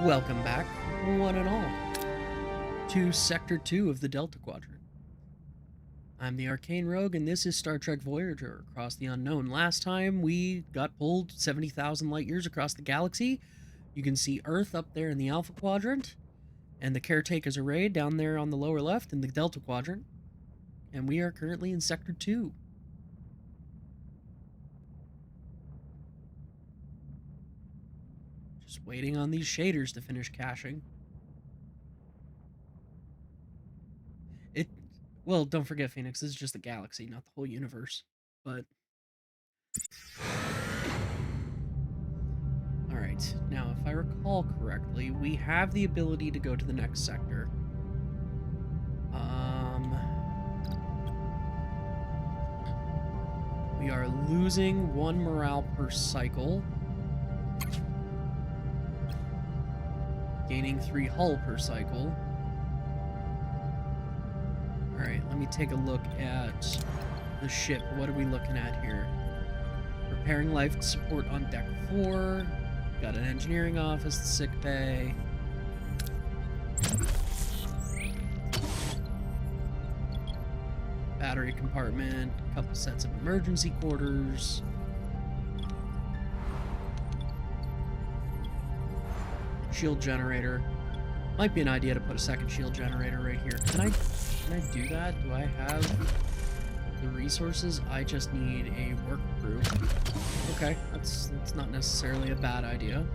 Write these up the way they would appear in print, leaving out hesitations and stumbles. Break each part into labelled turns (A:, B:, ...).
A: Welcome back, one and all, to Sector 2 of the Delta Quadrant. I'm the Arcane Rogue, and this is Star Trek Voyager, Across the Unknown. Last time, we got pulled 70,000 light years across the galaxy. You can see Earth up there in the Alpha Quadrant, and the Caretaker's Array down there on the lower left in the Delta Quadrant. And we are currently in Sector 2. Just waiting on these shaders to finish caching. Well, don't forget, Phoenix, this is just the galaxy, not the whole universe. But alright, now if I recall correctly, we have the ability to go to the next sector. We are losing 1 morale per cycle. Gaining 3 hull per cycle. Alright, let me take a look at the ship. What are we looking at here? Repairing life support on deck 4. Got an engineering office, sick bay. Battery compartment, a couple sets of emergency quarters. Shield generator. Might be an idea to put a second shield generator right here. Can I do that? Do I have the resources? I just need a work crew. Okay, that's not necessarily a bad idea.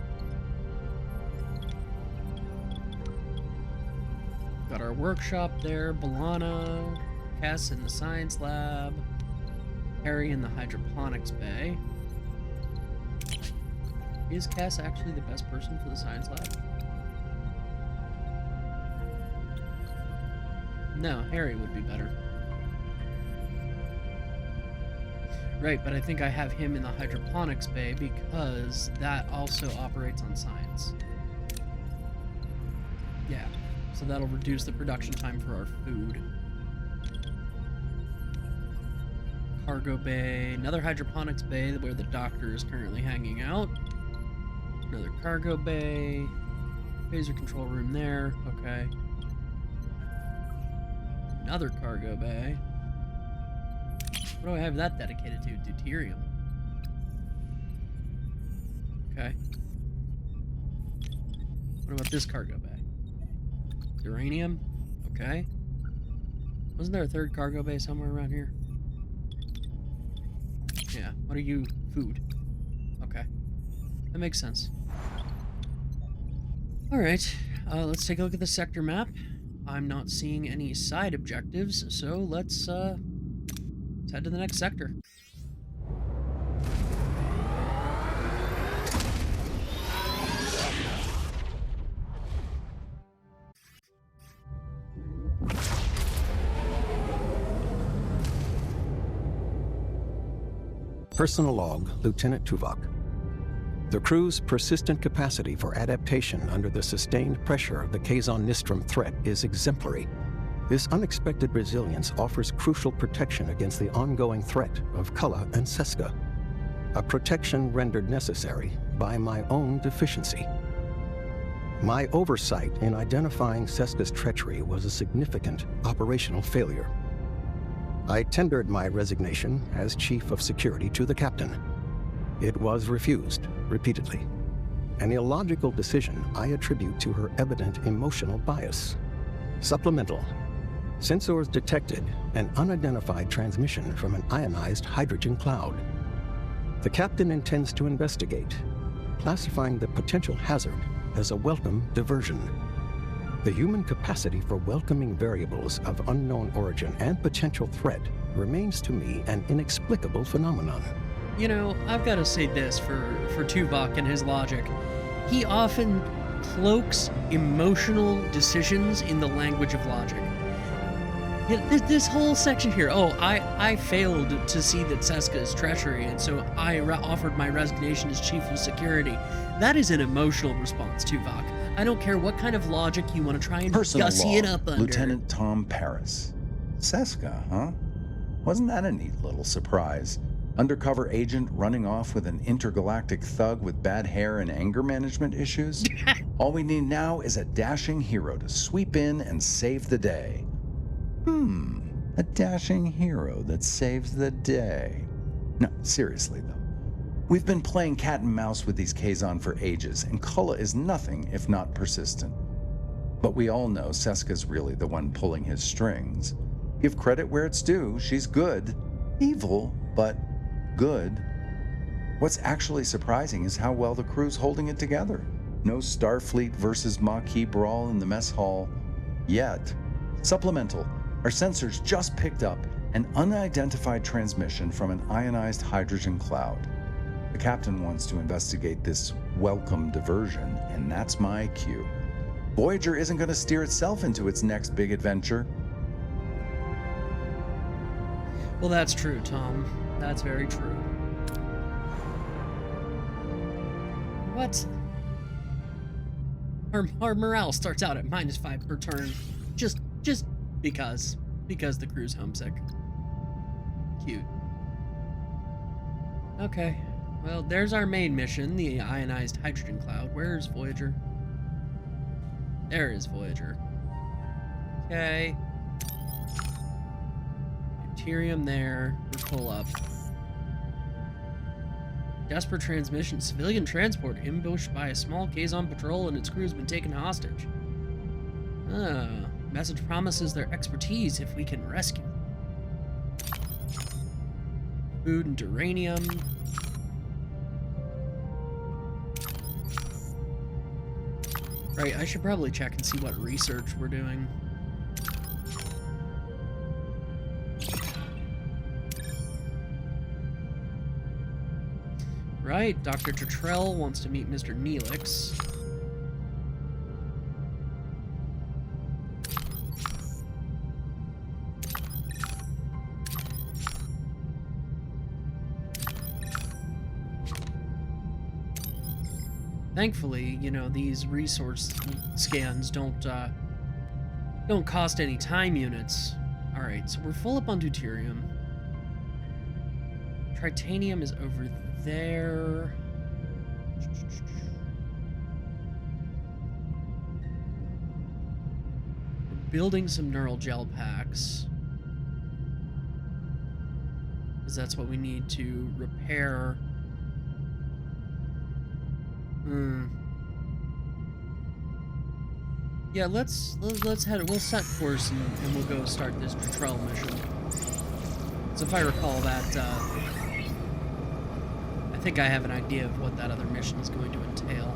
A: Got our workshop there, Balana, Cass in the science lab, Harry in the hydroponics bay. Is Cass actually the best person for the science lab? No, Harry would be better. Right, but I think I have him in the hydroponics bay because that also operates on science. Yeah, so that'll reduce the production time for our food. Cargo bay, another hydroponics bay where the doctor is currently hanging out. Another cargo bay. Phaser control room there. Okay. Another cargo bay. What do I have that dedicated to? Deuterium. Okay. What about this cargo bay? Uranium. Okay. Wasn't there a third cargo bay somewhere around here? Yeah. What are you? Food. Okay. That makes sense. Alright, let's take a look at the sector map. I'm not seeing any side objectives, so let's head to the next sector.
B: Personal log, Lieutenant Tuvix. The crew's persistent capacity for adaptation under the sustained pressure of the Kazon threat is exemplary. This unexpected resilience offers crucial protection against the ongoing threat of Cullah and Seska, a protection rendered necessary by my own deficiency. My oversight in identifying Seska's treachery was a significant operational failure. I tendered my resignation as Chief of Security to the captain. It was refused repeatedly, an illogical decision I attribute to her evident emotional bias. Supplemental. Sensors detected an unidentified transmission from an ionized hydrogen cloud. The captain intends to investigate, classifying the potential hazard as a welcome diversion. The human capacity for welcoming variables of unknown origin and potential threat remains to me an inexplicable phenomenon.
A: You know, I've got to say this for Tuvix and his logic. He often cloaks emotional decisions in the language of logic. This whole section here, I failed to see that Seska is treachery, and so I offered my resignation as Chief of Security. That is an emotional response, Tuvix. I don't care what kind of logic you want to try and gussy it up under.
C: Lieutenant Tom Paris. Seska, huh? Wasn't that a neat little surprise? Undercover agent running off with an intergalactic thug with bad hair and anger management issues? All we need now is a dashing hero to sweep in and save the day. A dashing hero that saves the day. No, seriously though. We've been playing cat and mouse with these Kazon for ages, and Kulla is nothing if not persistent. But we all know Seska's really the one pulling his strings. Give credit where it's due, she's good. Evil, but good. What's actually surprising is how well the crew's holding it together. No Starfleet versus Maquis brawl in the mess hall. Yet. Supplemental. Our sensors just picked up an unidentified transmission from an ionized hydrogen cloud. The captain wants to investigate this welcome diversion, and that's my cue. Voyager isn't going to steer itself into its next big adventure.
A: Well, that's true, Tom. That's very true. What? Our morale starts out at -5 per turn. Just because the crew's homesick. Cute. Okay. Well, there's our main mission, the ionized hydrogen cloud. Where's Voyager? There is Voyager. Okay. Deuterium there. We're full up. Desperate transmission. Civilian transport ambushed by a small Kazon patrol and its crew has been taken hostage. Message promises their expertise if we can rescue them. Food and uranium. Right, I should probably check and see what research we're doing. Right, Dr. Jetrel wants to meet Mr. Neelix. Thankfully, you know, these resource scans don't cost any time units. All right, so we're full up on deuterium. Tritanium is over there. We're building some neural gel packs, because that's what we need to repair. Yeah, let's head. We'll set course and we'll go start this Jetrel mission. So if I recall that, I think I have an idea of what that other mission is going to entail.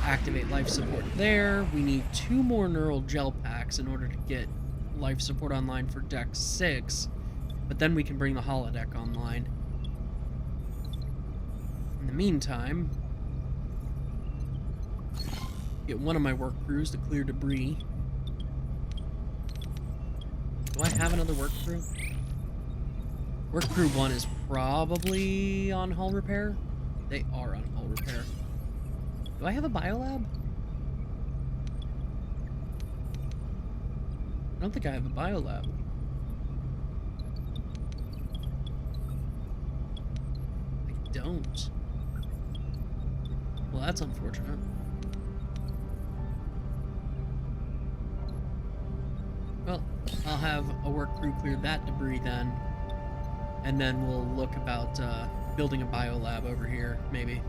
A: Activate life support there. We need 2 more neural gel packs in order to get life support online for Deck 6, but then we can bring the holodeck online. In the meantime, get one of my work crews to clear debris. Do I have another work crew? Work crew 1 is probably on hull repair. They are on hull repair. Do I have a biolab? I don't think I have a biolab. I don't. Well, that's unfortunate. Well, I'll have a work crew clear that debris then, and then we'll look about building a biolab over here, maybe.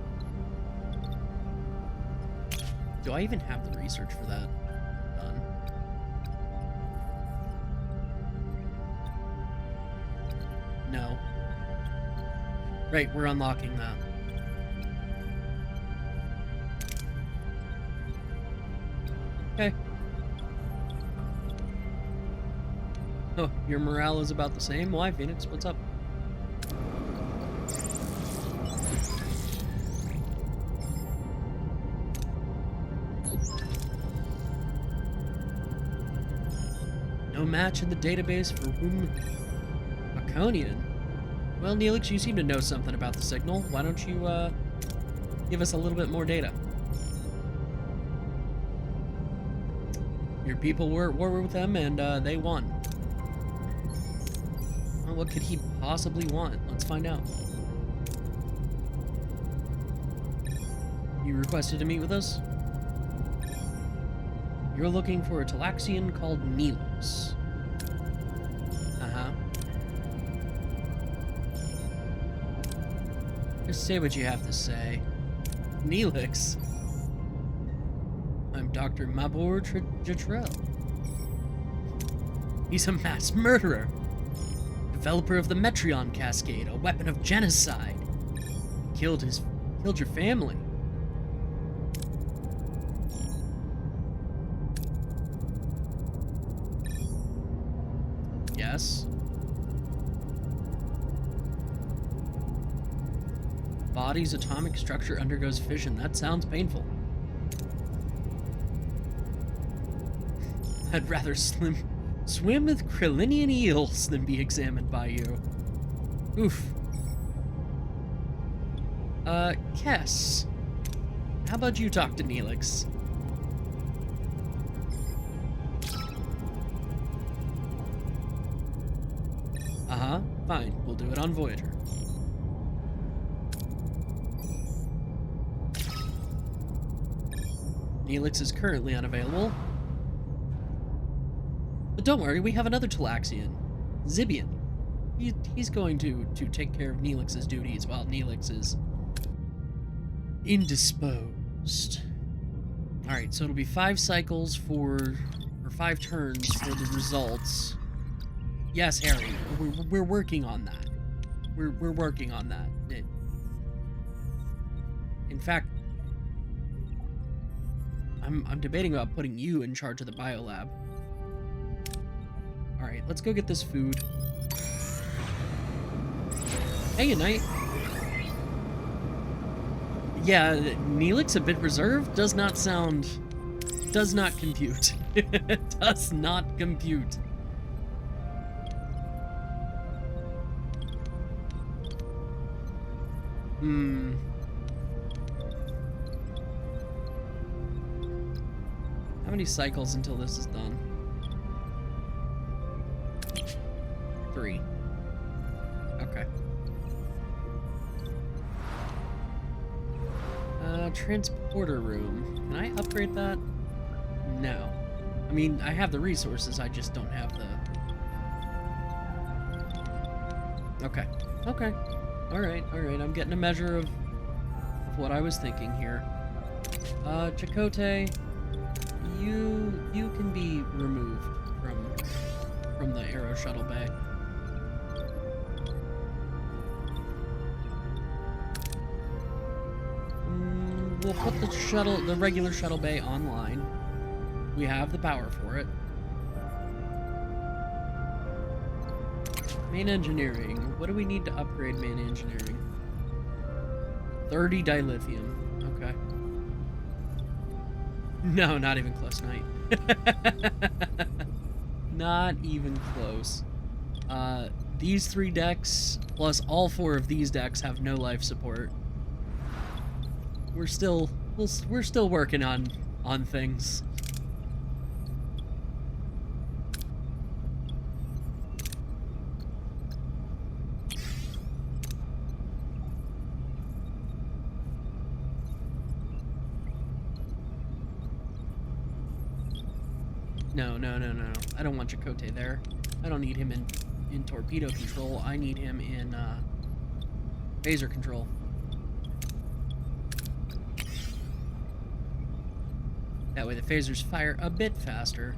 A: Do I even have the research for that done? No. Right, we're unlocking that. Okay. Oh, your morale is about the same? Why, Phoenix? What's up? No match in the database for whom... Aconian? Well, Neelix, you seem to know something about the signal. Why don't you, give us a little bit more data? Your people were at war with them, and they won. Well, what could he possibly want? Let's find out. You requested to meet with us? You're looking for a Talaxian called Neelix. Uh-huh. Just say what you have to say. Neelix? I'm Dr. Mabor Jetrel. He's a mass murderer. Developer of the Metreon Cascade, a weapon of genocide. Killed your family. Yes. Body's atomic structure undergoes fission. That sounds painful. I'd rather swim with Krillinian eels than be examined by you. Oof. Kess. How about you talk to Neelix? Uh-huh. Fine. We'll do it on Voyager. Neelix is currently unavailable. But don't worry, we have another Talaxian, Zibian. He's going to take care of Neelix's duties while Neelix is indisposed. Alright, so it'll be 5 cycles or 5 turns for the results. Yes, Harry, we're working on that. We're working on that. In fact, I'm debating about putting you in charge of the biolab. Alright, let's go get this food. Hey, Knight. Yeah, Neelix a bit reserved does not compute. Does not compute. How many cycles until this is done? 3. Okay. Transporter room. Can I upgrade that? No. I mean, I have the resources, I just don't have the... Okay. Okay. Alright, I'm getting a measure of what I was thinking here. Chakotay, you can be removed from the Aero Shuttle Bay. We'll put the regular shuttle bay online. We have the power for it. Main engineering. What do we need to upgrade main engineering? 30 dilithium. Okay. No, not even close, Knight. Not even close. These 3 decks, plus all 4 of these decks, have no life support. We're still working on things. No. I don't want Chakotay there. I don't need him in torpedo control. I need him in phaser control. That way the phasers fire a bit faster.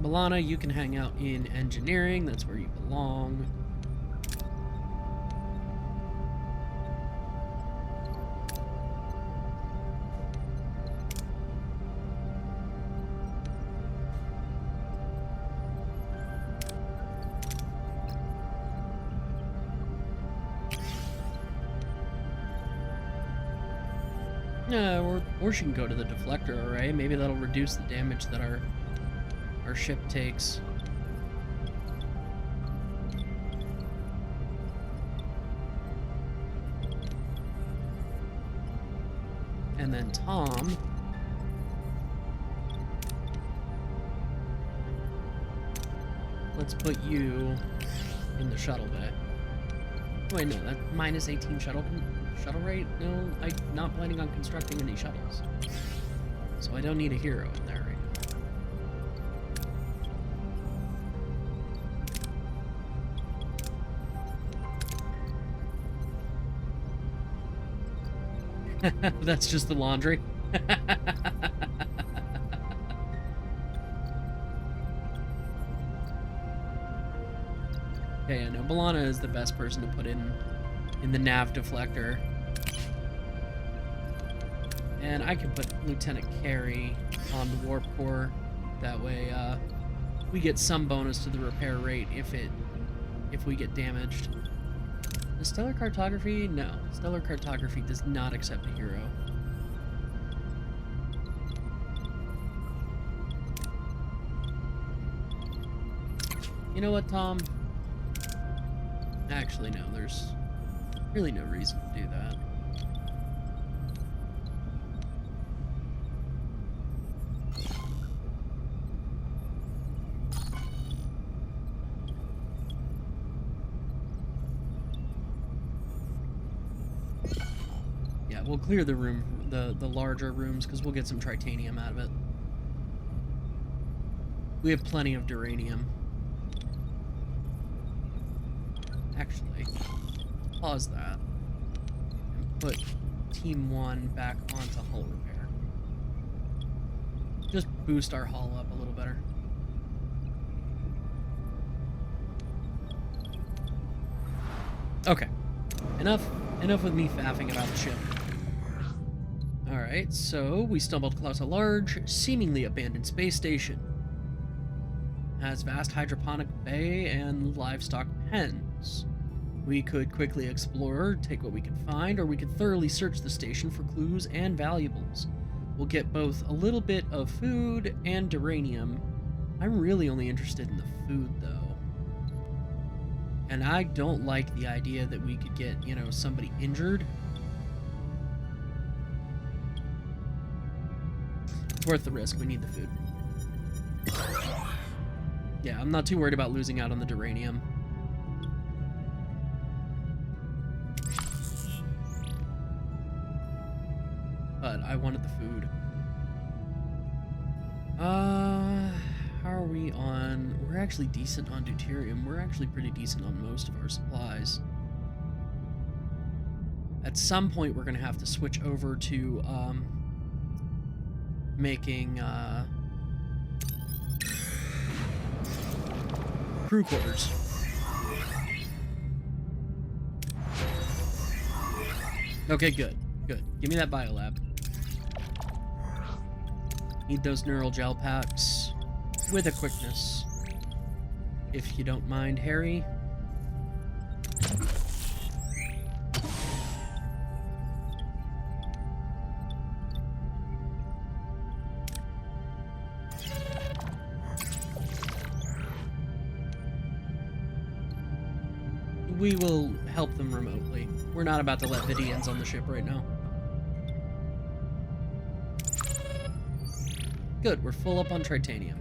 A: Milana, you can hang out in engineering. That's where you belong. Or she can go to the deflector array. Maybe that'll reduce the damage that our ship takes. And then Tom. let's put you in the shuttle bay. Wait, no, that minus 18 shuttle rate? No, I'm not planning on constructing any shuttles. So I don't need a hero in there right now. That's just the laundry. Okay, I know B'Elanna is the best person to put in the nav deflector. And I could put Lieutenant Carey on the warp core. That way, we get some bonus to the repair rate if we get damaged. The stellar cartography? No. Stellar cartography does not accept a hero. You know what, Tom? Actually, no, there's really no reason to do that. Yeah, we'll clear the room, the larger rooms, because we'll get some tritanium out of it. We have plenty of duranium. Actually, pause that and put Team 1 back onto hull repair. Just boost our hull up a little better. Okay, enough with me faffing about the ship. Alright, so we stumbled across a large, seemingly abandoned space station. It has vast hydroponic bay and livestock pens. We could quickly explore, take what we can find, or we could thoroughly search the station for clues and valuables. We'll get both a little bit of food and duranium. I'm really only interested in the food, though. And I don't like the idea that we could get, you know, somebody injured. It's worth the risk. We need the food. Yeah, I'm not too worried about losing out on the duranium. But I wanted the food. How are we on? We're actually decent on deuterium. We're actually pretty decent on most of our supplies. At some point, we're gonna have to switch over to making crew quarters. Okay, good. Good. Give me that biolab. Need those neural gel packs with a quickness. If you don't mind, Harry. We will help them remotely. We're not about to let Vidians on the ship right now. Good, we're full up on tritanium.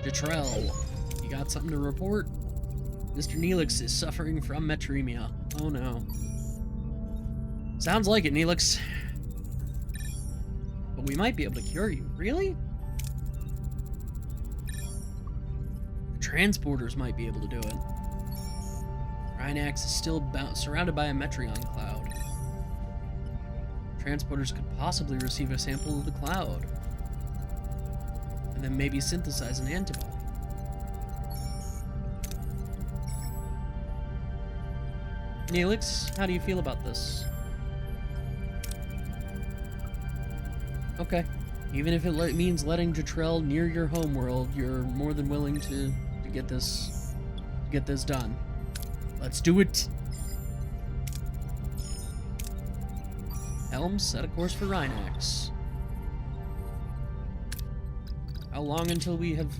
A: Jetrel, you got something to report? Mr. Neelix is suffering from metremia. Oh no. Sounds like it, Neelix. But we might be able to cure you. Really? Transporters might be able to do it. Rhinax is still surrounded by a Metreon cloud. Transporters could possibly receive a sample of the cloud. And then maybe synthesize an antibody. Neelix, how do you feel about this? Okay. Even if it means letting Jetrel near your homeworld, you're more than willing to get this done. Let's do it. Helm, set a course for Rhinax. How long until we have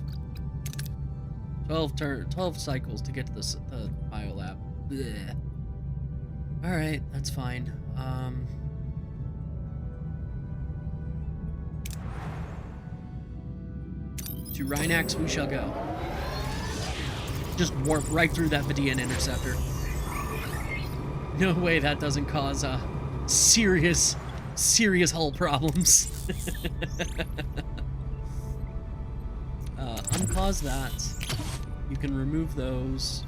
A: 12 cycles to get to the biolab? Blech. All right, that's fine. To Rhinax we shall go. Just warp right through that Vidian interceptor. No way that doesn't cause serious hull problems. Unpause that. You can remove those.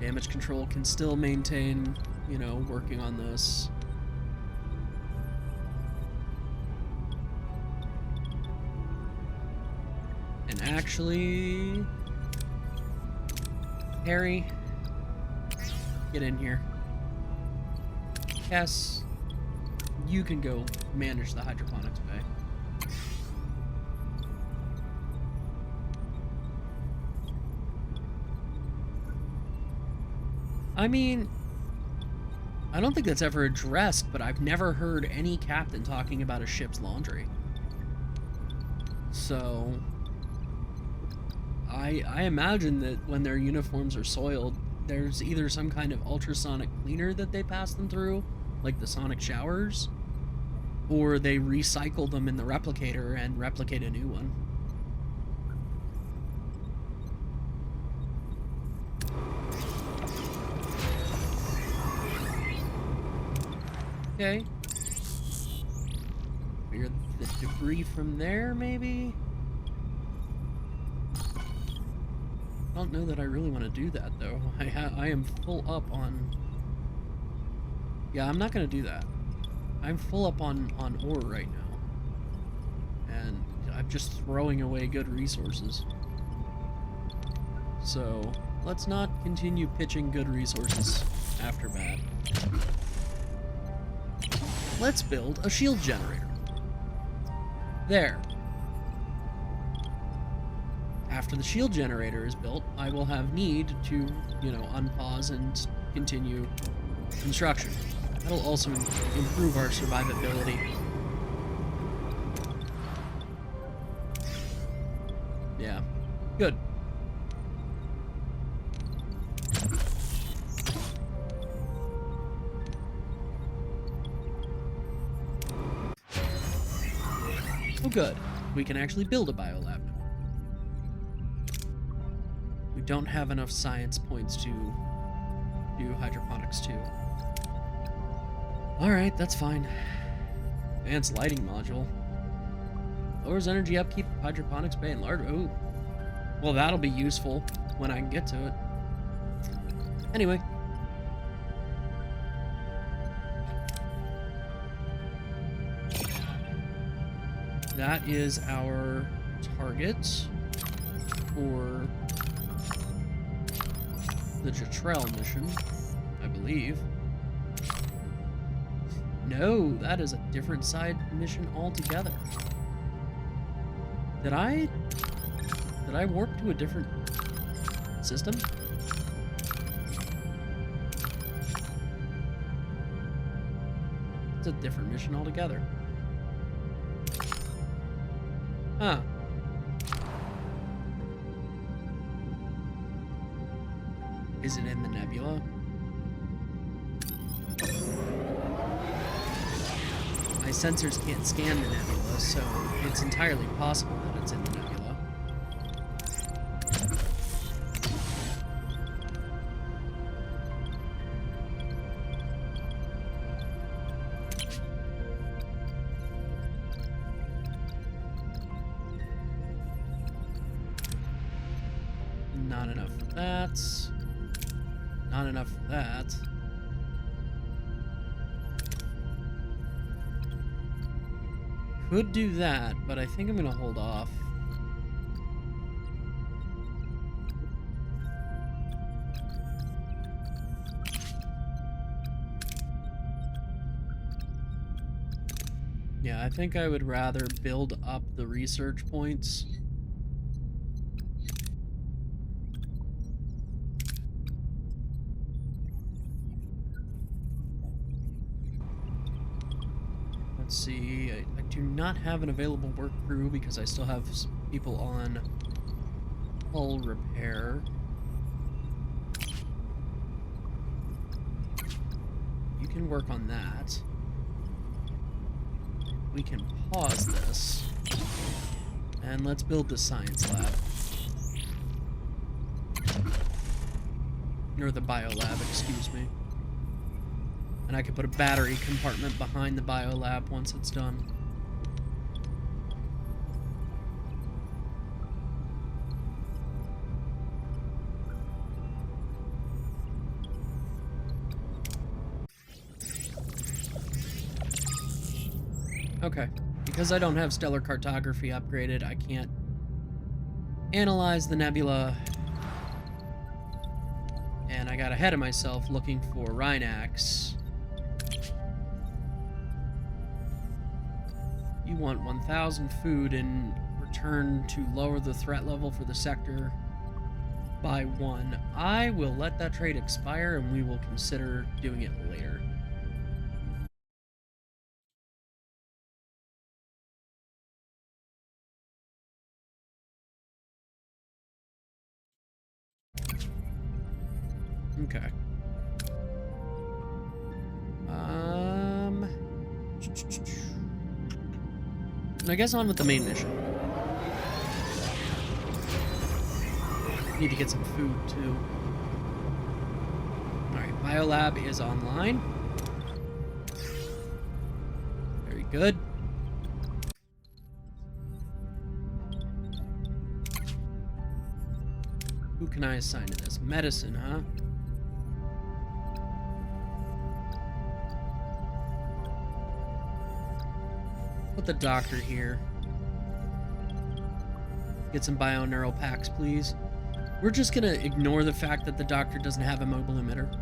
A: Damage control can still maintain, you know, working on this. And actually, Harry, get in here. Cass, you can go manage the hydroponics bay. I mean, I don't think that's ever addressed, but I've never heard any captain talking about a ship's laundry. So, I imagine that when their uniforms are soiled, there's either some kind of ultrasonic cleaner that they pass them through, like the sonic showers, or they recycle them in the replicator and replicate a new one. Okay. Clear the debris from there, maybe? I don't know that I really want to do that, though. I am full up on... Yeah, I'm not going to do that. I'm full up on ore right now. And I'm just throwing away good resources. So, let's not continue pitching good resources after bad. Let's build a shield generator. There. After the shield generator is built, I will have need to, you know, unpause and continue construction. That'll also improve our survivability. Yeah. Good. Oh, good. We can actually build a biolab now. We don't have enough science points to do hydroponics too. Alright, that's fine. Advanced lighting module. Lowers energy upkeep of hydroponics bay and large. Oh. Well, that'll be useful when I can get to it. Anyway. That is our target for the Jetrel mission, I believe. No, that is a different side mission altogether. Did I warp to a different system? It's a different mission altogether. Huh. Is it in the nebula? My sensors can't scan the nebula, so it's entirely possible that it's in the nebula. Not enough of that. Not enough of that. Could do that, but I think I'm gonna hold off. Yeah, I think I would rather build up the research points. Let's see, I do not have an available work crew because I still have people on hull repair. You can work on that. We can pause this. And let's build the science lab. Or the biolab, excuse me. And I could put a battery compartment behind the biolab once it's done. Okay. Because I don't have stellar cartography upgraded, I can't analyze the nebula. And I got ahead of myself looking for Rhinax. You want 1,000 food in return to lower the threat level for the sector by 1. I will let that trade expire and we will consider doing it later. Okay. I guess on with the main mission. Need to get some food too. Alright, biolab is online. Very good. Who can I assign to this? Medicine, huh? Put the doctor here. Get some bioneural packs, please. We're just gonna ignore the fact that the doctor doesn't have a mobile emitter.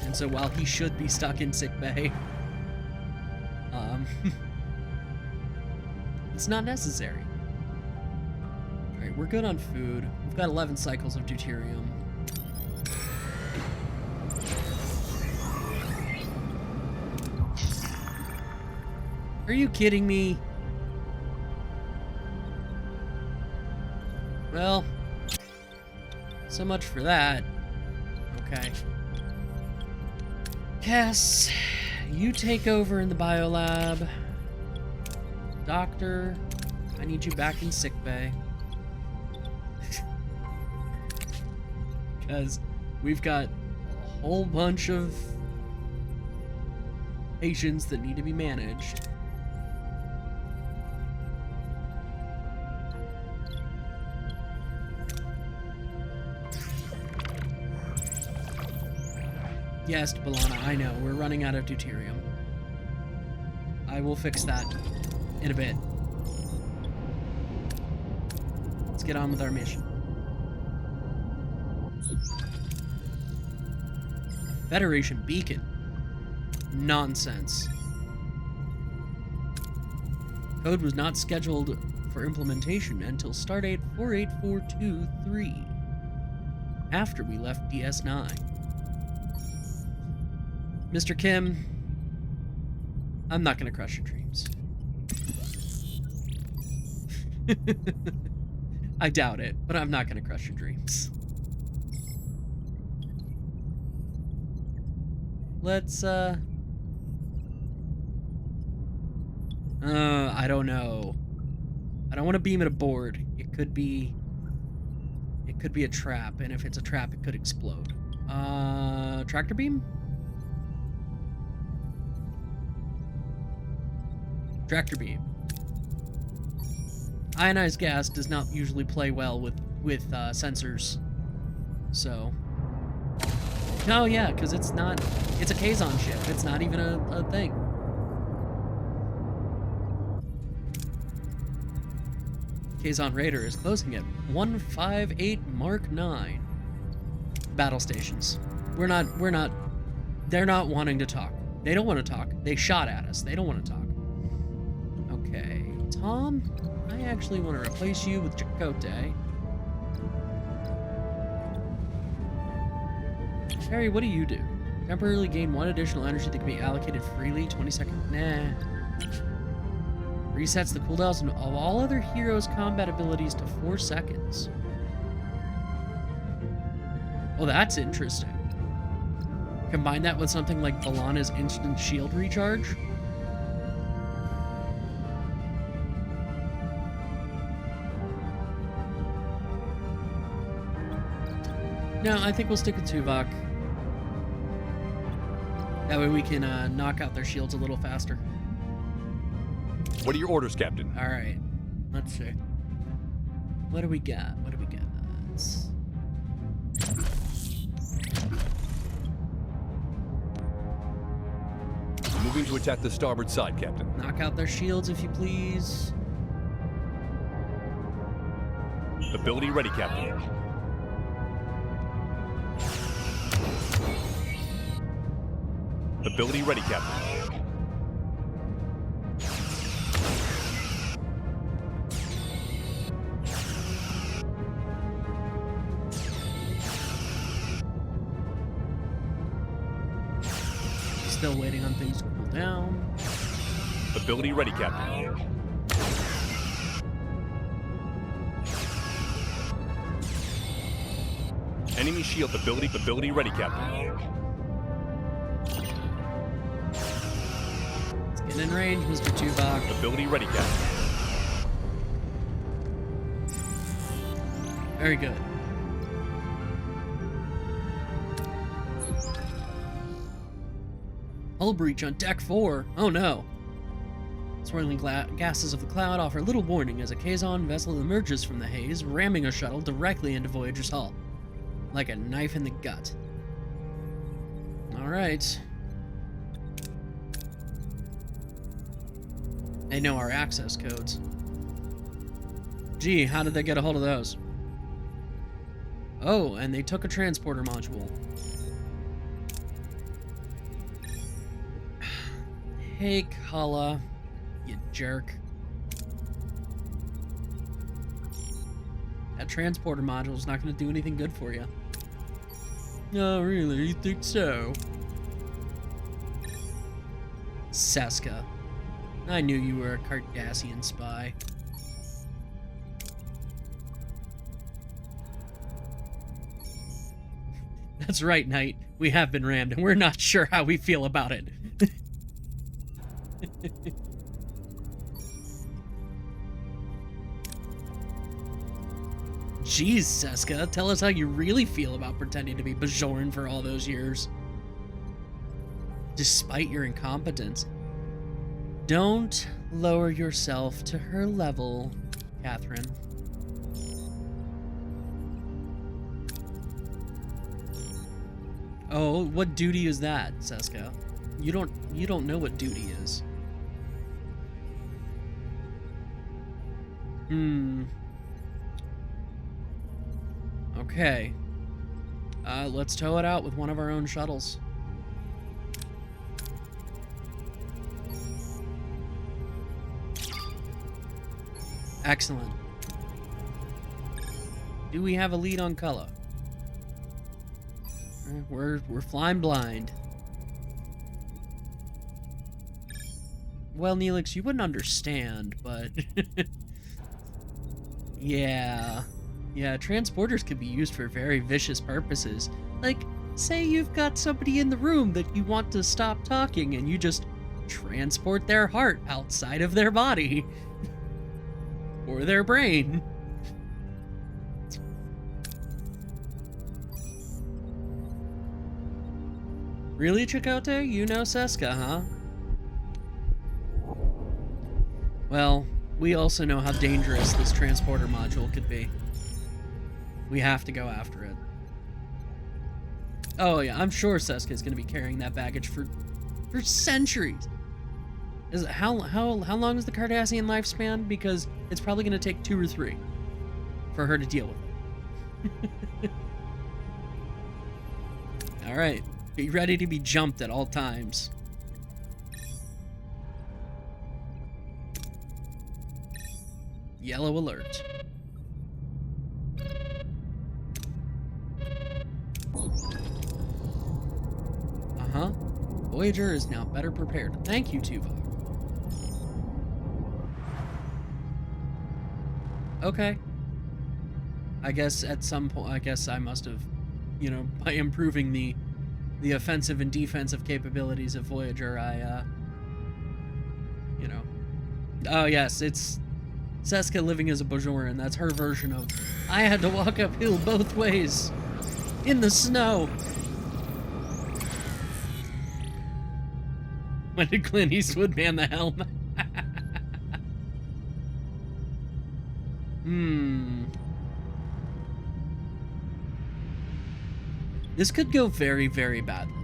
A: And so while he should be stuck in sick bay, it's not necessary. Alright, we're good on food. We've got 11 cycles of deuterium. Are you kidding me? Well, so much for that. Okay. Cass, you take over in the biolab. Doctor, I need you back in sickbay. Because we've got a whole bunch of patients that need to be managed. Yes, Balana, I know. We're running out of deuterium. I will fix that in a bit. Let's get on with our mission. Federation beacon. Nonsense. Code was not scheduled for implementation until stardate 48423, after we left DS9. Mr. Kim, I'm not gonna crush your dreams. I doubt it, but I'm not gonna crush your dreams. Let's, I don't know. I don't want to beam it aboard. It could be a trap, and if it's a trap, it could explode. Tractor beam? Tractor beam. Ionized gas does not usually play well with sensors. So. Oh yeah, because it's a Kazon ship. It's not even a thing. Kazon Raider is closing at 158 Mark 9. Battle stations. They're not wanting to talk. They don't want to talk. They shot at us. They don't want to talk. Okay, Tom, I actually want to replace you with Chakotay. Harry, what do you do? Temporarily gain 1 additional energy that can be allocated freely, 20 seconds. Nah. Resets the cooldowns of all other heroes' combat abilities to 4 seconds. Well, that's interesting. Combine that with something like Balana's instant shield recharge. No, I think we'll stick with Tuvok. That way we can knock out their shields a little faster.
D: What are your orders, Captain?
A: All right. Let's see. What do we got? What do we got?
D: Moving to attack the starboard side, Captain.
A: Knock out their shields, if you please.
D: Ability ready, Captain. Ability ready, Captain.
A: Still waiting on things to cool down.
D: Ability ready, Captain. Enemy shield ability ready, Captain.
A: Let's get in range, Mr. Tuvok.
D: Ability ready, Captain.
A: Very good. Hull breach on deck 4. Oh no. Swirling gases of the cloud offer little warning as a Kazon vessel emerges from the haze, ramming a shuttle directly into Voyager's hull. Like a knife in the gut. Alright. They know our access codes. Gee, how did they get a hold of those? Oh, and they took a transporter module. Hey, Kala, you jerk. That transporter module's not going to do anything good for you. Oh, really? You think so? Seska. I knew you were a Cardassian spy. That's right, Knight. We have been rammed, and we're not sure how we feel about it. Jeez, Seska, tell us how you really feel about pretending to be Bajoran for all those years. Despite your incompetence. Don't lower yourself to her level, Catherine. Oh, what duty is that, Seska? You don't know what duty is. Okay. Let's tow it out with one of our own shuttles. Excellent. Do we have a lead on color? We're flying blind. Well, Neelix, you wouldn't understand, but yeah, transporters could be used for very vicious purposes. Like, say you've got somebody in the room that you want to stop talking, and you just transport their heart outside of their body or their brain. Really, Chakotay? You know Seska, huh? Well, we also know how dangerous this transporter module could be. We have to go after it. Oh yeah, I'm sure Seska's gonna be carrying that baggage for centuries. How long is the Cardassian lifespan? Because it's probably gonna take 2 or 3 for her to deal with it. All right, be ready to be jumped at all times. Yellow alert. Uh-huh. Voyager is now better prepared. Thank you, Tuvok. Okay. I guess at some point, I must have, by improving the offensive and defensive capabilities of Voyager, Oh, yes, it's Seska living as a Bajoran. That's her version of, I had to walk uphill both ways. In the snow. When did Clint Eastwood man the helm? This could go very, very badly.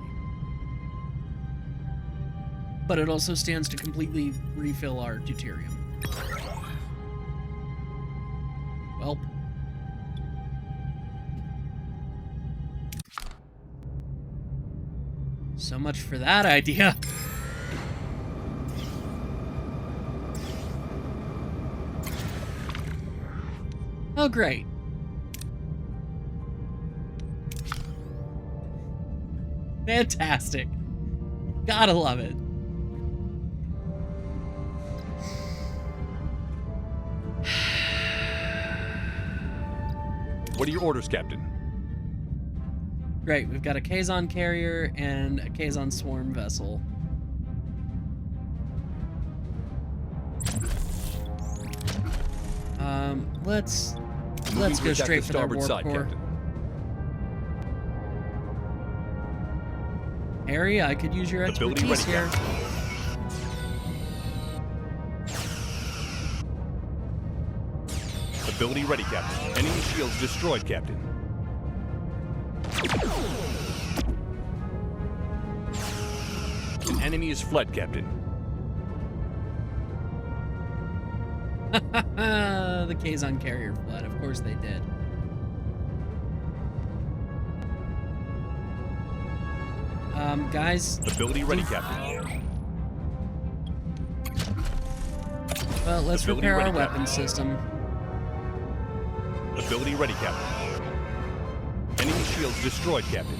A: But it also stands to completely refill our deuterium. Welp. So much for that idea. Oh, great. Fantastic. Gotta love it.
D: What are your orders, Captain?
A: Great, we've got a Kazon carrier and a Kazon swarm vessel. Let's go straight for their warp core.
D: Captain.
A: Harry, I could use your expertise here.
D: Ability ready, Captain. Enemy shields destroyed, Captain. An enemy is fled, Captain.
A: The Kazon carrier fled. Of course they did. Guys.
D: Ability ready, Captain.
A: Well, let's
D: Ability
A: repair
D: ready,
A: our weapon
D: Captain.
A: system.
D: Ability ready, Captain. Enemy shields destroyed, Captain.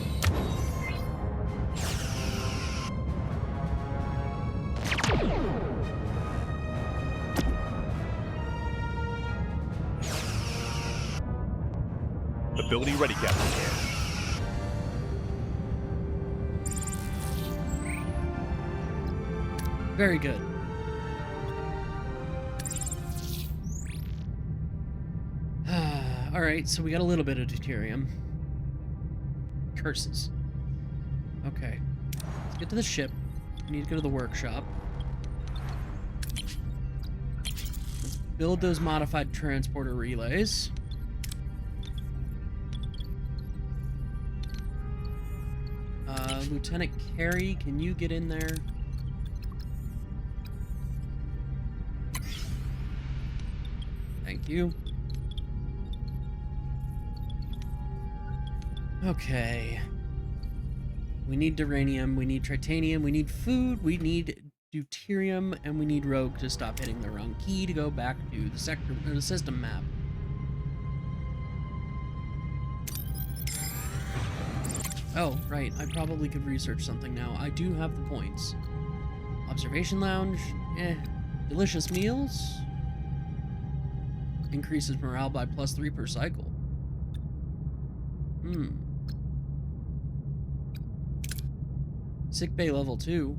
D: Ability ready, Captain.
A: Very good. Alright, so we got a little bit of deuterium. Curses. Okay. Let's get to the ship. We need to go to the workshop. Let's build those modified transporter relays. Lieutenant Carey, can you get in there? Thank you. Okay. We need duranium, we need tritanium, we need food, we need deuterium, and we need rogue to stop hitting the wrong key to go back to the sector or the system map. Oh, right. I probably could research something now. I do have the points. Observation lounge, delicious meals. Increases morale by +3 per cycle. Sick bay level 2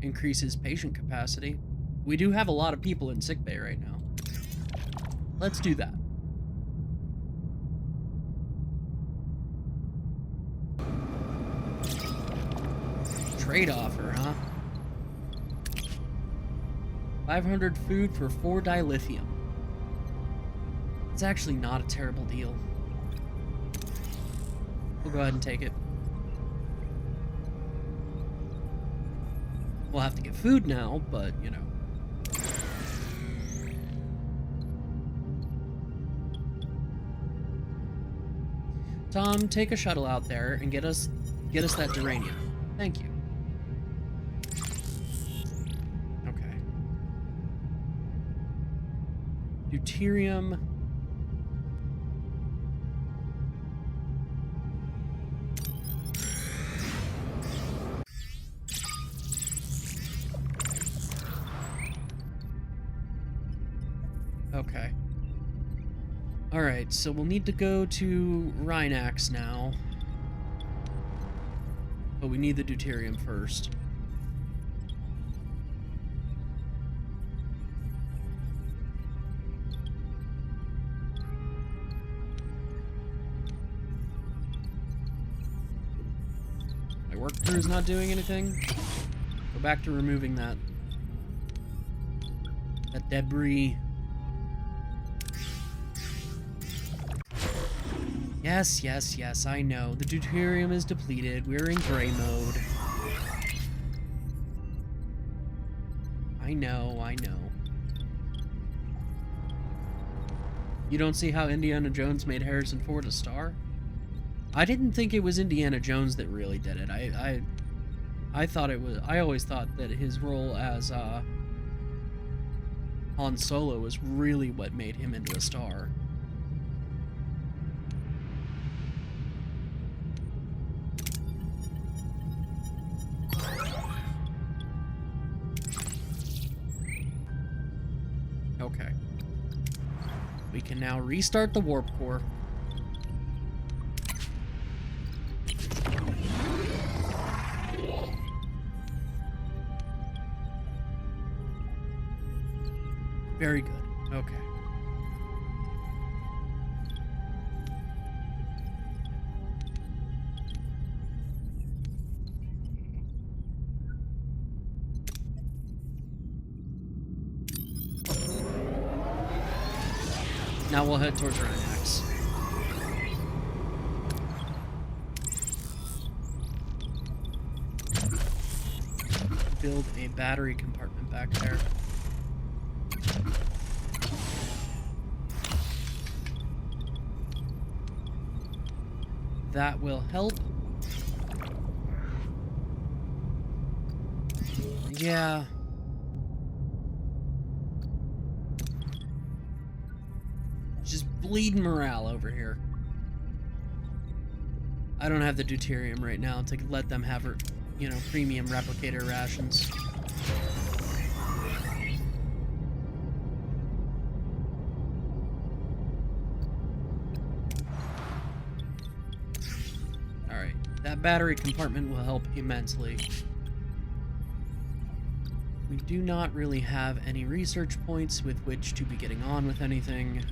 A: increases patient capacity. We do have a lot of people in sick bay right now. Let's do that. Trade offer, huh? 500 food for 4 dilithium. It's actually not a terrible deal. We'll go ahead and take it. We'll have to get food now, but, you know. Tom, take a shuttle out there and get us that duranium. Thank you. Okay. Deuterium. Okay. Alright, so we'll need to go to Rhinax now. But we need the deuterium first. work crew's not doing anything. Go back to removing that debris. Yes, yes, yes, I know. The deuterium is depleted. We're in gray mode. I know, I know. You don't see how Indiana Jones made Harrison Ford a star? I didn't think it was Indiana Jones that really did it. I thought it was... I always thought that his role as Han Solo was really what made him into a star. Okay. We can now restart the warp core. Very good. Okay. Now we'll head towards Rhinax. Build a battery compartment back there. That will help. Yeah. Just bleeding morale over here. I don't have the deuterium right now to let them have, you know, premium replicator rations. Alright, that battery compartment will help immensely. We do not really have any research points with which to be getting on with anything.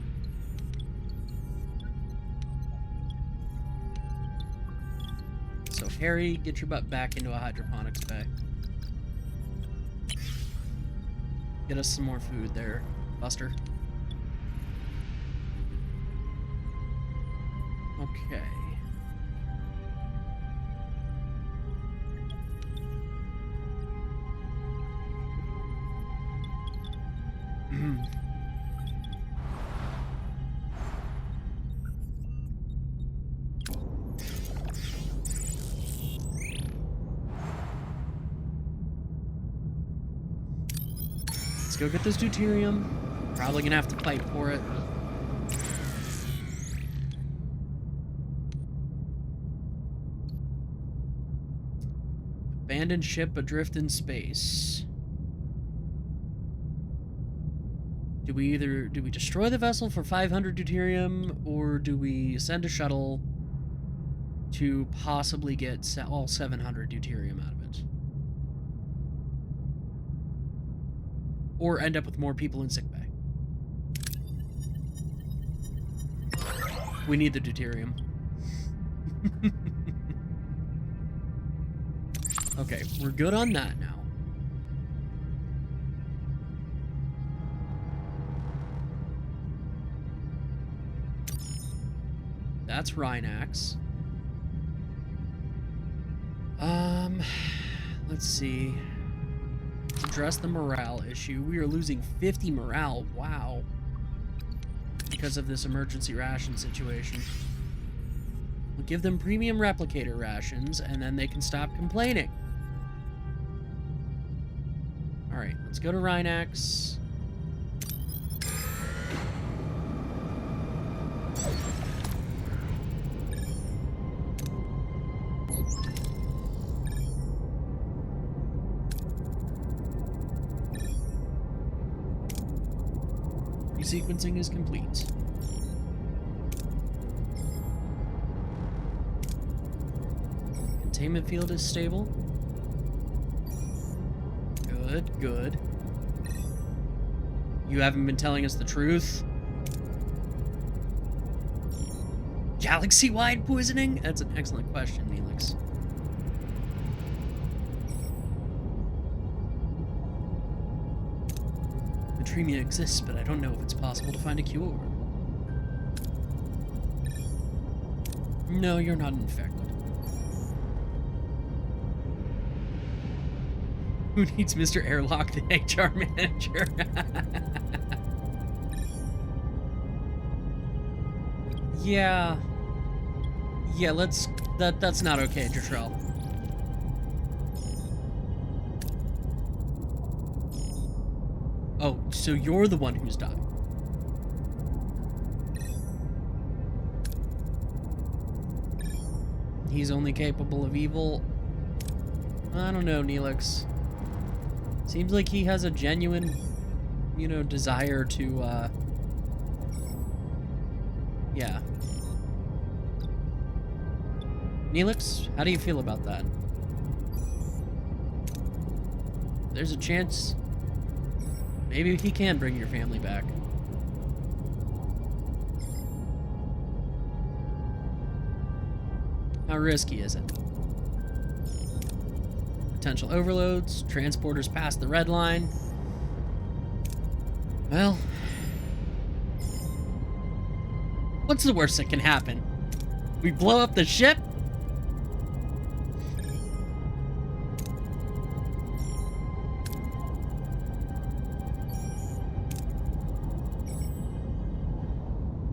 A: So, Harry, get your butt back into a hydroponics bay. Get us some more food there, Buster. Okay. Let's go get this deuterium. Probably gonna have to fight for it. Abandoned ship adrift in space. Do we destroy the vessel for 500 deuterium, or do we send a shuttle to possibly get all 700 deuterium out of it? Or end up with more people in sickbay? We need the deuterium. Okay, we're good on that now. That's Rhinax. Let's see. Address the morale issue. We are losing 50 morale. Wow. Because of this emergency ration situation. We'll give them premium replicator rations, and then they can stop complaining. Alright, let's go to Rhinax. Sequencing is complete. Containment field is stable. Good, good. You haven't been telling us the truth. Galaxy-wide poisoning? That's an excellent question, Neelix. metremia exists, but I don't know if it's possible to find a cure. No, you're not infected. Who needs Mr. Airlock, the HR manager? Yeah. Yeah, that's not okay, Jetrel. Oh, so you're the one who's died. He's only capable of evil. I don't know, Neelix. Seems like he has a genuine, you know, desire to, yeah. Neelix, how do you feel about that? There's a chance maybe he can bring your family back. How risky is it? Potential overloads, transporters past the red line. Well, what's the worst that can happen? We blow up the ship?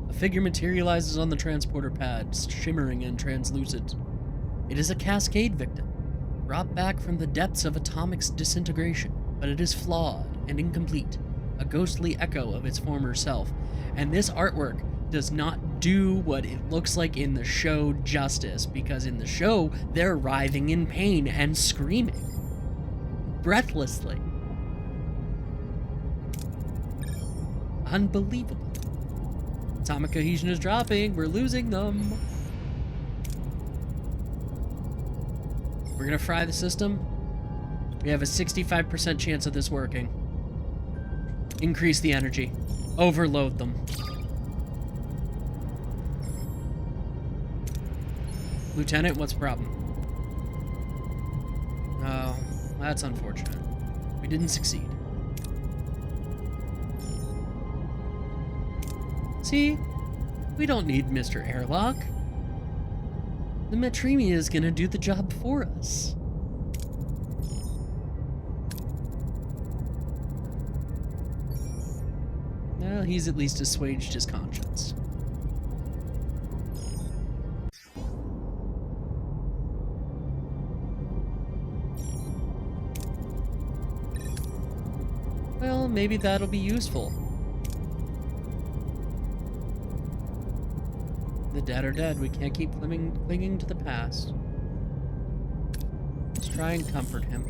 A: A figure materializes on the transporter pad, shimmering and translucent. It is a Cascade victim, brought back from the depths of Atomic's disintegration, but it is flawed and incomplete, a ghostly echo of its former self. And this artwork does not do what it looks like in the show justice, because in the show, they're writhing in pain and screaming breathlessly. Unbelievable. Atomic cohesion is dropping. We're losing them. We're gonna fry the system. We have a 65% chance of this working. Increase the energy. Overload them. Lieutenant, what's the problem? Oh, that's unfortunate. We didn't succeed. See? We don't need Mr. Airlock. The Metremia is gonna do the job for us. Well, he's at least assuaged his conscience. Well, maybe that'll be useful. The dead are dead. We can't keep clinging to the past. Let's try and comfort him.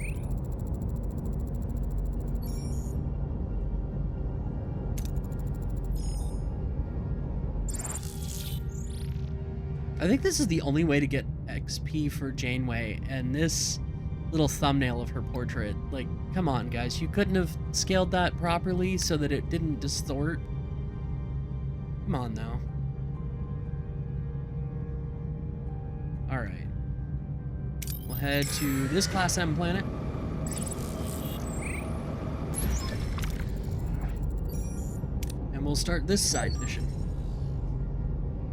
A: I think this is the only way to get XP for Janeway, and this little thumbnail of her portrait, like, come on, guys. You couldn't have scaled that properly so that it didn't distort? Come on, now. Alright. We'll head to this Class M planet. And we'll start this side mission.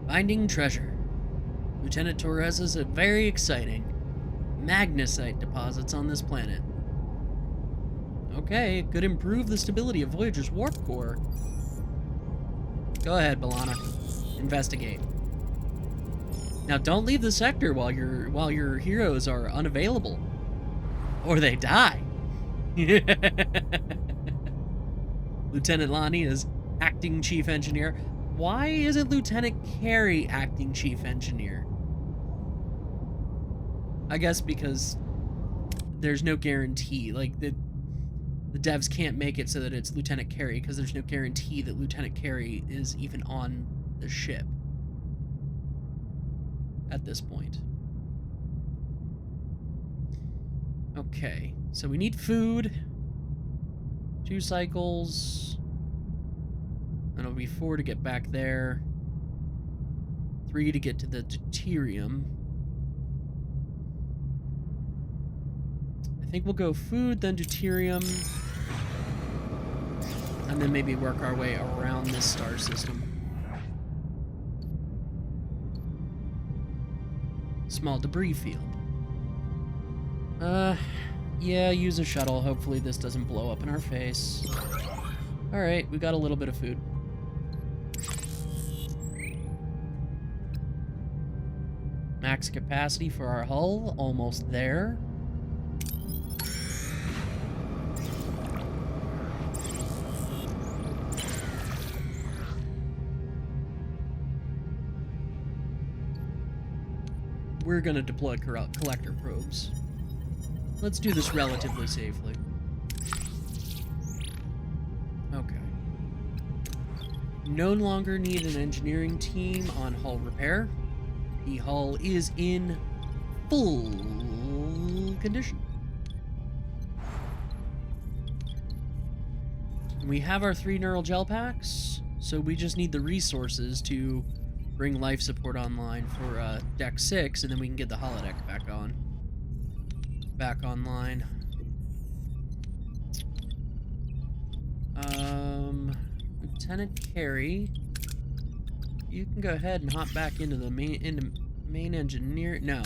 A: Finding treasure. Lieutenant Torres is a very exciting magnesite deposits on this planet. Okay, it could improve the stability of Voyager's warp core. Go ahead, B'Elanna. Investigate. Now, don't leave the sector while your heroes are unavailable, or they die. Lieutenant Lonnie is acting chief engineer. Why isn't Lieutenant Carey acting chief engineer? I guess because there's no guarantee. Like, the devs can't make it so that it's Lieutenant Carey because there's no guarantee that Lieutenant Carey is even on the ship at this point. Okay, so we need food. 2 cycles. And it'll be 4 to get back there. 3 to get to the deuterium. I think we'll go food, then deuterium. And then maybe work our way around this star system. Small debris field. Yeah, use a shuttle. Hopefully this doesn't blow up in our face. Alright, we got a little bit of food. Max capacity for our hull, almost there. We're gonna deploy collector probes. Let's do this relatively safely. Okay. No longer need an engineering team on hull repair. The hull is in full condition. We have our 3 neural gel packs, so we just need the resources to bring life support online for Deck 6, and then we can get the holodeck back online. Lieutenant Carey, you can go ahead and hop back into the main engineer. No,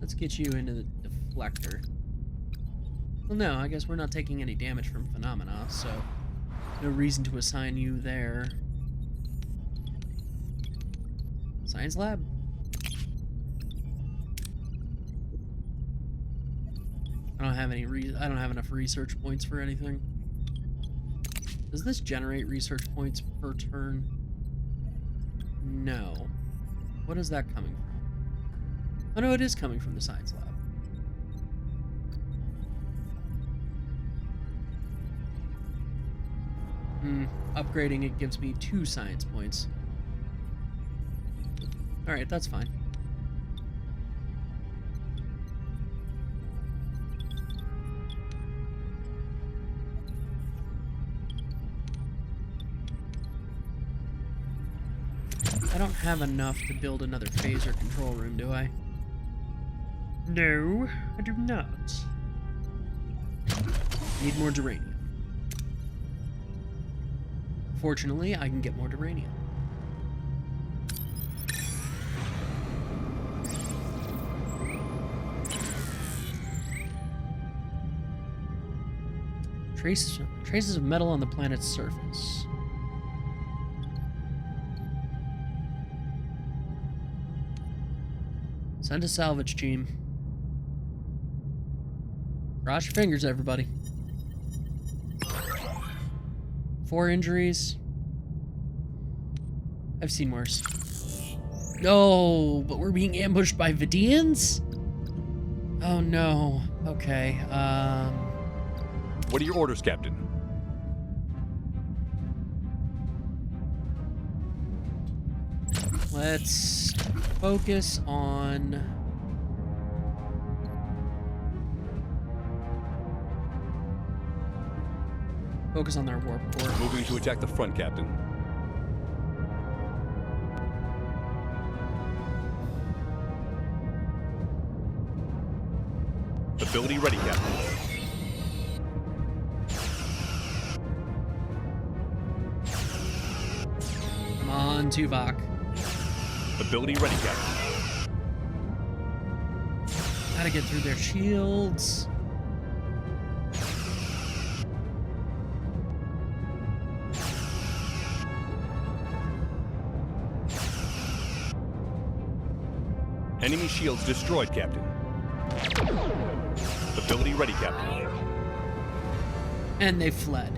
A: let's get you into the deflector. Well, no, I guess we're not taking any damage from phenomena, so no reason to assign you there. Science lab. I don't have enough research points for anything. Does this generate research points per turn? No. What is that coming from? Oh no, it is coming from the science lab. Upgrading it gives me 2 science points. Alright, that's fine. I don't have enough to build another phaser control room, do I? No, I do not. Need more duranium. Fortunately, I can get more duranium. Traces of metal on the planet's surface. Send a salvage team. Cross your fingers, everybody. 4 injuries. I've seen worse. No, but we're being ambushed by Vidians? Oh no. Okay,
D: What are your orders, Captain?
A: let's focus on... Focus on their warp core.
D: Moving to attack the front, Captain. Ability ready, Captain.
A: Come on, Tuvok.
D: Ability ready, Captain.
A: Gotta get through their shields.
D: Enemy shields destroyed, Captain. Ability ready, Captain.
A: And they fled.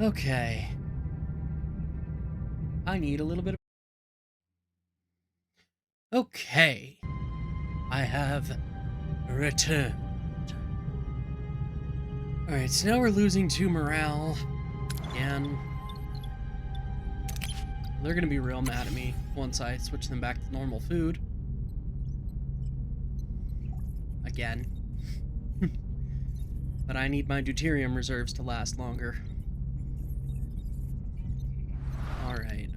A: Okay. I need a little bit of... Okay. I have returned. Alright, so now we're losing 2 morale. And they're gonna be real mad at me once I switch them back to normal food. Again. But I need my deuterium reserves to last longer. Alright,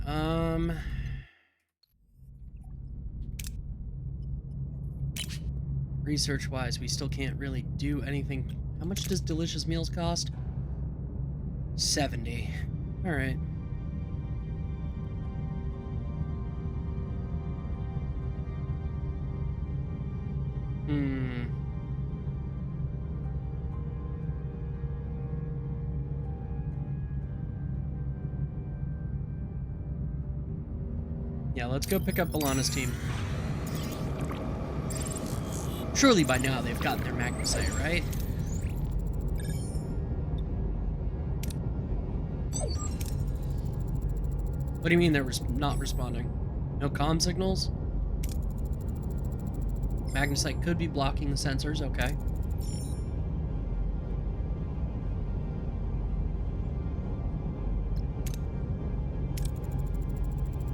A: Research-wise, we still can't really do anything. How much does delicious meals cost? 70. All right. Yeah, let's go pick up Balana's team. Surely by now they've gotten their magnesite, right? What do you mean they're not responding? No comm signals? Magnesite could be blocking the sensors, okay.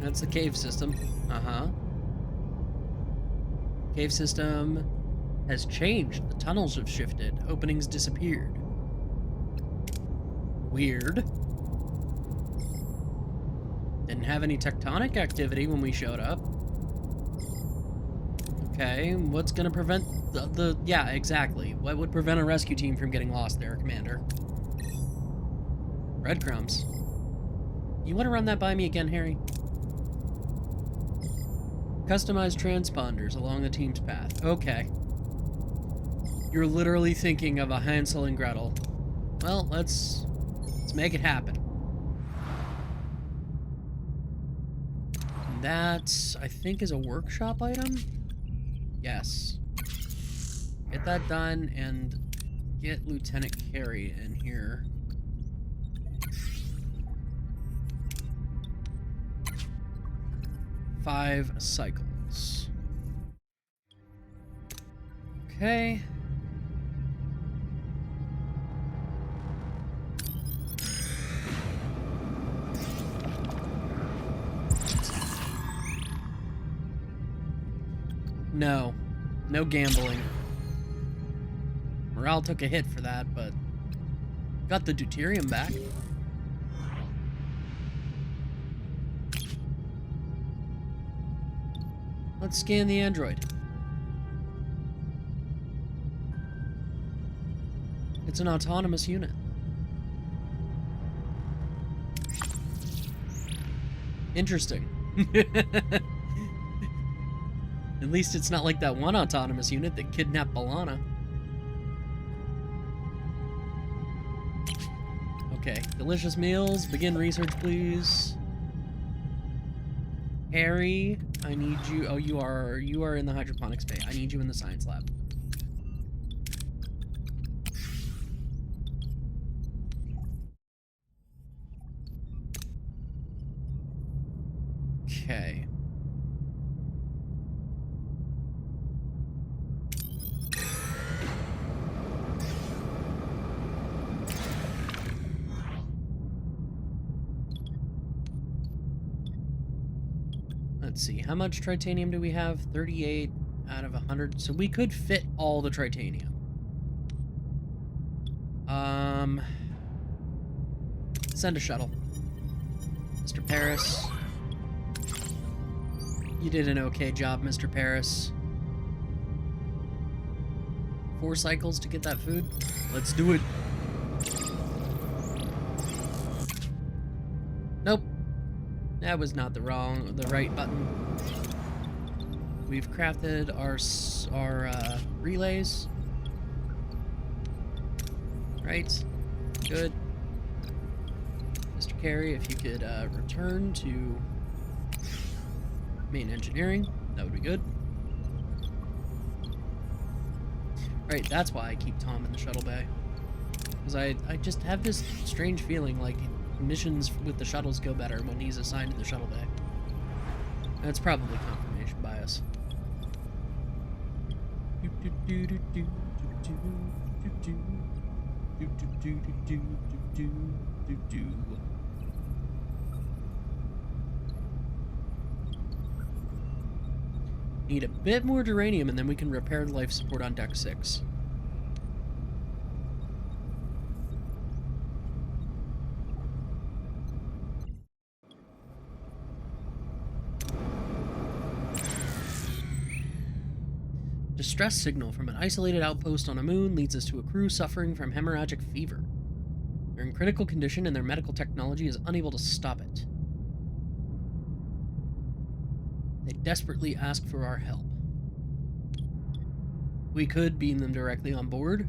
A: That's the cave system. Uh-huh. Cave system has changed. The tunnels have shifted. Openings disappeared. Weird. Didn't have any tectonic activity when we showed up. Okay, what's gonna prevent the yeah, exactly. What would prevent a rescue team from getting lost there, Commander? Breadcrumbs. You want to run that by me again, Harry? Customize transponders along the team's path. Okay. You're literally thinking of a Hansel and Gretel. Well, let's make it happen. That, I think, is a workshop item? Yes. Get that done and get Lieutenant Carey in here. Five cycles. Okay. No. No gambling. Morale took a hit for that, but got the deuterium back. Let's scan the android. It's an autonomous unit. Interesting. At least it's not like that one autonomous unit that kidnapped Balana. Okay, delicious meals. Begin research, please. Harry, I need you. Oh, you are in the hydroponics bay. I need you in the science lab. Okay. Let's see, how much tritanium do we have? 38 out of 100. So we could fit all the tritanium. Send a shuttle. Mr. Paris. You did an okay job, Mr. Paris. 4 cycles to get that food? Let's do it. Nope. That was not the right button. We've crafted our relays. Right. Good. Mr. Carey, if you could return to main engineering, that would be good. Right, that's why I keep Tom in the shuttle bay. Because I just have this strange feeling like missions with the shuttles go better when he's assigned to the shuttle bay. That's probably confirmation bias. Need a bit more duranium and then we can repair life support on deck 6. distress signal from an isolated outpost on a moon leads us to a crew suffering from hemorrhagic fever. They're in critical condition and their medical technology is unable to stop it. They desperately ask for our help. We could beam them directly on board,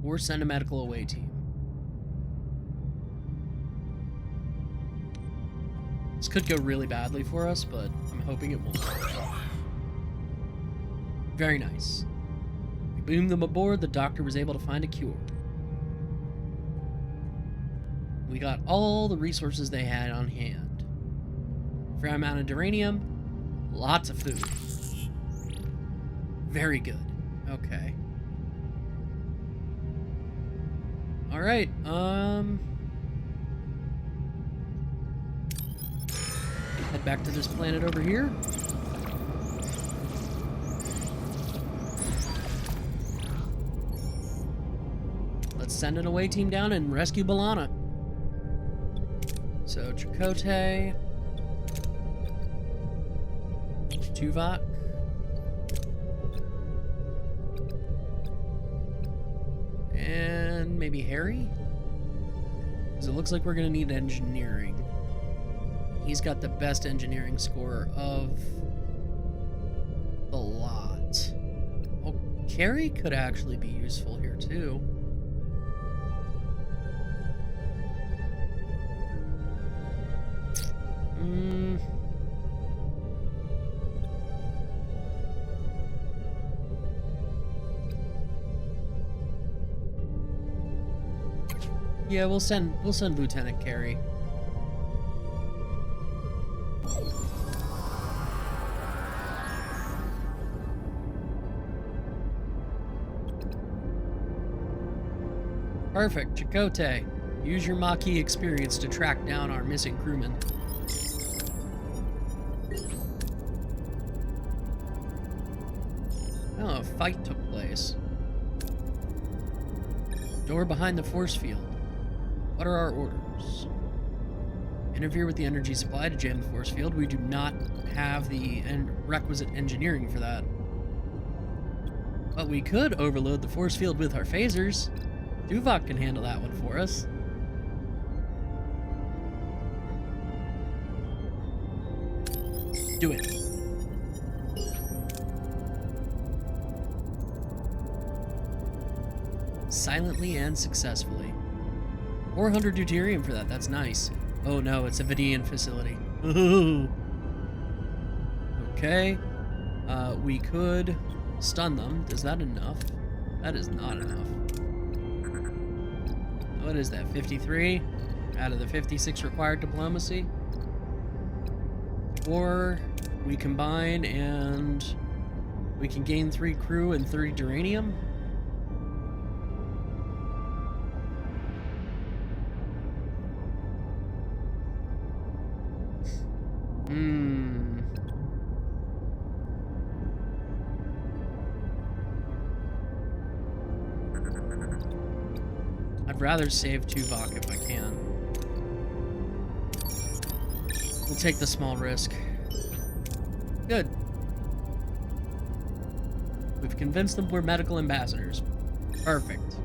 A: or send a medical away team. This could go really badly for us, but I'm hoping it won't. Very nice. We boomed them aboard, the doctor was able to find a cure. We got all the resources they had on hand. Fair amount of duranium, lots of food. Very good. Okay. Alright, head back to this planet over here. Let's send an away team down and rescue B'Elanna. So, Chakotay, Tuvix, and maybe Harry? Because it looks like we're going to need engineering. He's got the best engineering score of the lot. Oh, Carrie could actually be useful here, too. Yeah, we'll send Lieutenant Carey. Perfect, Chakotay. Use your Maquis experience to track down our missing crewmen. Oh, a fight took place. Door behind the force field. What are our orders? Interfere with the energy supply to jam the force field. We do not have the requisite engineering for that. But we could overload the force field with our phasers. Tuvix can handle that one for us. Do it. Silently and successfully. 400 deuterium for that. That's nice. Oh no, it's a Vidian facility. Ooh. Okay. We could stun them. Is that enough? That is not enough. What is that, 53? Out of the 56 required diplomacy? Or we combine and we can gain 3 crew and 30 duranium? I'd rather save Tuvix if I can. We'll take the small risk. Good. We've convinced them we're medical ambassadors. Perfect.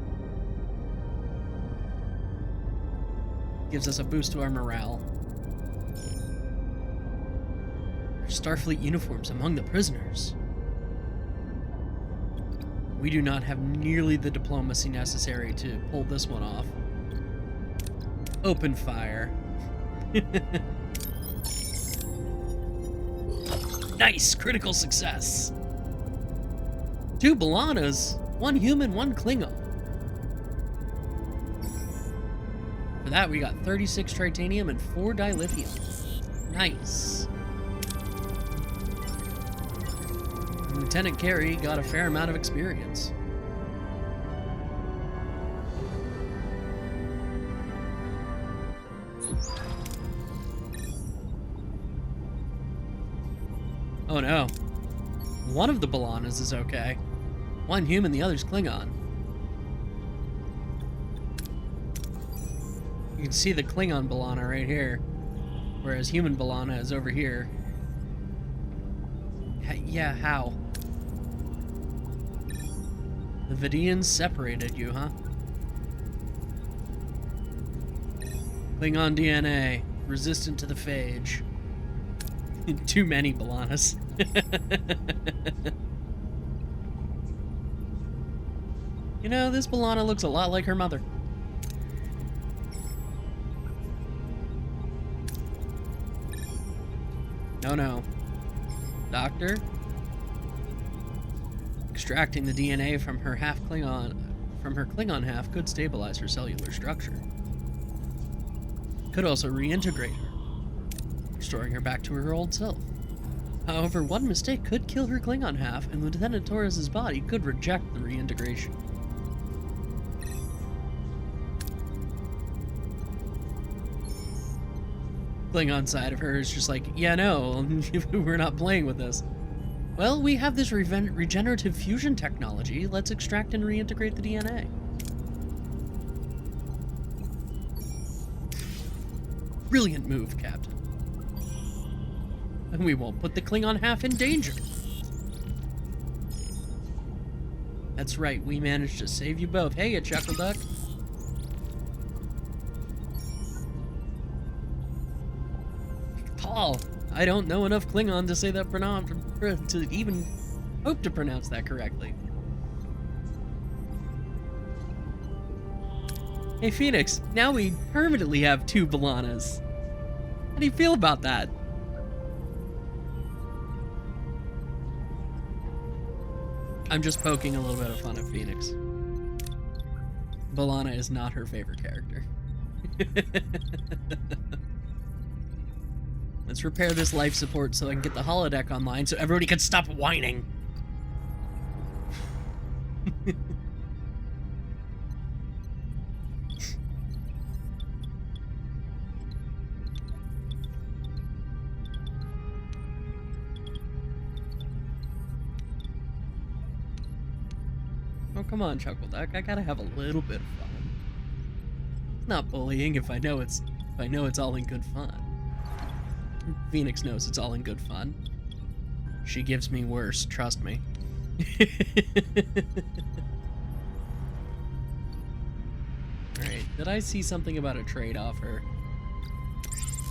A: Gives us a boost to our morale. There's Starfleet uniforms among the prisoners. We do not have nearly the diplomacy necessary to pull this one off. Open fire. Nice! Critical success! 2 B'Elannas, 1 human, 1 Klingon. For that, we got 36 tritanium and 4 dilithium. Nice. Lieutenant Carey got a fair amount of experience. Oh no. One of the B'Elannas is okay. 1 human, the other's Klingon. You can see the Klingon B'Elanna right here, whereas human B'Elanna is over here. Yeah, how? The Vidians separated you, huh? Klingon DNA, resistant to the phage. Too many Balanas. You know, this Balana looks a lot like her mother. No. Doctor? Extracting the DNA from her Klingon half could stabilize her cellular structure. Could also reintegrate her, restoring her back to her old self. However, one mistake could kill her Klingon half, and Lieutenant Torres's body could reject the reintegration. Klingon side of her is just like, yeah, no, we're not playing with this. Well, we have this regenerative fusion technology. Let's extract and reintegrate the DNA. Brilliant move, Captain. And we won't put the Klingon half in danger. That's right, we managed to save you both. Hey, you chuckle duck. Paul, I don't know enough Klingon to say that to even hope to pronounce that correctly. Hey, Phoenix, now we permanently have 2 Balanas. How do you feel about that? I'm just poking a little bit of fun at Phoenix. Balana is not her favorite character. Let's repair this life support so I can get the holodeck online so everybody can stop whining. Oh, come on, Chuckle Duck. I gotta have a little bit of fun. It's not bullying if I know it's all in good fun. Phoenix knows it's all in good fun. She gives me worse, trust me. Alright, did I see something about a trade offer?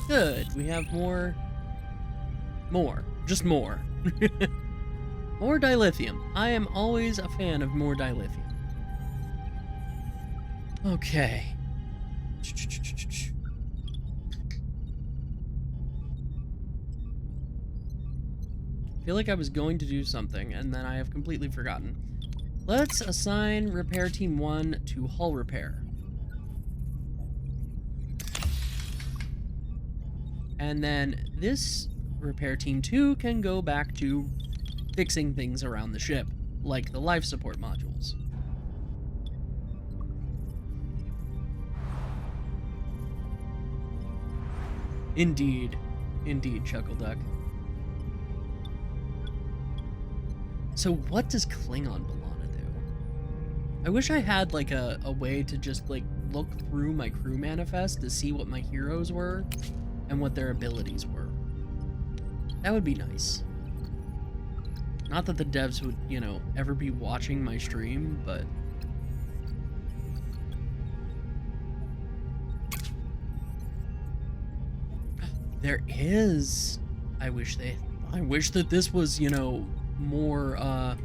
A: Good, we have more. Just more. More dilithium. I am always a fan of more dilithium. Okay. I feel like I was going to do something, and then I have completely forgotten. Let's assign Repair Team 1 to hull repair. And then this Repair Team 2 can go back to fixing things around the ship, like the life support modules. Indeed. Indeed, Chuckle Duck. So what does Klingon Balana do? I wish I had like a way to just like look through my crew manifest to see what my heroes were and what their abilities were. That would be nice. Not that the devs would, you know, ever be watching my stream, but there is. I wish that this was, you know, more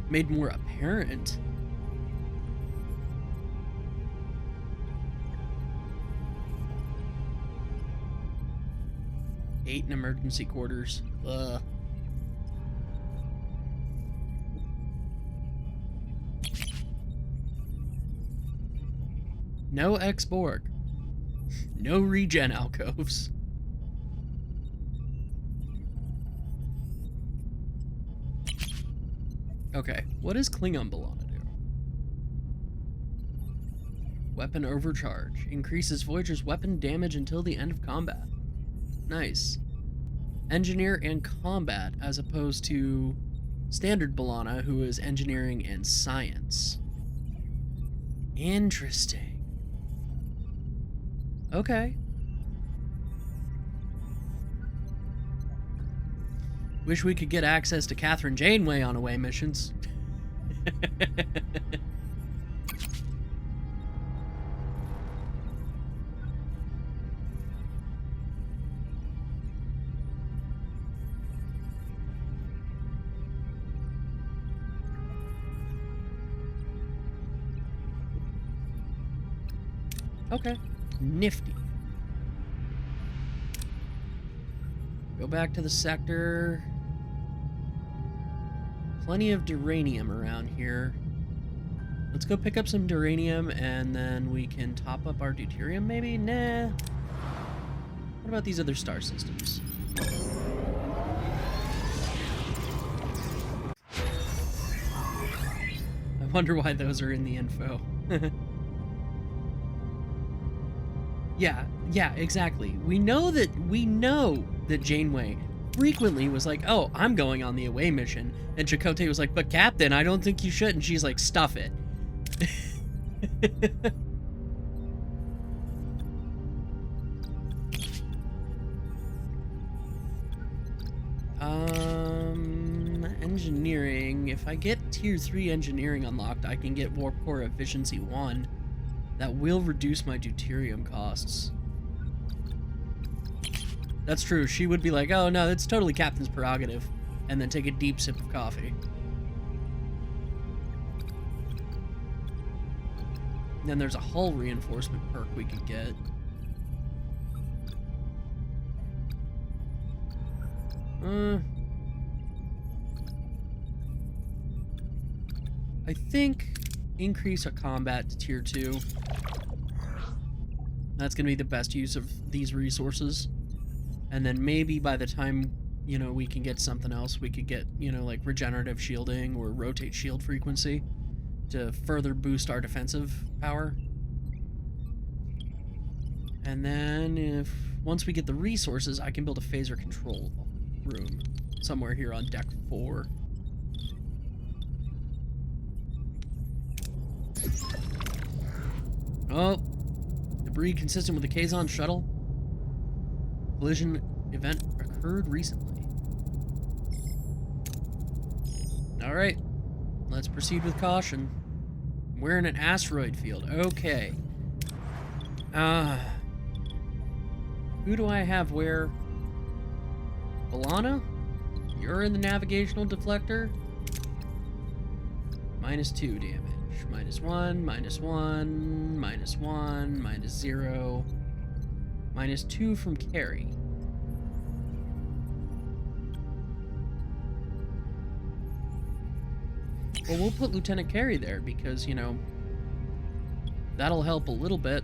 A: made more apparent. Eight in emergency quarters. No ex-Borg. No regen alcoves. Okay, what does Klingon Balana do? Weapon overcharge. Increases Voyager's weapon damage until the end of combat. Nice. Engineer and combat, as opposed to standard Balana, who is engineering and science. Interesting. Okay. Wish we could get access to Catherine Janeway on away missions. Okay. Nifty. Go back to the sector. Plenty of duranium around here. Let's go pick up some duranium and then we can top up our deuterium maybe? Nah. What about these other star systems? I wonder why those are in the info. Yeah, exactly. We know that Janeway frequently was like, "Oh, I'm going on the away mission," and Chakotay was like, "But Captain, I don't think you should," and she's like, "Stuff it." Engineering. If I get tier 3 engineering unlocked, I can get warp core efficiency 1. That will reduce my deuterium costs. That's true. She would be like, "Oh no, it's totally Captain's prerogative," and then take a deep sip of coffee. And then there's a hull reinforcement perk we could get. I think increase a combat to tier 2. That's going to be the best use of these resources. And then maybe by the time, you know, we can get something else, we could get, you know, like regenerative shielding or rotate shield frequency to further boost our defensive power. And then once we get the resources, I can build a phaser control room somewhere here on deck 4. Oh, debris consistent with the Kazon shuttle. Collision event occurred recently. Alright, let's proceed with caution. We're in an asteroid field. Okay. Who do I have where? Balana? You're in the navigational deflector. -2 damage. -1, -1, -1, -0. -2 from Carrie. Well, we'll put Lieutenant Carey there because, you know, that'll help a little bit.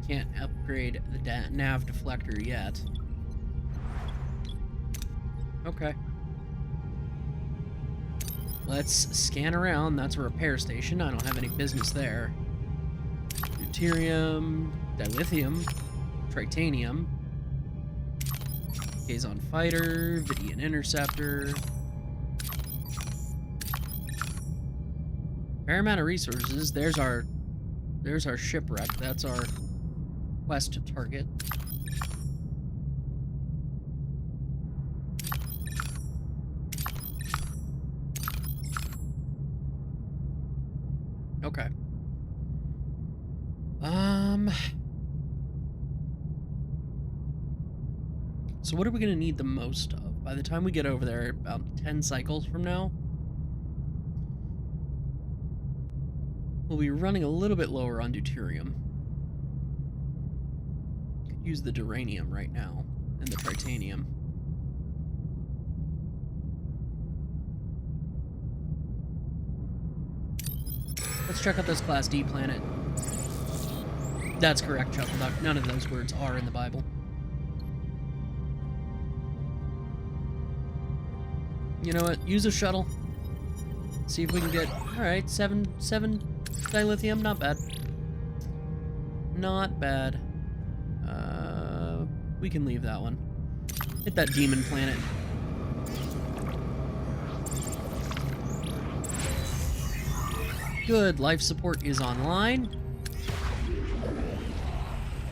A: Can't upgrade the nav deflector yet. Okay. Let's scan around. That's a repair station. I don't have any business there. Deuterium, dilithium, tritanium, Kazon fighter, Vidian interceptor. Fair amount of resources. There's our shipwreck. That's our quest target. Okay. So what are we going to need the most of? By the time we get over there, about 10 cycles from now, we'll be running a little bit lower on deuterium. Could use the duranium right now, and the tritanium. Let's check out this Class D planet. That's correct, Chuckleduck. None of those words are in the Bible. You know what? Use a shuttle. See if we can get... Alright, 7 dilithium. Not bad. Not bad. We can leave that one. Hit that demon planet. Good. Life support is online.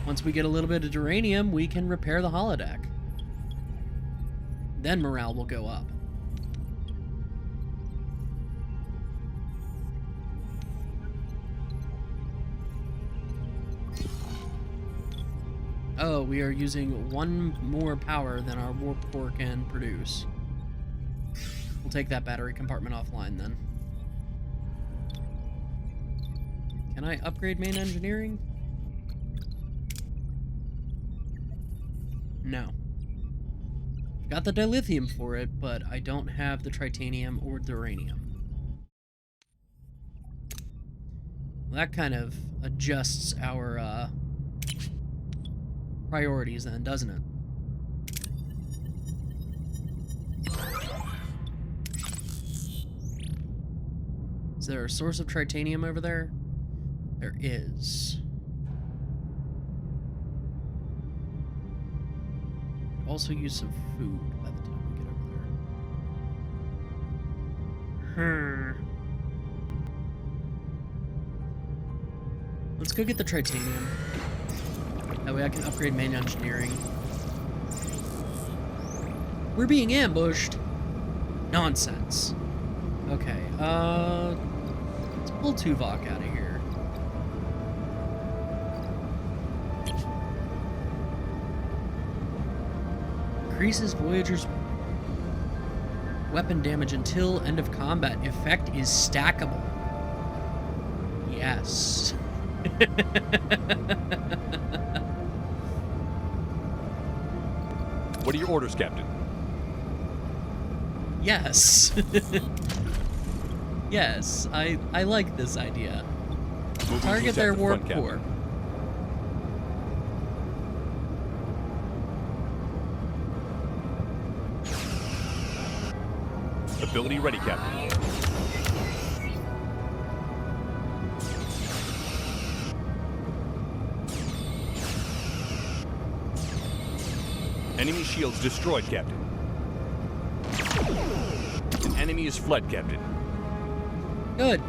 A: Once we get a little bit of duranium, we can repair the holodeck. Then morale will go up. Oh, we are using one more power than our warp core can produce. We'll take that battery compartment offline then. Can I upgrade main engineering? No. Got the dilithium for it, but I don't have the titanium or duranium. Well, that kind of adjusts our priorities then, doesn't it? Is there a source of titanium over there? There is. Also use some food by the time we get over there. Let's go get the titanium. That way I can upgrade main engineering. We're being ambushed. Nonsense. Okay, let's pull Tuvok out of here. Increases Voyager's weapon damage until end of combat. Effect is stackable. Yes.
D: What are your orders, Captain?
A: Yes. Yes, I like this idea.
D: Moving to
A: Target
D: attack
A: their
D: the
A: warp
D: front, Captain.
A: core.
D: Ability ready, Captain. Enemy shields destroyed, Captain. An enemy is fled, Captain.
A: Good.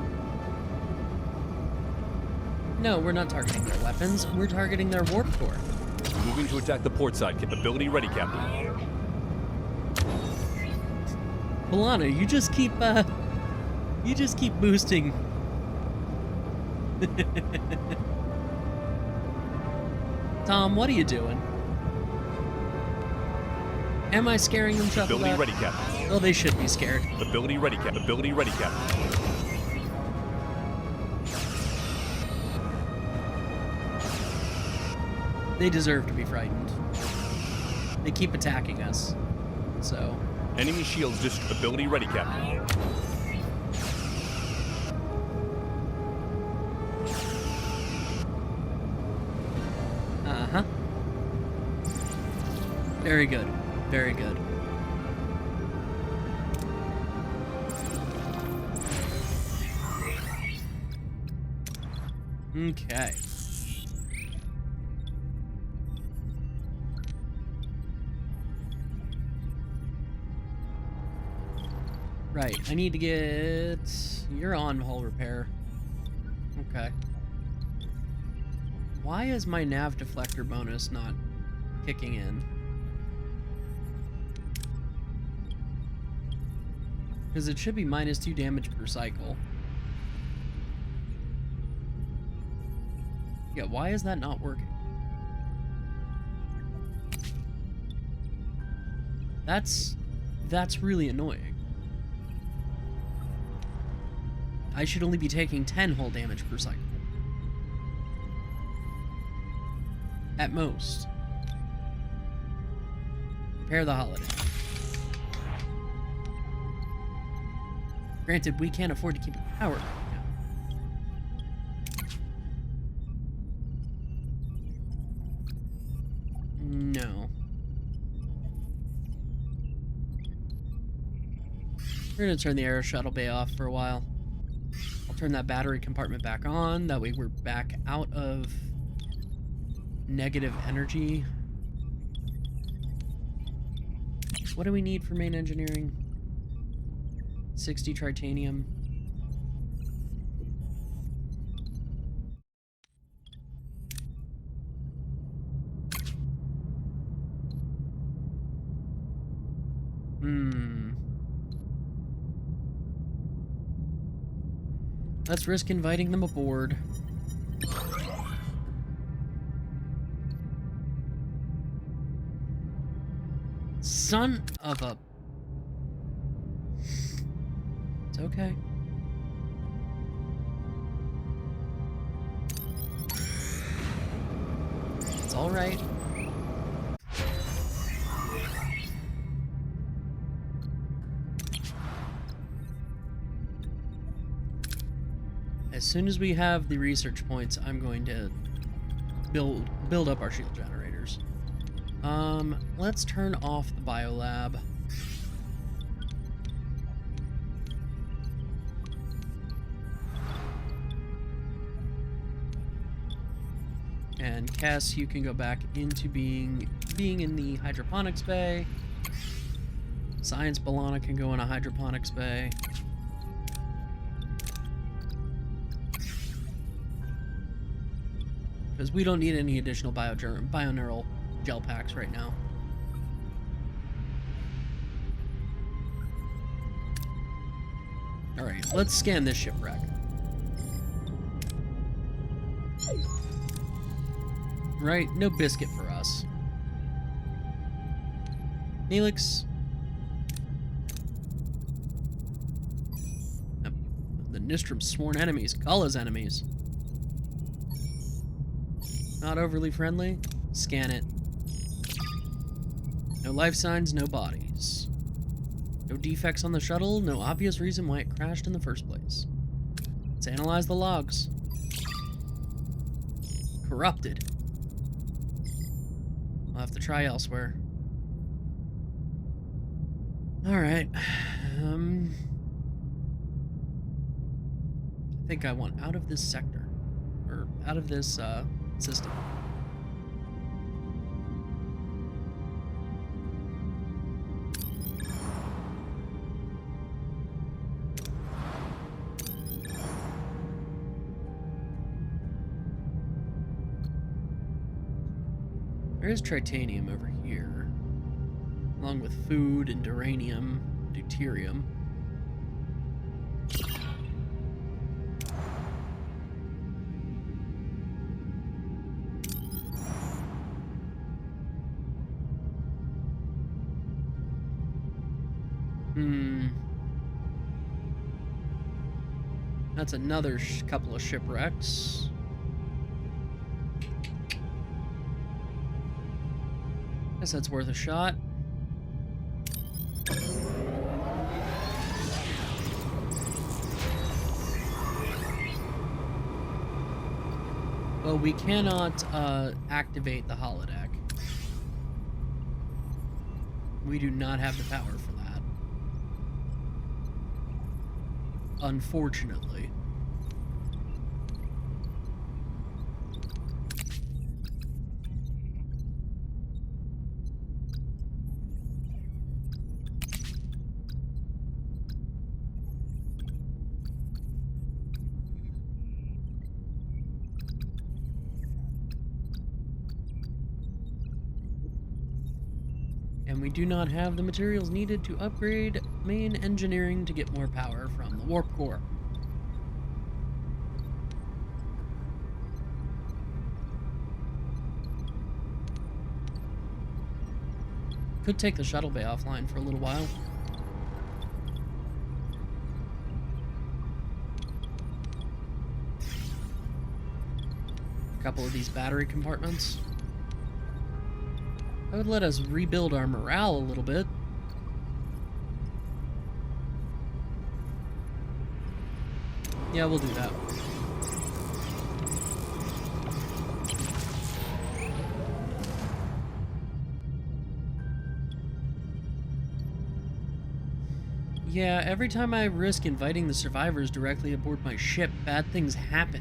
A: No, we're not targeting their weapons. We're targeting their warp core.
D: Moving to attack the port side. Ability ready, Captain.
A: Milana, you just keep boosting. Tom, what are you doing? Am I scaring them, Shuffle?
D: Ability ready, Captain.
A: Well, they should be scared.
D: Ability ready, Captain. Ability ready, Captain.
A: They deserve to be frightened. They keep attacking us. So.
D: Enemy shields destroyed. Ability ready, Captain.
A: Uh-huh. Very good. Very good. Okay. Right, I need to get... You're on hull repair. Okay. Why is my nav deflector bonus not kicking in? Because it should be -2 damage per cycle. Yeah, why is that not working? That's really annoying. I should only be taking 10 hull damage per cycle. At most. Repair the holodeck. Granted, we can't afford to keep it powered right now. No. We're gonna turn the air shuttle bay off for a while. I'll turn that battery compartment back on. That way we're back out of negative energy. What do we need for main engineering? 60 titanium. Let's risk inviting them aboard. Son of a... It's okay. It's all right. As soon as we have the research points, I'm going to build up our shield generators. Let's turn off the biolab. And Cass, you can go back into being in the hydroponics bay. Science Balana can go in a hydroponics bay. Because we don't need any additional bioneural gel packs right now. Alright, let's scan this shipwreck. Right, no biscuit for us. Neelix. The Nistrom's sworn enemies, Kulla's enemies. Not overly friendly. Scan it. No life signs, no bodies. No defects on the shuttle, no obvious reason why it crashed in the first place. Let's analyze the logs. Corrupted. We'll have to try elsewhere. Alright. I think I want out of this sector. Or out of this, system. There is tritanium over here, along with food and duranium, deuterium. That's another couple of shipwrecks. Guess that's worth a shot. Well, we cannot activate the holodeck. We do not have the power for that. Unfortunately. And we do not have the materials needed to upgrade main engineering to get more power from the warp core. Could take the shuttle bay offline for a little while. A couple of these battery compartments. That would let us rebuild our morale a little bit. Yeah, we'll do that. Yeah, every time I risk inviting the survivors directly aboard my ship, bad things happen.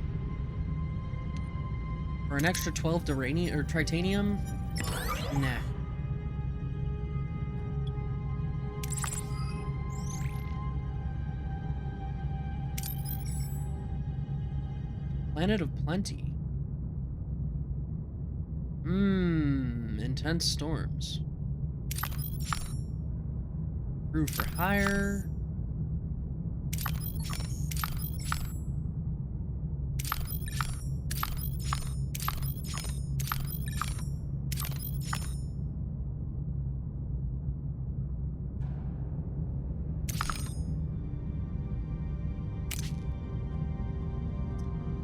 A: For an extra 12 duranium or tritanium? Nah. Planet of Plenty. Intense storms. Crew for hire.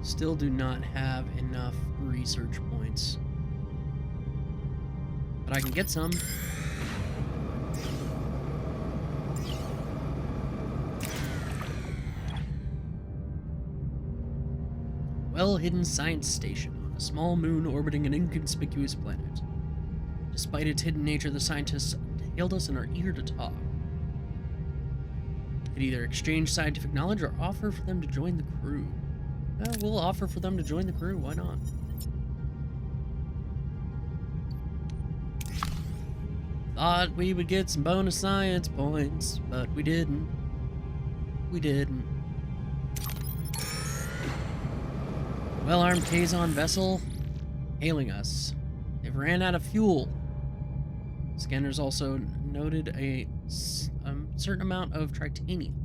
A: Still do not have enough research points. But I can get some. Well-hidden science station on a small moon orbiting an inconspicuous planet. Despite its hidden nature, the scientists hailed us and are eager to talk. We could either exchange scientific knowledge or offer for them to join the crew. Well, we'll offer for them to join the crew, why not? Thought we would get some bonus science points, but we didn't. We didn't. Well-armed Kazon vessel hailing us. They've ran out of fuel. Scanners also noted a certain amount of tritanium.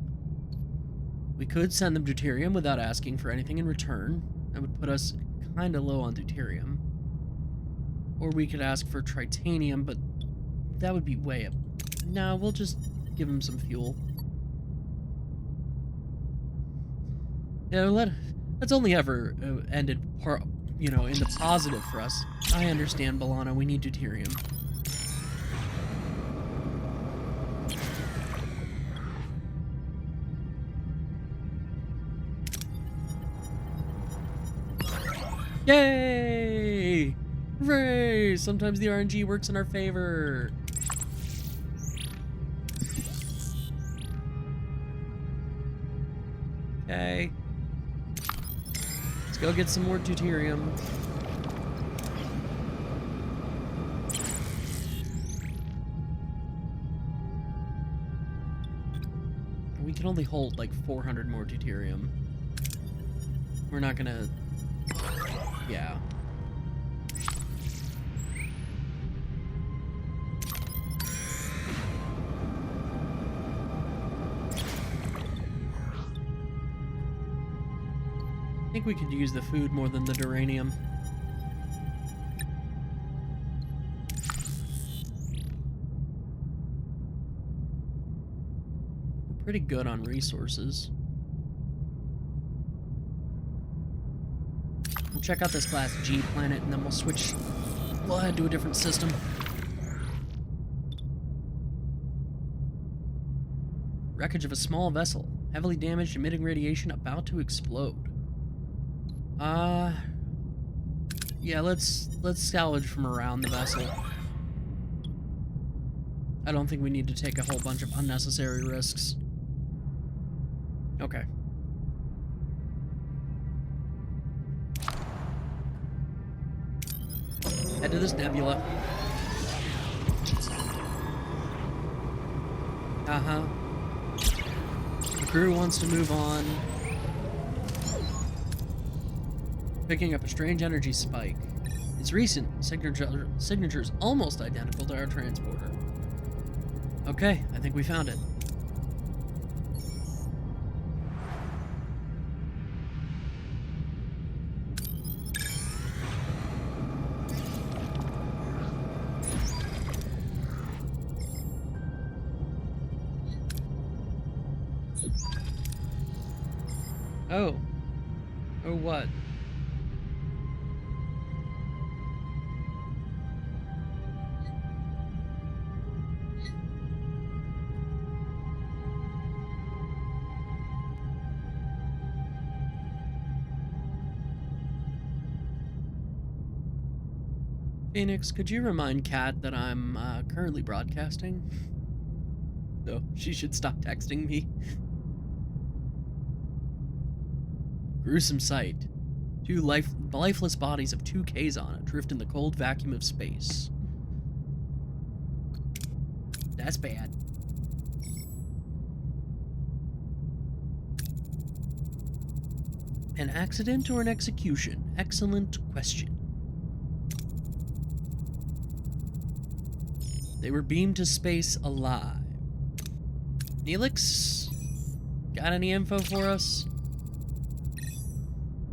A: We could send them deuterium without asking for anything in return. That would put us kind of low on deuterium. Or we could ask for tritanium, but that would be way up. No, we'll just give them some fuel. Yeah, that's only ever ended, in the positive for us. I understand, Balana. We need deuterium. Yay! Hooray! Sometimes the RNG works in our favor. Okay. Let's go get some more deuterium. We can only hold like 400 more deuterium. We're not gonna... Yeah. I think we could use the food more than the duranium. We're pretty good on resources. We'll check out this class G planet and then we'll head to a different system. Wreckage of a small vessel, heavily damaged, emitting radiation, about to explode. Yeah, let's salvage from around the vessel. I don't think we need to take a whole bunch of unnecessary risks. Okay. Head to this nebula. Uh-huh. The crew wants to move on. Picking up a strange energy spike. It's recent. Signature's almost identical to our transporter. Okay, I think we found it. Oh. Oh, what? Phoenix, could you remind Kat that I'm currently broadcasting? So she should stop texting me. Gruesome sight. Two lifeless bodies of two Kazon adrift in the cold vacuum of space. That's bad. An accident or an execution? Excellent question. They were beamed to space alive. Neelix? Got any info for us?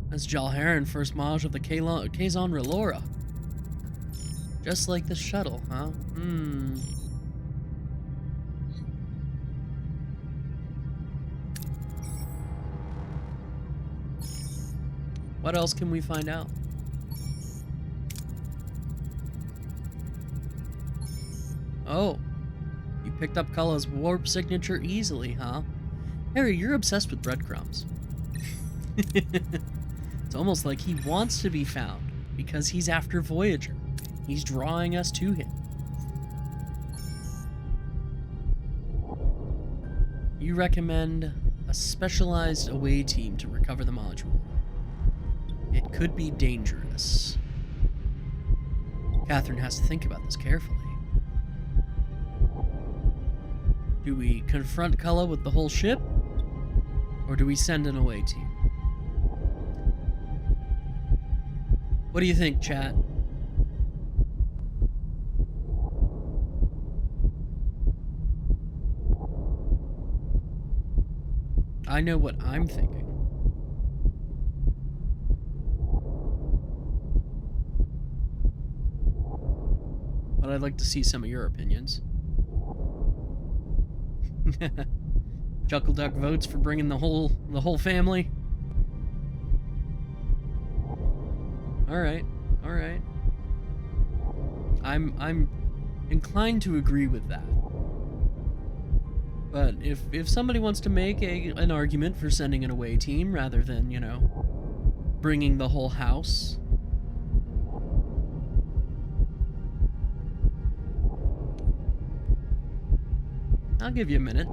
A: That's Jalharan, first Maj of the Kazon Relora. Just like the shuttle, huh? What else can we find out? Oh, you picked up Kala's warp signature easily, huh? Harry, you're obsessed with breadcrumbs. It's almost like he wants to be found because he's after Voyager. He's drawing us to him. You recommend a specialized away team to recover the module. It could be dangerous. Catherine has to think about this carefully. Do we confront Kala with the whole ship? Or do we send an away team? What do you think, chat? I know what I'm thinking. But I'd like to see some of your opinions. Chuckle Duck votes for bringing the whole family. All right. I'm inclined to agree with that. But if somebody wants to make an argument for sending an away team rather than, you know, bringing the whole house, I'll give you a minute.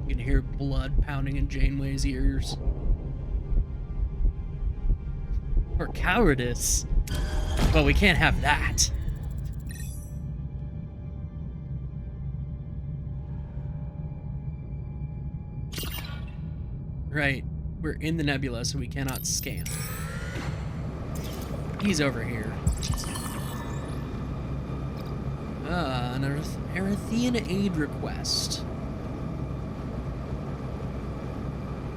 A: You can hear blood pounding in Janeway's ears. Or cowardice. Well, we can't have that. Right, we're in the nebula, so we cannot scan. He's over here. An Earthian aid request.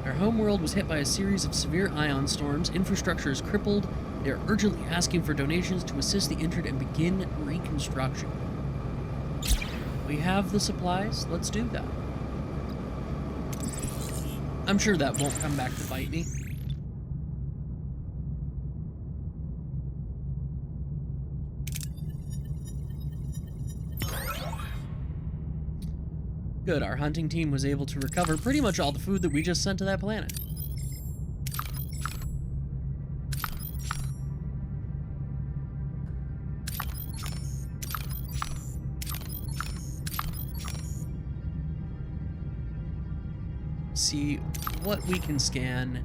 A: Our homeworld was hit by a series of severe ion storms. Infrastructure is crippled. They are urgently asking for donations to assist the injured and begin reconstruction. We have the supplies. Let's do that. I'm sure that won't come back to bite me. Good, our hunting team was able to recover pretty much all the food that we just sent to that planet. See what we can scan.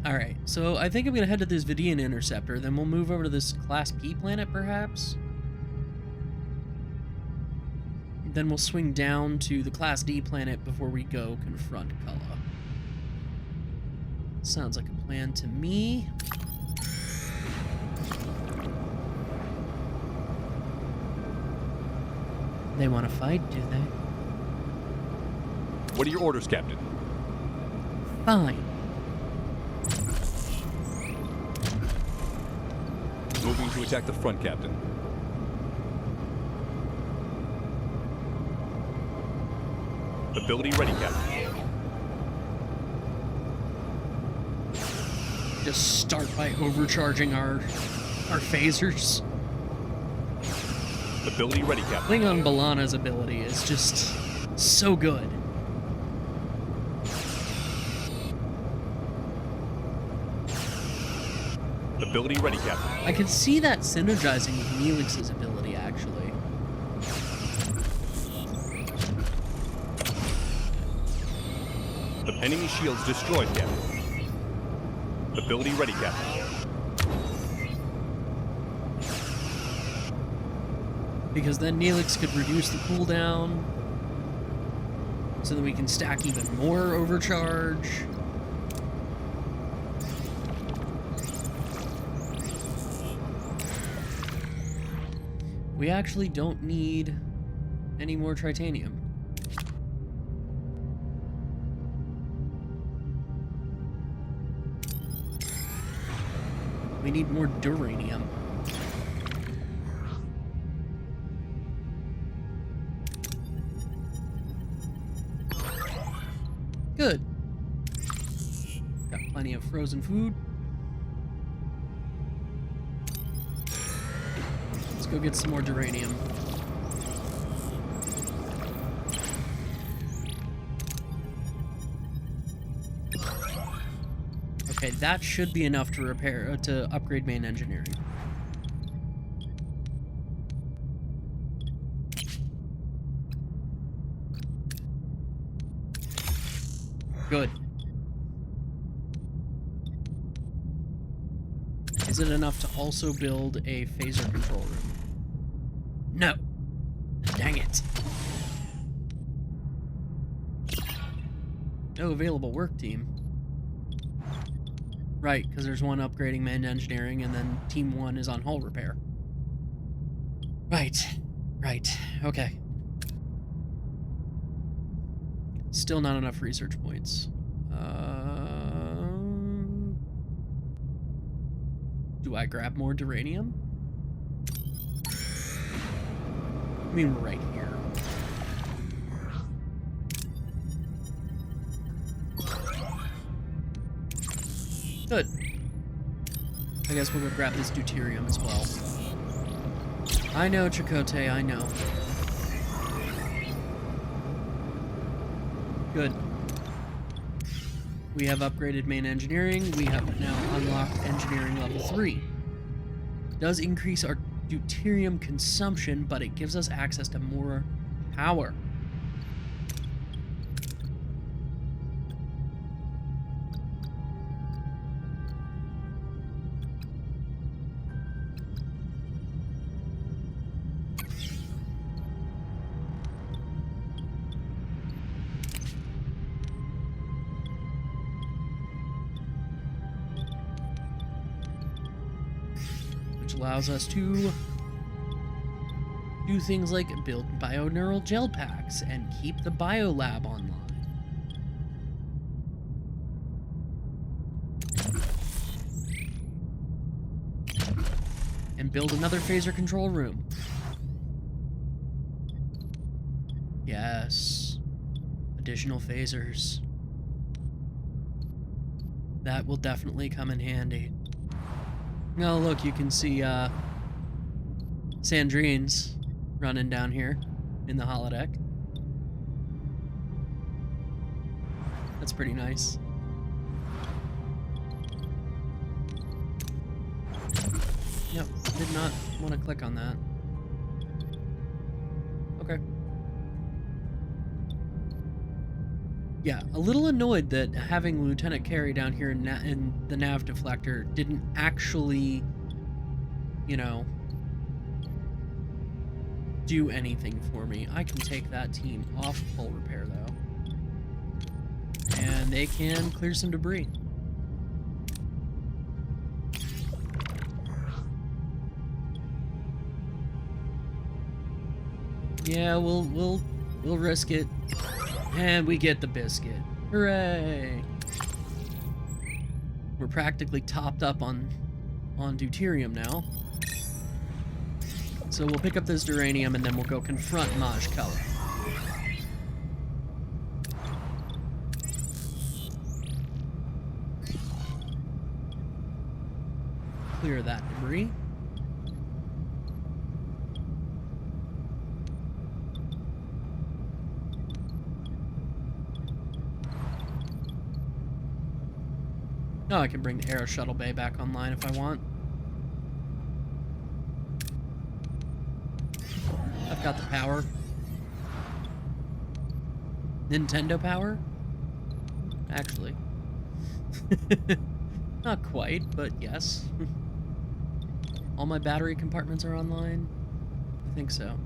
A: Alright, so I think I'm gonna head to this Vidian interceptor, then we'll move over to this Class P planet, perhaps? Then we'll swing down to the Class D planet before we go confront Kala. Sounds like a plan to me. They want to fight, do they?
D: What are your orders, Captain?
A: Fine.
D: Moving to attack the front, Captain. Ability ready, Captain.
A: Just start by overcharging our phasers.
D: Ability ready, Captain.
A: Klingon Balana's ability is just so good.
D: Ability ready, Captain.
A: I can see that synergizing with Neelix's ability, actually.
D: Enemy shields destroyed, Captain. Ability ready, Captain.
A: Because then Neelix could reduce the cooldown so that we can stack even more overcharge. We actually don't need any more titanium. We need more duranium. Good. Got plenty of frozen food. Let's go get some more duranium. Okay, that should be enough to to upgrade main engineering. Good. Is it enough to also build a phaser control room? No. Dang it. No available work team. Right, because there's one upgrading main engineering and then team 1 is on hull repair. Right. Right. Okay. Still not enough research points. Do I grab more duranium? I mean, right here. Good. I guess we'll go grab this deuterium as well. I know, Chakotay, I know. Good. We have upgraded main engineering. We have now unlocked engineering level 3. Does increase our deuterium consumption, but it gives us access to more power. Allows us to do things like build bioneural gel packs and keep the biolab online. And build another phaser control room. Yes. Additional phasers. That will definitely come in handy. Oh, look, you can see Sandrines running down here in the holodeck. That's pretty nice. Yep, did not want to click on that. Okay. Yeah, a little annoyed that having Lieutenant Carey down here in the nav deflector didn't actually, you know, do anything for me. I can take that team off of hull repair, though. And they can clear some debris. Yeah, we'll risk it. And we get the biscuit. Hooray! We're practically topped up on deuterium now. So we'll pick up this duranium and then we'll go confront Maj Kella. Clear that debris. Oh, I can bring the Aero Shuttle Bay back online if I want. I've got the power. Nintendo power? Actually. Not quite, but yes. All my battery compartments are online? I think so.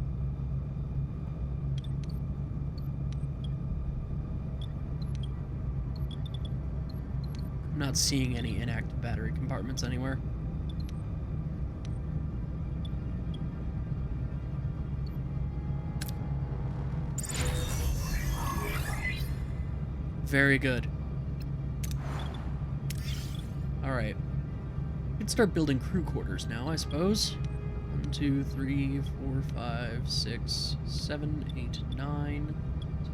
A: I'm not seeing any inactive battery compartments anywhere. Very good. Alright. Let's start building crew quarters now, I suppose. 1, 2, 3, 4, 5, 6, 7, 8, 9,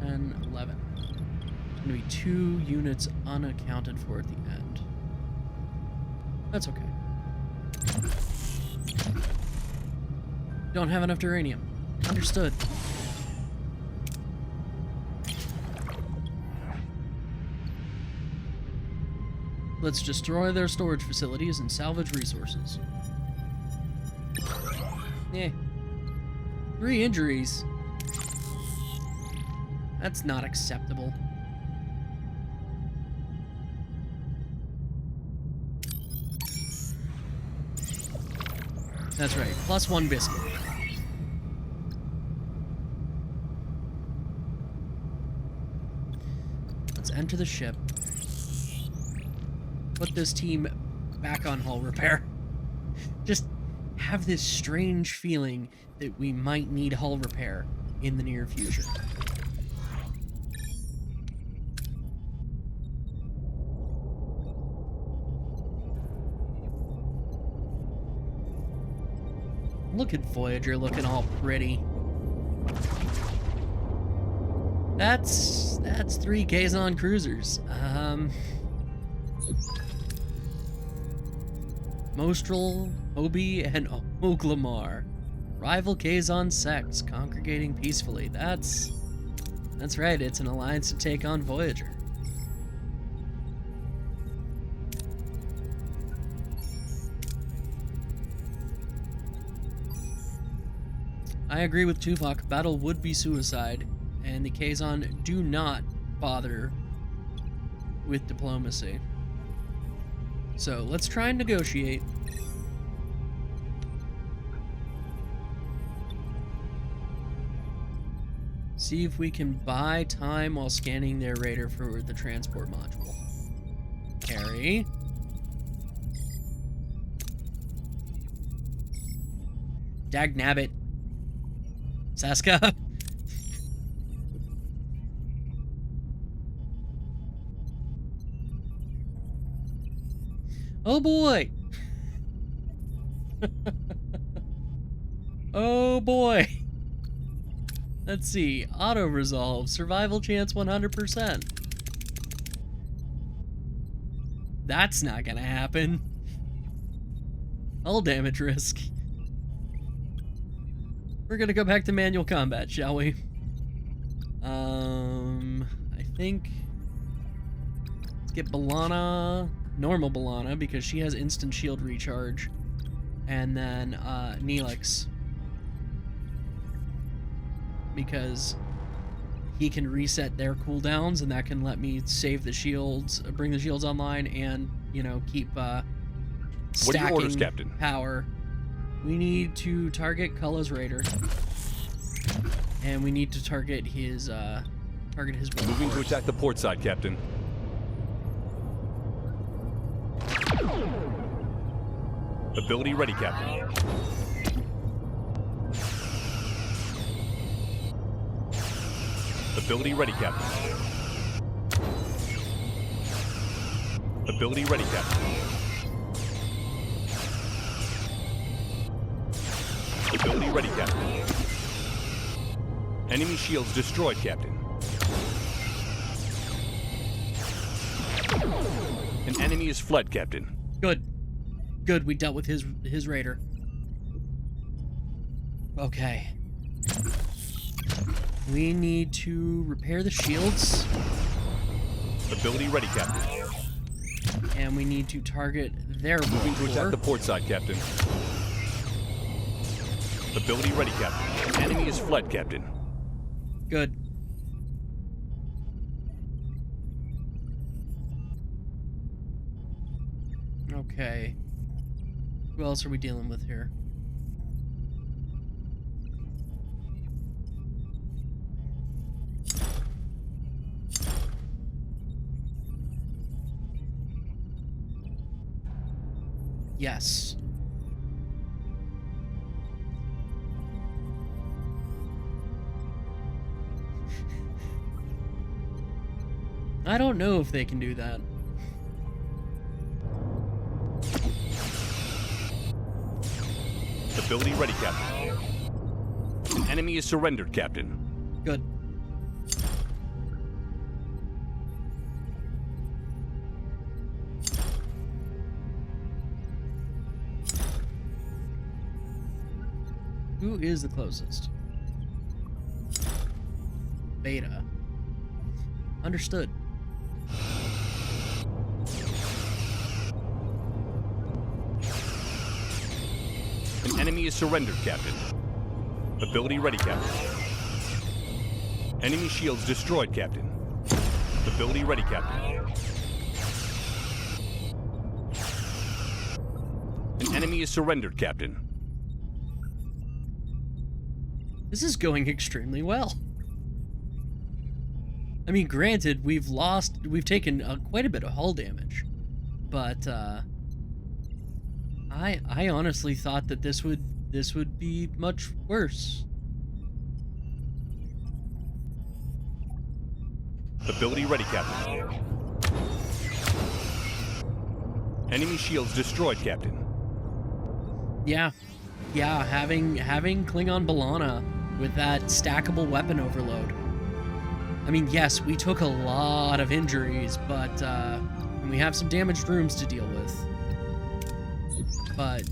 A: 10, 11. There's going to be 2 units unaccounted for at the end. That's okay. Don't have enough uranium. Understood. Let's destroy their storage facilities and salvage resources. Eh. 3 injuries. That's not acceptable. That's right. +1 biscuit. Let's enter the ship. Put this team back on hull repair. Just have this strange feeling that we might need hull repair in the near future. Look at Voyager looking all pretty. That's 3 Kazon cruisers. Mostral, Obi, and Oglamar. Rival Kazon sects congregating peacefully. That's right, it's an alliance to take on Voyager. I agree with Tuvok, battle would be suicide, and the Kazon do not bother with diplomacy. So let's try and negotiate. See if we can buy time while scanning their radar for the transport module. Carry. Dagnabbit. Saska. Oh boy. Oh boy. Let's see. Auto resolve. Survival chance 100%. That's not gonna happen. Hull damage risk. We're gonna go back to manual combat, shall we? I think... Let's get B'Elanna... Normal B'Elanna, because she has instant shield recharge. And then, Neelix. Because he can reset their cooldowns, and that can let me save the shields, bring the shields online, and, you know, keep, stacking
D: what are your orders, Captain?
A: Power. We need to target Kulla's Raider. And we need to target his
D: Moving to attack the port side, Captain. Ability ready, Captain. Ability ready, Captain. Ability ready, Captain. Ability ready, Captain. Enemy shields destroyed, Captain. An enemy is fled, Captain.
A: Good. Good, we dealt with his raider. Okay. We need to repair the shields.
D: Ability ready, Captain.
A: And we need to target their
D: Moving to attack
A: core.
D: the port side, Captain. Ability ready, Captain. An enemy is fled, Captain.
A: Good. Okay. Who else are we dealing with here? Yes. I don't know if they can do that.
D: Ability ready, Captain. An enemy is surrendered, Captain.
A: Good. Who is the closest? Beta. Understood.
D: An enemy is surrendered, Captain. Ability ready, Captain. Enemy shields destroyed, Captain. Ability ready, Captain. An enemy is surrendered, Captain.
A: This is going extremely well. I mean, granted, we've taken quite a bit of hull damage, but I honestly thought that this would be much worse.
D: Ability ready, Captain. Enemy shields destroyed, Captain.
A: Yeah, having Klingon B'Elanna with that stackable weapon overload. I mean, yes, we took a lot of injuries, but and we have some damaged rooms to deal with. But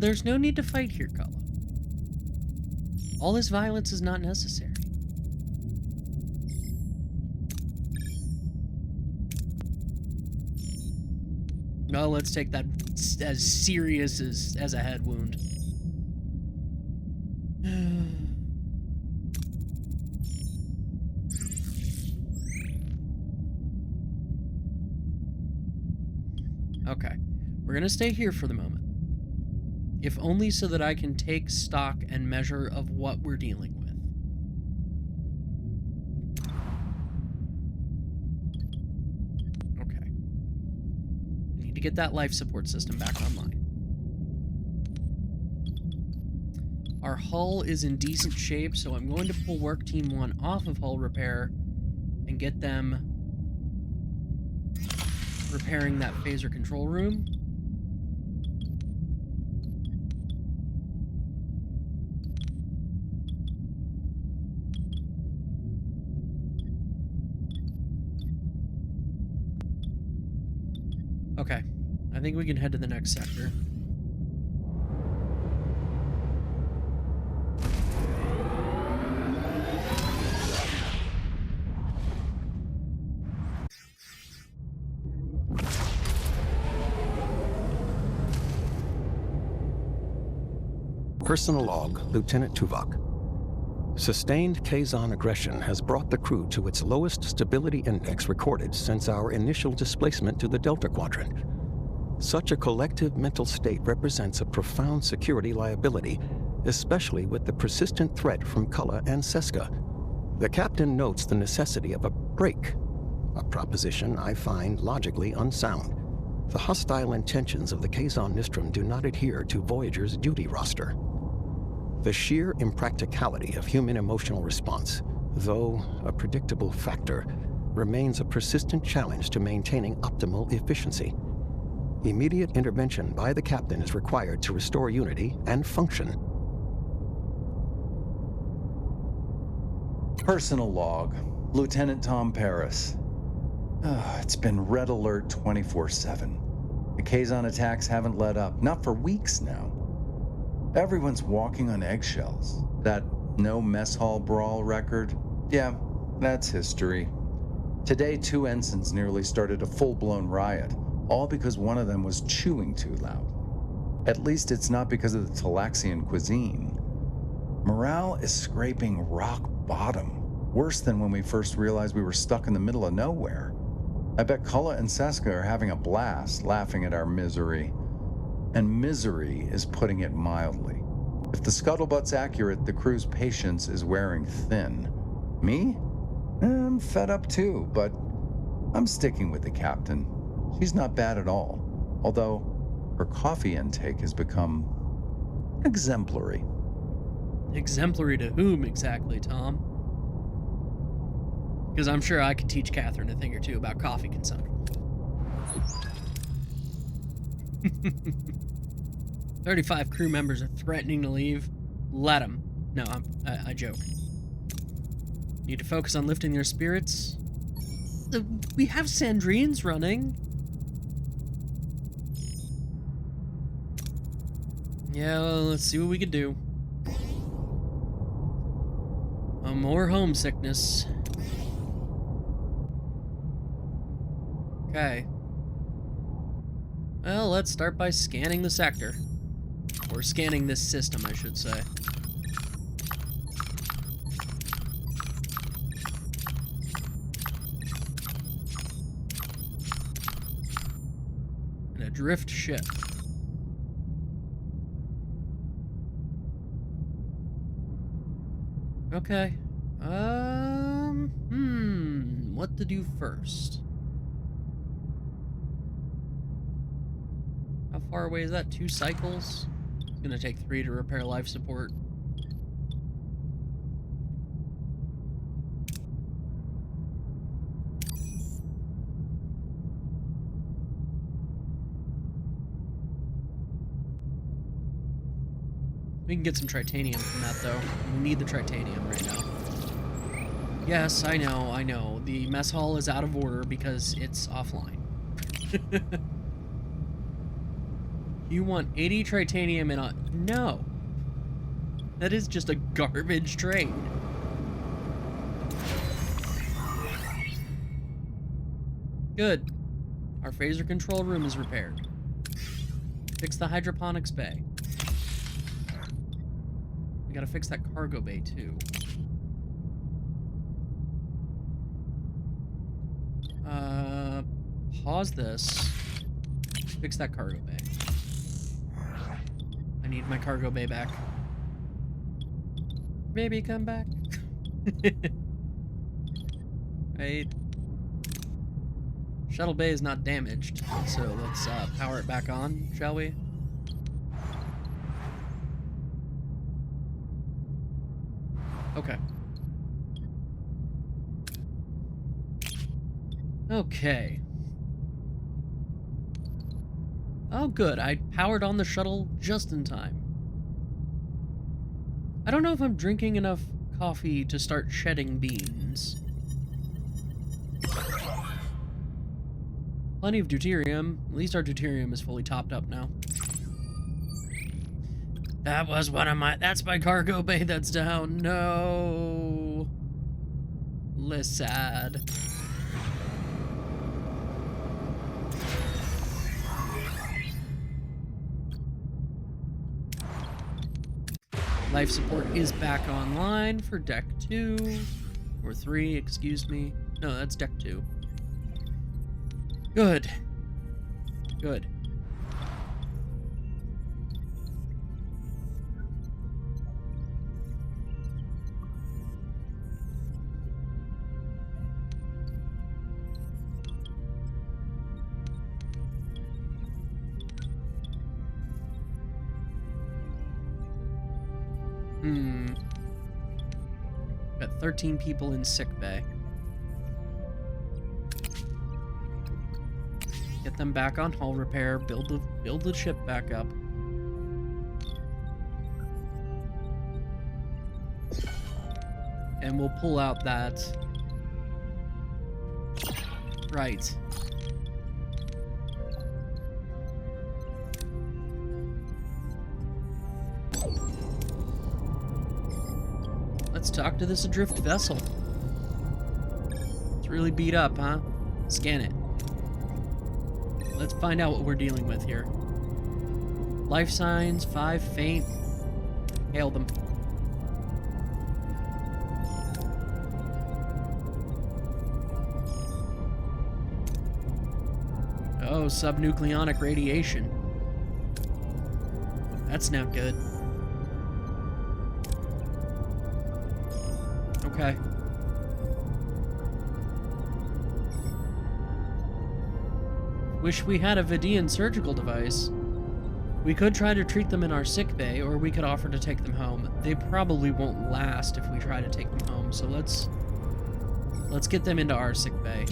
A: there's no need to fight here, Kala. All this violence is not necessary. No, let's take that as serious as a head wound. Okay, we're gonna stay here for the moment. If only so that I can take stock and measure of what we're dealing with. Okay. I need to get that life support system back online. Our hull is in decent shape, so I'm going to pull Work Team 1 off of hull repair and get them repairing that phaser control room. Okay, I think we can head to the next sector.
B: Personal log, Lieutenant Tuvok. Sustained Kazon aggression has brought the crew to its lowest stability index recorded since our initial displacement to the Delta Quadrant. Such a collective mental state represents a profound security liability, especially with the persistent threat from Kulla and Seska. The captain notes the necessity of a break, a proposition I find logically unsound. The hostile intentions of the Kazon Nistrim do not adhere to Voyager's duty roster. The sheer impracticality of human emotional response, though a predictable factor, remains a persistent challenge to maintaining optimal efficiency. Immediate intervention by the captain is required to restore unity and function.
C: Personal log, Lieutenant Tom Paris. It's been red alert 24/7. The Kazon attacks haven't let up, not for weeks now. Everyone's walking on eggshells. That no mess hall brawl record? Yeah, that's history. Today, 2 ensigns nearly started a full-blown riot, all because one of them was chewing too loud. At least it's not because of the Talaxian cuisine. Morale is scraping rock bottom, worse than when we first realized we were stuck in the middle of nowhere. I bet Kulla and Seska are having a blast, laughing at our misery. And misery is putting it mildly. If the scuttlebutt's accurate, the crew's patience is wearing thin. Me? I'm fed up too, but I'm sticking with the captain. She's not bad at all, although her coffee intake has become exemplary.
A: Exemplary to whom exactly, Tom? Because I'm sure I could teach Catherine a thing or two about coffee consumption. 35 crew members are threatening to leave. Let them. No, I joke. Need to focus on lifting their spirits. We have Sandrians running. Yeah, well, let's see what we can do. More homesickness. Okay. Well, let's start by scanning the sector. Or scanning this system, I should say. And a drift ship. Okay. What to do first? How far away is that? 2 cycles? It's gonna take 3 to repair life support. We can get some titanium from that, though. We need the titanium right now. Yes, I know. The mess hall is out of order because it's offline. You want 80 titanium in a... No. That is just a garbage trade. Good. Our phaser control room is repaired. Fix the hydroponics bay. We gotta fix that cargo bay, too. Pause this. Fix that cargo bay. I need my cargo bay back. Baby, come back. Right. Shuttle bay is not damaged, so let's power it back on, shall we? Okay. Okay. Oh, good. I powered on the shuttle just in time. I don't know if I'm drinking enough coffee to start shedding beans. Plenty of deuterium. At least our deuterium is fully topped up now. That was one of my... That's my cargo bay that's down. No. Lissad. Life support is back online for deck 2. Or 3, excuse me. No, that's deck 2. Good. Good. Got 13 people in sick bay. Get them back on hull repair, build the ship back up. And we'll pull out that. Right. Let's talk to this adrift vessel. It's really beat up, huh? Scan it. Let's find out what we're dealing with here. Life signs, 5 faint. Hail them. Oh, subnucleonic radiation. That's not good. Okay. Wish we had a Vidian surgical device. We could try to treat them in our sick bay, or we could offer to take them home. They probably won't last if we try to take them home, so let's get them into our sick bay.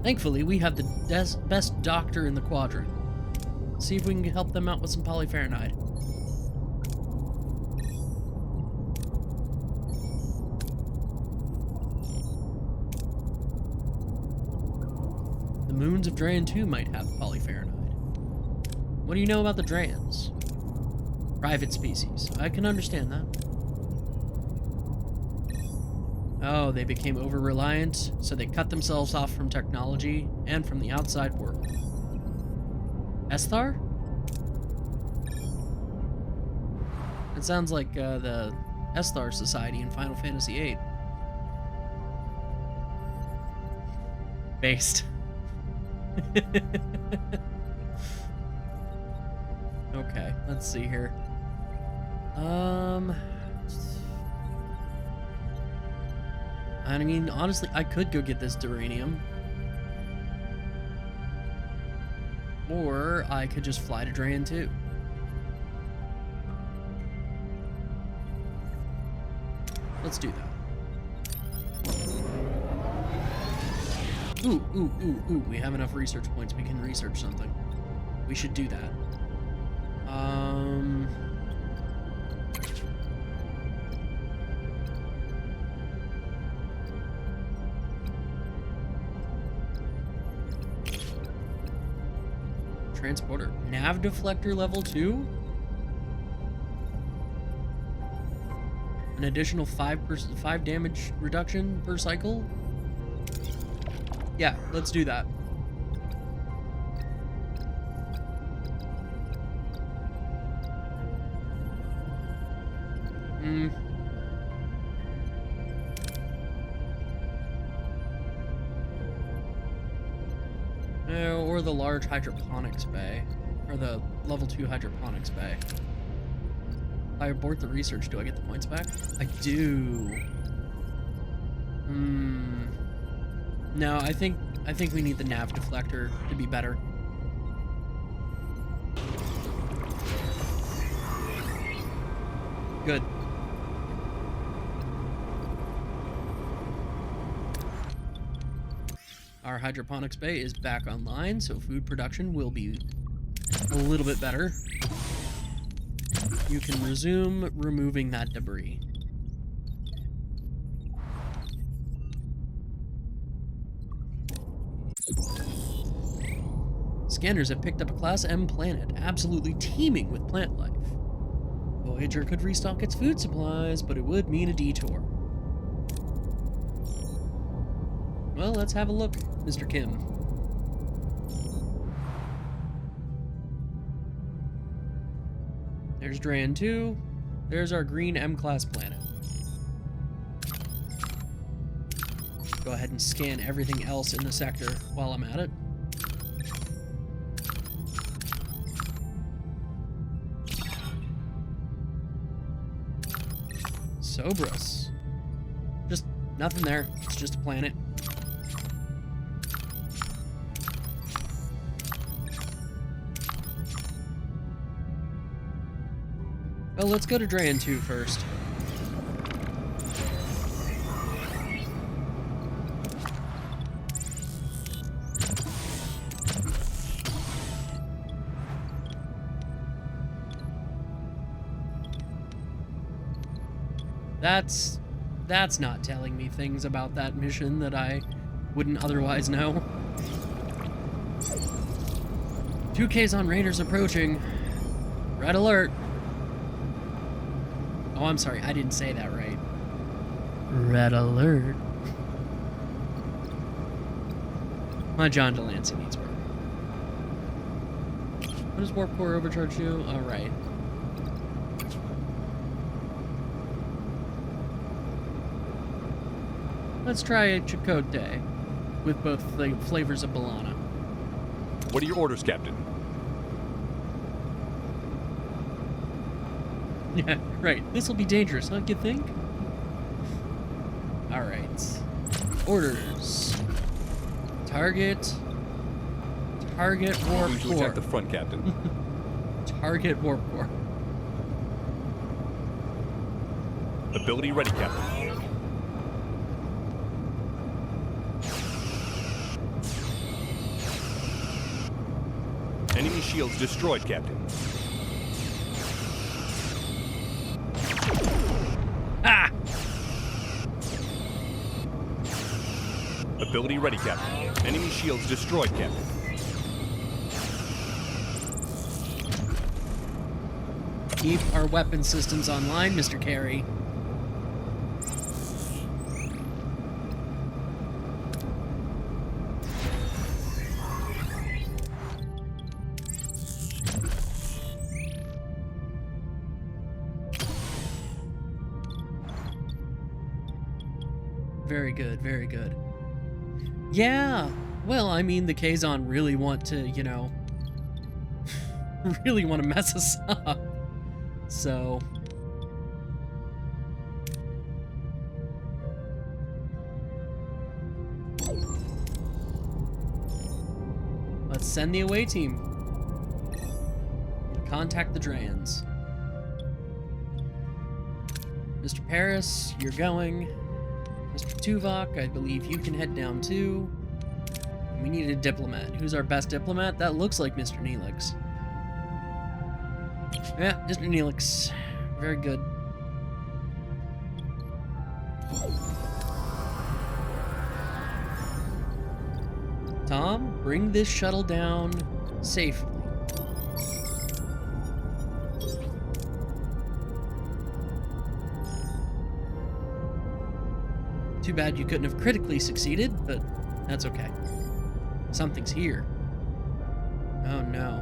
A: Thankfully, we have the best doctor in the quadrant. See if we can help them out with some polypharinide. The moons of Drayan 2 might have polypharinide. What do you know about the Drayans? Private species. I can understand that. Oh, they became over-reliant, so they cut themselves off from technology and from the outside world. Esthar? It sounds like the Esthar Society in Final Fantasy VIII. Based. Okay, let's see here. I mean, honestly, I could go get this duranium. Or I could just fly to Drayan 2. Let's do that. Ooh. We have enough research points. We can research something. We should do that. Transporter. Nav deflector level 2? An additional 5 damage reduction per cycle? Yeah, let's do that. Or the large hydroponics bay. Or the level 2 hydroponics bay. If I abort the research, do I get the points back? I do. No, I think we need the nav deflector to be better. Good. Our hydroponics bay is back online, so food production will be a little bit better. You can resume removing that debris. Scanners have picked up a Class M planet, absolutely teeming with plant life. Voyager could restock its food supplies, but it would mean a detour. Well, let's have a look, Mr. Kim. There's Drayan 2. There's our green M-class planet. Go ahead and scan everything else in the sector while I'm at it. Sobrus. Just nothing there. It's just a planet. Well, let's go to Drayan 2 first. That's not telling me things about that mission that I wouldn't otherwise know. 2 Kazon Raiders approaching. Red alert. Oh, I'm sorry, I didn't say that right. Red alert. My John Delancey needs work. What does Warp Core overcharge do? All right. Let's try a Chakotay with both flavors of Balana.
D: What are your orders, Captain?
A: Yeah, right. This will be dangerous, huh, you think? Alright. Orders. Target Warp
D: Moving to
A: Core.
D: attack the front, Captain.
A: Target Warp Core.
D: Ability ready, Captain. shields destroyed, Captain.
A: Ah!
D: Ability ready, Captain. Enemy shields destroyed, Captain.
A: Keep our weapon systems online, Mr. Carey. Very good, very good. Yeah, well, I mean, the Kazon really want to, you know, really want to mess us up. So... let's send the away team. Contact the Drans. Mr. Paris, you're going. Mr. Tuvok, I believe you can head down too. We need a diplomat. Who's our best diplomat? That looks like Mr. Neelix. Yeah, Mr. Neelix. Very good. Tom, bring this shuttle down safely. Too bad you couldn't have critically succeeded, but that's okay. Something's here. Oh no.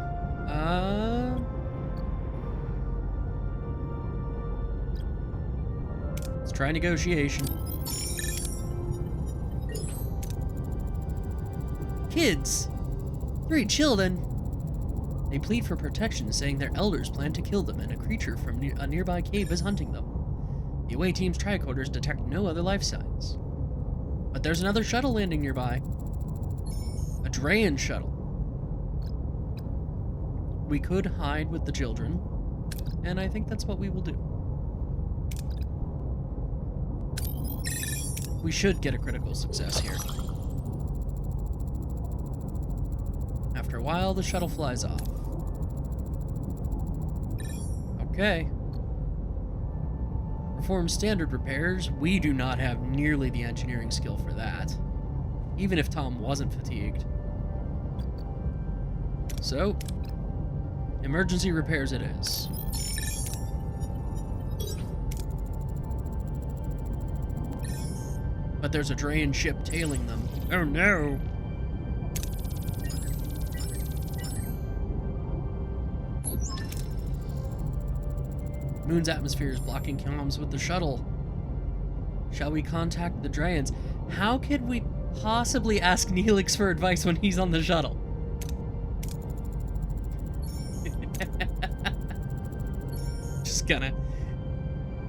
A: Let's try negotiation. Kids! 3 children! They plead for protection, saying their elders plan to kill them and a creature from a nearby cave is hunting them. The away team's tricorders detect no other life signs. But there's another shuttle landing nearby. A Drayan shuttle. We could hide with the children, and I think that's what we will do. We should get a critical success here. After a while, the shuttle flies off. Okay. Perform standard repairs. We do not have nearly the engineering skill for that, even if Tom wasn't fatigued. So, emergency repairs it is. But there's a Drayan ship tailing them. Oh no! Moon's atmosphere is blocking comms with the shuttle. Shall we contact the Drayans? How could we possibly ask Neelix for advice when he's on the shuttle?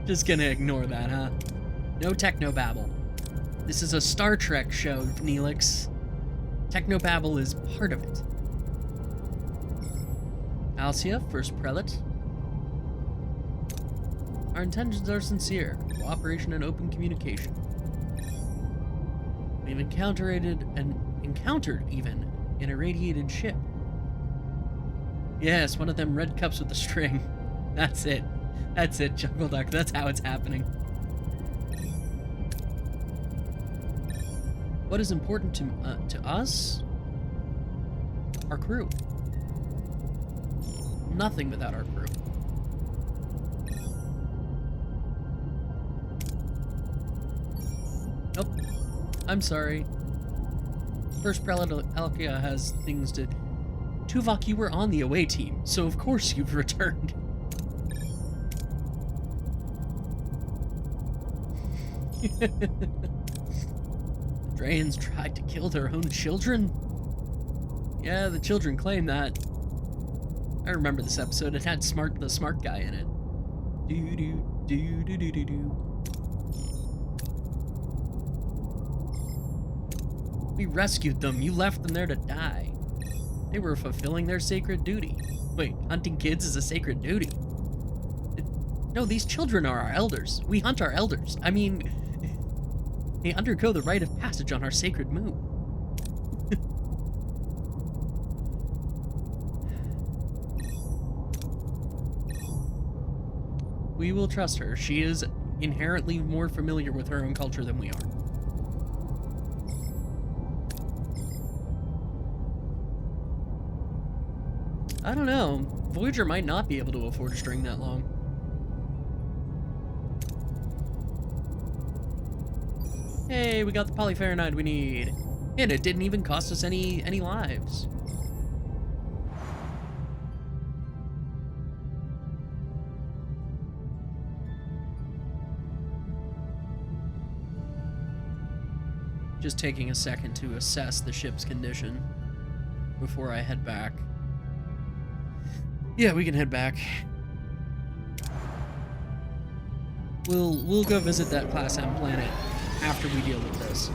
A: Just gonna ignore that, huh? No technobabble. This is a Star Trek show, Neelix. Technobabble is part of it. Alcia, first prelate. Our intentions are sincere. Cooperation and open communication. We've encountered even an irradiated ship. Yes, one of them red cups with a string. That's it. That's it, Jungle Duck. That's how it's happening. What is important to us? Our crew. Nothing without our crew. Nope. I'm sorry. First Prelate Alkia has things to... Tuvok, you were on the away team, so of course you've returned. Drayans tried to kill their own children? Yeah, the children claim that. I remember this episode. It had the smart guy in it. We rescued them. You left them there to die. They were fulfilling their sacred duty. Wait, hunting kids is a sacred duty? No, these children are our elders. We hunt our elders. I mean, they undergo the rite of passage on our sacred moon. We will trust her. She is inherently more familiar with her own culture than we are. I don't know. Voyager might not be able to afford a string that long. Hey, we got the polypharonide we need. And it didn't even cost us any lives. Just taking a second to assess the ship's condition before I head back. Yeah, we can head back. We'll go visit that Class M planet after we deal with this.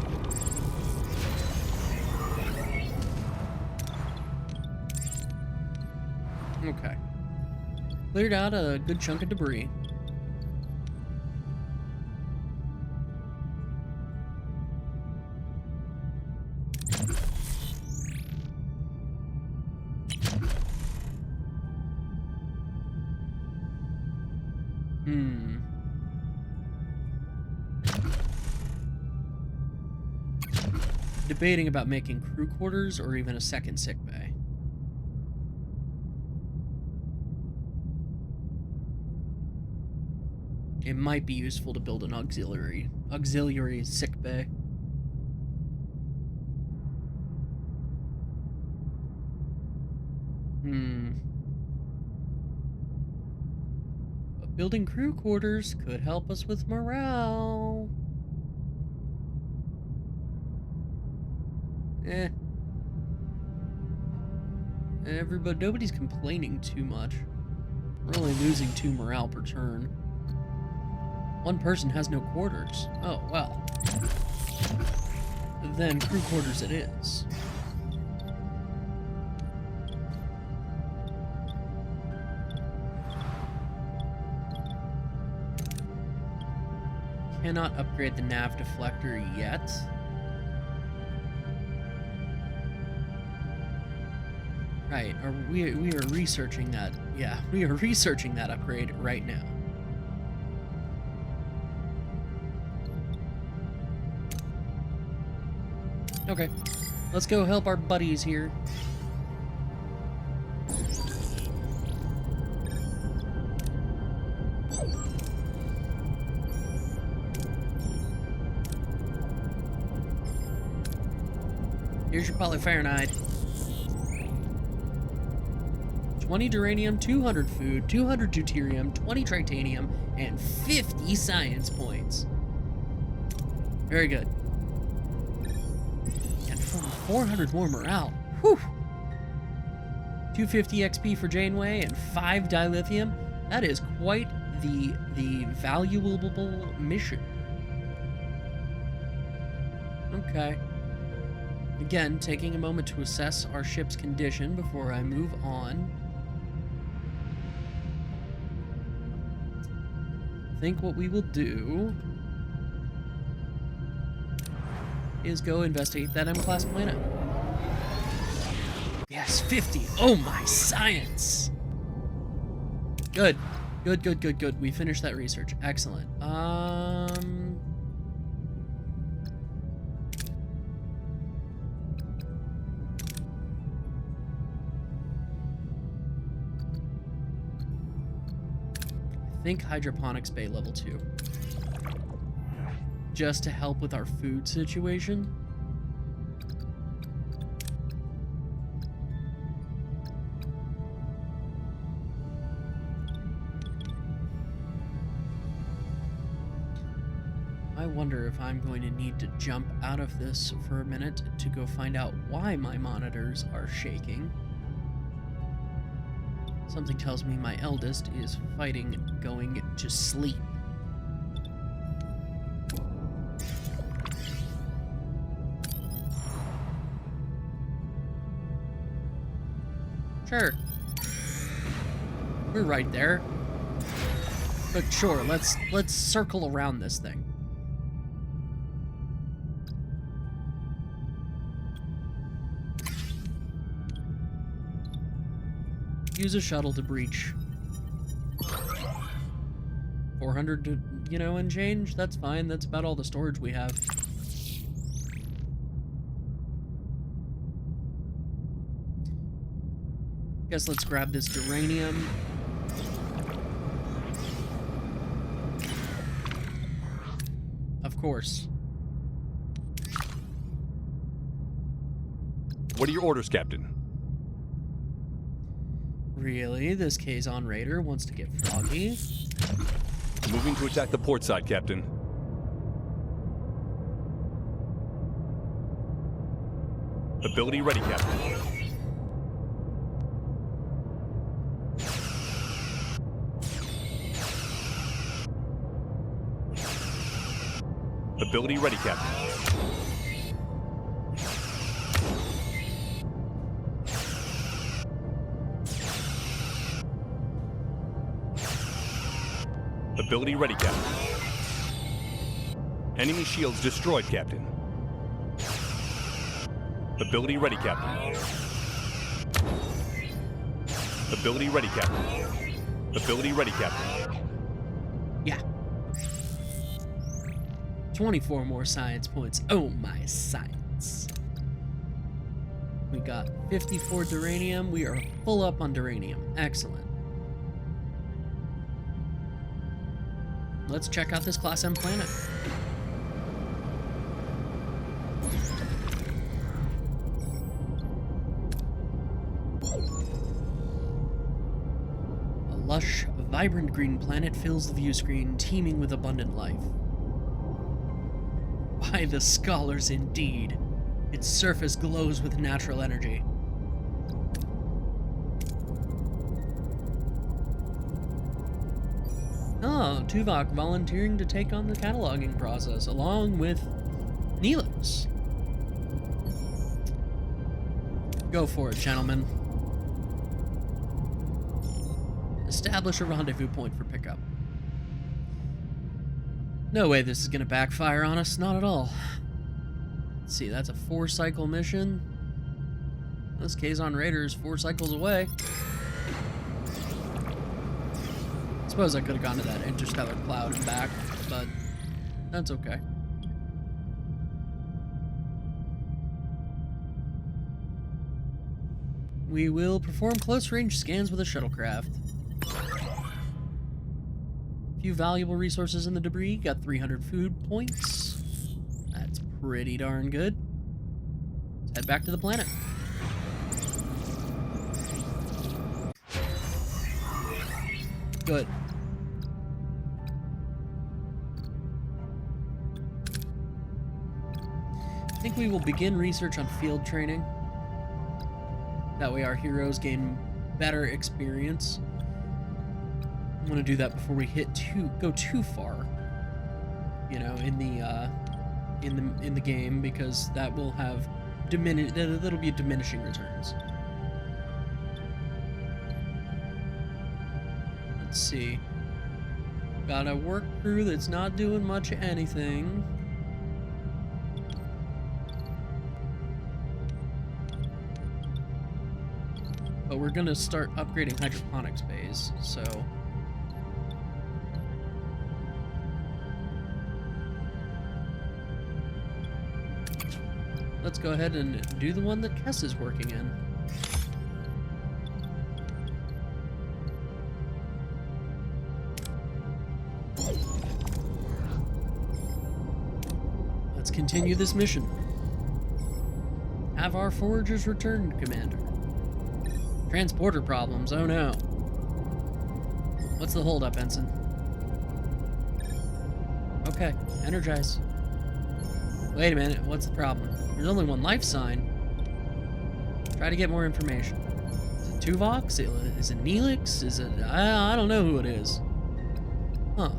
A: Okay. Cleared out a good chunk of debris. Debating about making crew quarters or even a second sick bay. It might be useful to build an auxiliary sick bay. But building crew quarters could help us with morale. Nobody's complaining too much. We're only losing 2 morale per turn. One person has no quarters. Oh, well. Then crew quarters it is. Cannot upgrade the nav deflector yet. Right, we are researching that. Yeah, we are researching that upgrade right now. Okay, let's go help our buddies here. Here's your polypharonide. 20 duranium, 200 food, 200 deuterium, 20 tritanium, and 50 science points. Very good. And 400 more morale. Whew! 250 XP for Janeway and 5 dilithium. That is quite the valuable mission. Okay. Again, taking a moment to assess our ship's condition before I move on. I think what we will do is go investigate that M-class planet. Yes, 50. Oh my science. Good. Good. We finished that research. Excellent. I think hydroponics bay level 2. Just to help with our food situation. I wonder if I'm going to need to jump out of this for a minute to go find out why my monitors are shaking. Something tells me my eldest is fighting going to sleep. Sure. We're right there. But sure, let's circle around this thing. Use a shuttle to breach. 400 to, you know, and change. That's fine. That's about all the storage we have. Guess let's grab this duranium. Of course.
D: What are your orders, Captain?
A: Really? This Kazon Raider wants to get froggy?
D: Moving to attack the port side, Captain. Ability ready, Captain. Ability ready, Captain. Ability ready, Captain. Enemy shields destroyed, Captain. Ability ready, Captain. Ability ready, Captain. Ability ready, Captain.
A: Yeah. 24 more science points. Oh, my science. We got 54 duranium. We are full up on duranium. Excellent. Let's check out this Class M planet. A lush, vibrant green planet fills the view screen, teeming with abundant life. By the scholars indeed. Its surface glows with natural energy. Oh, Tuvix volunteering to take on the cataloging process, along with Neelix. Go for it, gentlemen. Establish a rendezvous point for pickup. No way this is going to backfire on us, not at all. Let's see, that's a 4-cycle mission. This Kazon Raider is 4 cycles away. Suppose I could have gone to that interstellar cloud and back, but that's okay. We will perform close-range scans with a shuttlecraft. A few valuable resources in the debris. Got 300 food points. That's pretty darn good. Let's head back to the planet. Good. I think we will begin research on field training. That way our heroes gain better experience. I want to do that before we go too far, you know, in the game, because that will have that'll be diminishing returns. Let's see. Got a work crew that's not doing much of anything. But we're gonna start upgrading hydroponics bays, so let's go ahead and do the one that Kess is working in. Let's continue this mission. Have our foragers returned, Commander. Transporter problems, oh no. What's the holdup, Ensign? Okay, energize. Wait a minute, what's the problem? There's only one life sign. Try to get more information. Is it Tuvix? Is it Neelix? Is it... I don't know who it is. Huh.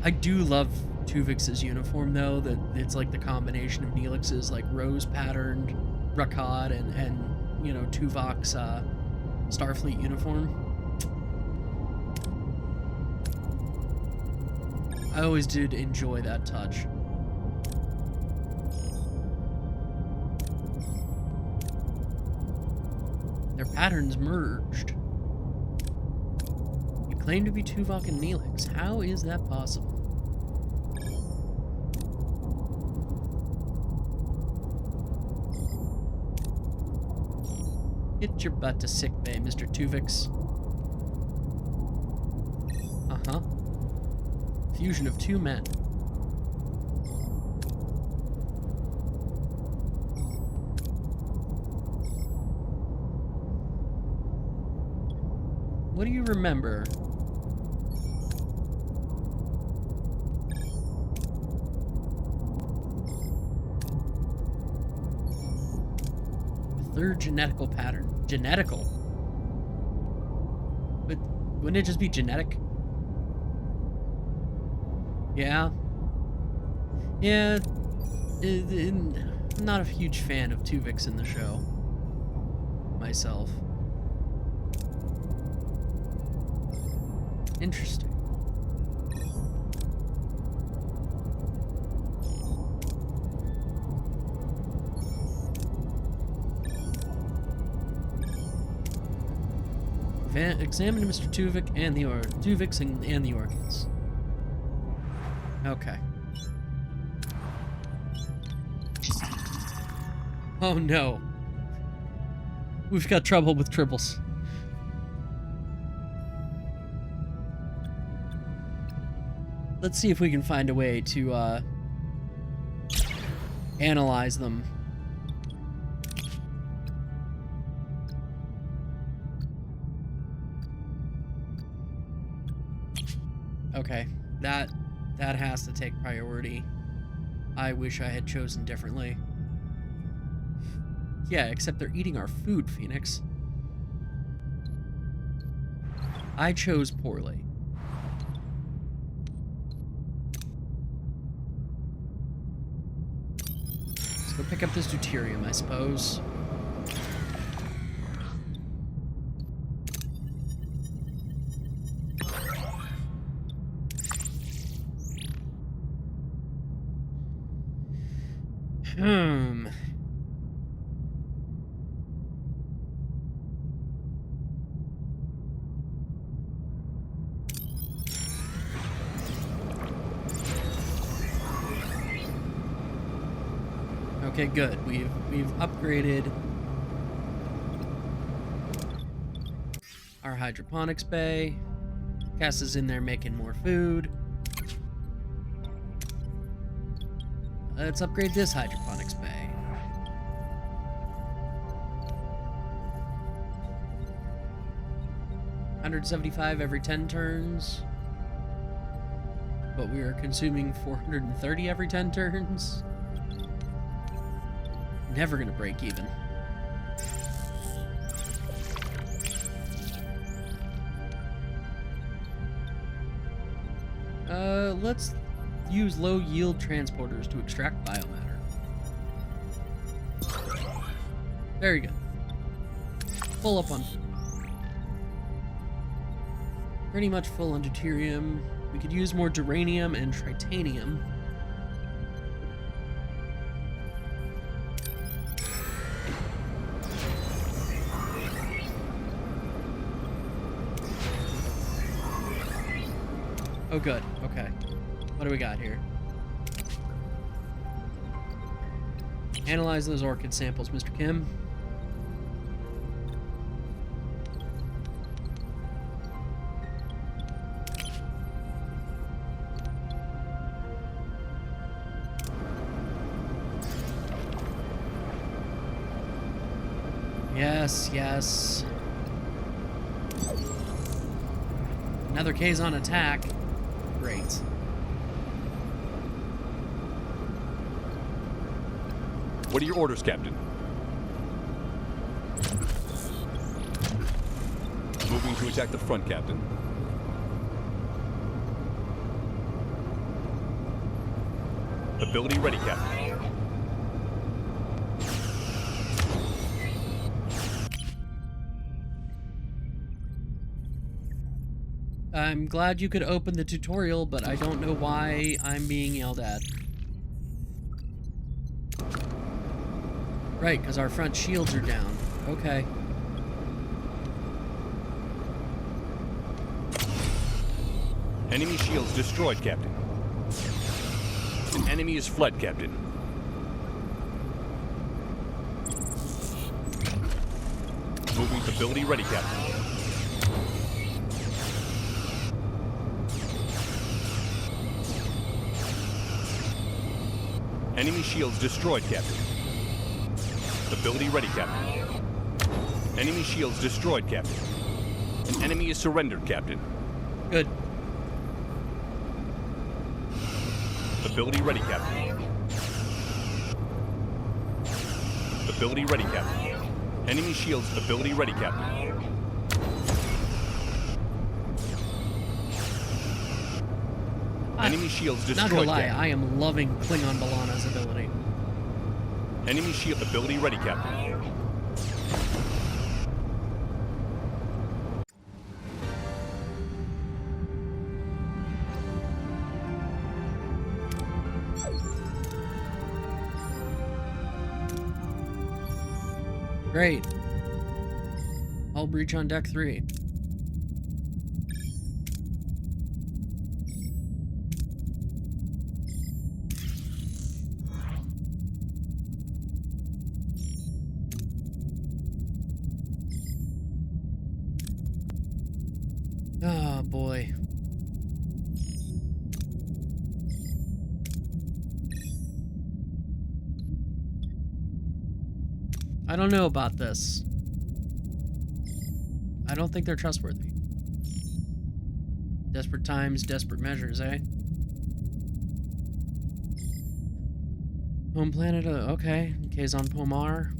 A: I do love Tuvix's uniform, though, that it's like the combination of Neelix's, like, rose-patterned brocade and you know, Tuvix Starfleet uniform. I always did enjoy that touch. Their patterns merged. You Claim to be Tuvok and Neelix. How is that possible? Get your butt to sickbay, Mr. Tuvix. Uh-huh. Fusion of 2 men. What do you remember? The third genetical pattern. Genetical? But wouldn't it just be genetic? Yeah. Yeah. I'm not a huge fan of Tuvix in the show. Myself. Interesting. Examine Mr. Tuvix and the and the organs. Okay. Oh no. We've got trouble with Tribbles. Let's see if we can find a way to analyze them. Okay, that has to take priority. I wish I had chosen differently. Yeah, except they're eating our food, Phoenix. I chose poorly. Let's go pick up this deuterium, I suppose. Okay, good. We've upgraded our hydroponics bay. Cass is in there making more food. Let's upgrade this hydroponics bay. $175 every 10 turns. But we are consuming 430 every 10 turns. Never gonna break even. Let's use low yield transporters to extract biomatter. Very good. Full up on. Pretty much full on deuterium. We could use more duranium and tritanium. Oh, good. Okay. What do we got here? Analyze those orchid samples, Mr. Kim. Yes, yes. Another Kazon attack. Great.
D: What are your orders, Captain? Moving to attack the front, Captain. Ability ready, Captain.
A: I'm glad you could open the tutorial, but I don't know why I'm being yelled at. Right, because our front shields are down. Okay.
D: Enemy shields destroyed, Captain. An enemy is fled, Captain. Moving ability ready, Captain. Enemy shields destroyed, Captain. Ability ready, Captain. Enemy shields destroyed, Captain. An enemy is surrendered, Captain.
A: Good.
D: Ability ready, Captain. Ability ready, Captain. Enemy shields ability ready, Captain. Enemy shields
A: Not
D: destroyed,
A: gonna lie,
D: Captain.
A: I am loving Klingon Balana's ability.
D: Enemy shield ability ready, Captain.
A: Great. Hull breach on deck 3. Oh boy. I don't know about this. I don't think they're trustworthy. Desperate times, desperate measures, eh? Home planet, okay. Kazon Pomar.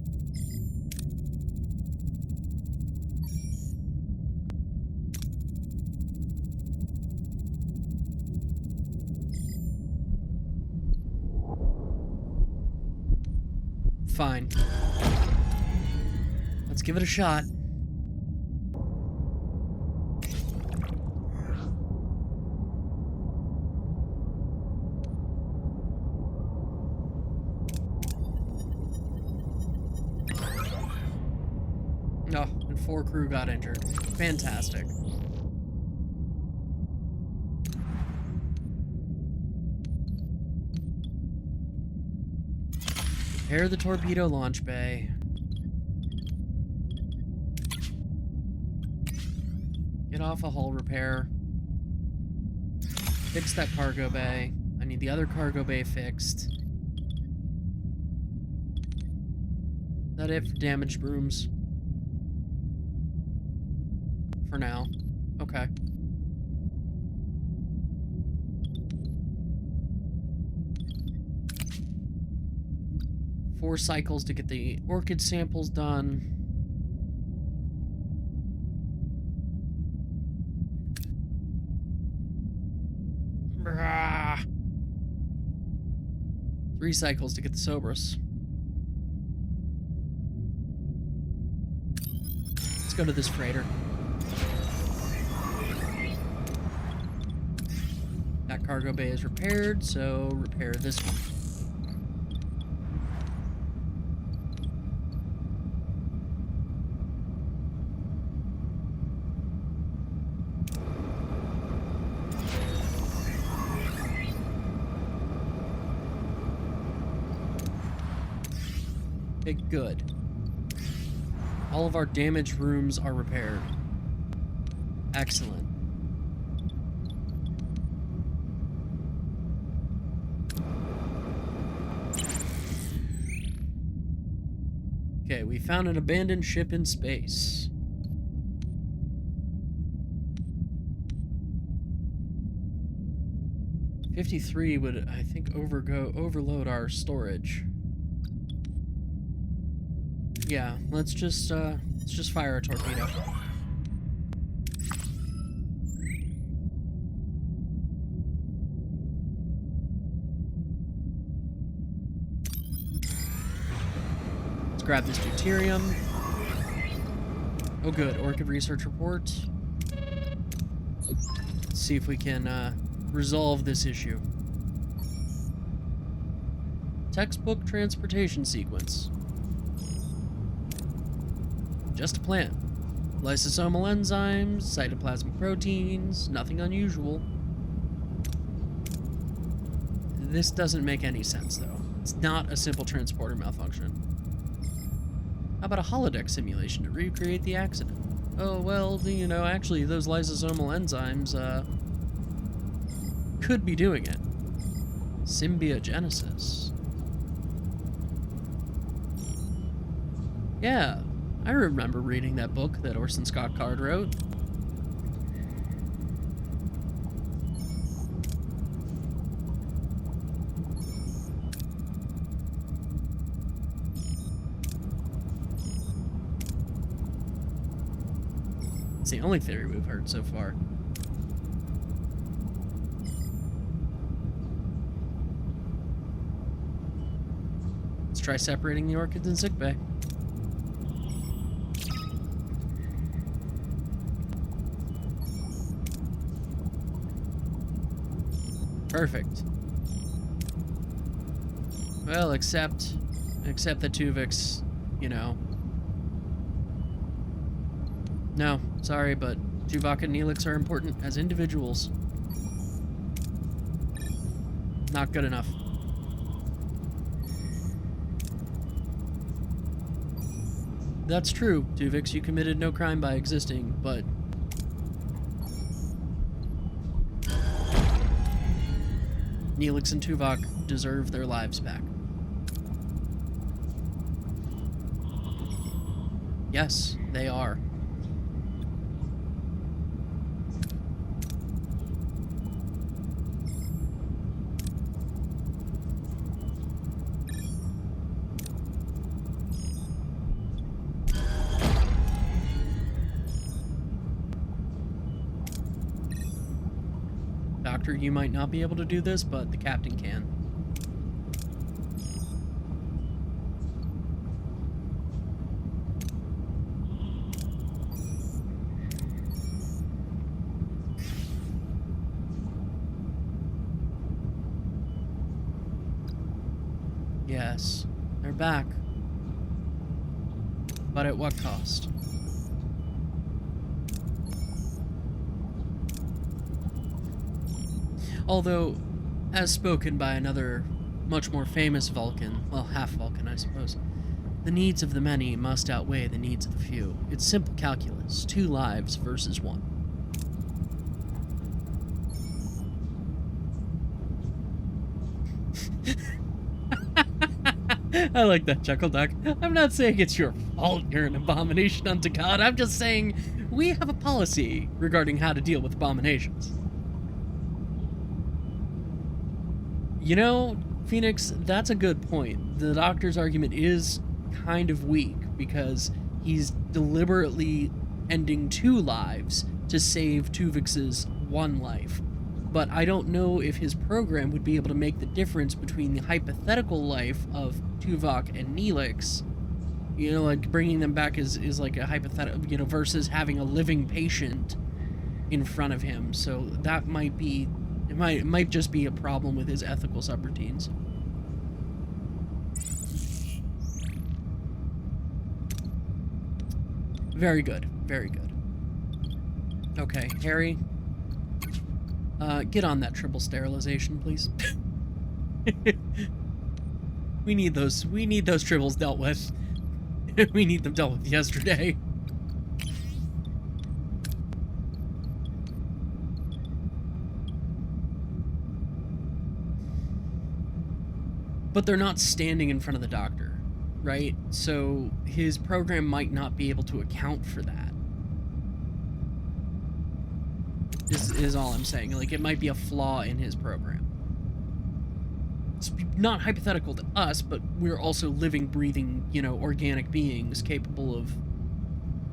A: Fine. Let's give it a shot. Oh, and 4 crew got injured. Fantastic. Repair the torpedo launch bay. Get off a hull repair. Fix that cargo bay. I need the other cargo bay fixed. Is that it for damaged rooms? For now. Okay. Four cycles to get the orchid samples done. Brah. 3 cycles to get the Cerberus. Let's go to this freighter. That cargo bay is repaired, so repair this one. Okay, good. All of our damaged rooms are repaired. Excellent. Okay, we found an abandoned ship in space. $53 would, I think, overload our storage. Yeah, let's just fire a torpedo. Let's grab this deuterium. Oh good, Orchid research report. Let's see if we can resolve this issue. Textbook transportation sequence. Just a plant. Lysosomal enzymes, cytoplasmic proteins, nothing unusual. This doesn't make any sense, though. It's not a simple transporter malfunction. How about a holodeck simulation to recreate the accident? Oh, well, you know, actually, those lysosomal enzymes, could be doing it. Symbiogenesis. Yeah, I remember reading that book that Orson Scott Card wrote. It's the only theory we've heard so far. Let's try separating the orchids in sickbay. Perfect. Well, except that Tuvix, you know. No, sorry, but Tuvok and Neelix are important as individuals. Not good enough. That's true, Tuvix, you committed no crime by existing, but... Neelix and Tuvok deserve their lives back. Yes, they are. Doctor, you might not be able to do this, but the captain can. Yes, they're back. But at what cost? Although, as spoken by another, much more famous Vulcan, well, half Vulcan, I suppose, the needs of the many must outweigh the needs of the few. It's simple calculus, 2 lives versus 1. I like that chuckle, Doc. I'm not saying it's your fault you're an abomination unto God. I'm just saying we have a policy regarding how to deal with abominations. You know, Phoenix, that's a good point. The Doctor's argument is kind of weak because he's deliberately ending 2 lives to save Tuvix's 1 life. But I don't know if his program would be able to make the difference between the hypothetical life of Tuvok and Neelix, you know, like bringing them back is like a hypothetical, you know, versus having a living patient in front of him. So that might be... It might just be a problem with his ethical subroutines. Very good. Very good. Okay, Harry. Get on that triple sterilization, please. We need those tribbles dealt with. We need them dealt with yesterday. But they're not standing in front of the Doctor, right? So his program might not be able to account for that. Is all I'm saying. Like, it might be a flaw in his program. It's not hypothetical to us, but we're also living, breathing, you know, organic beings capable of,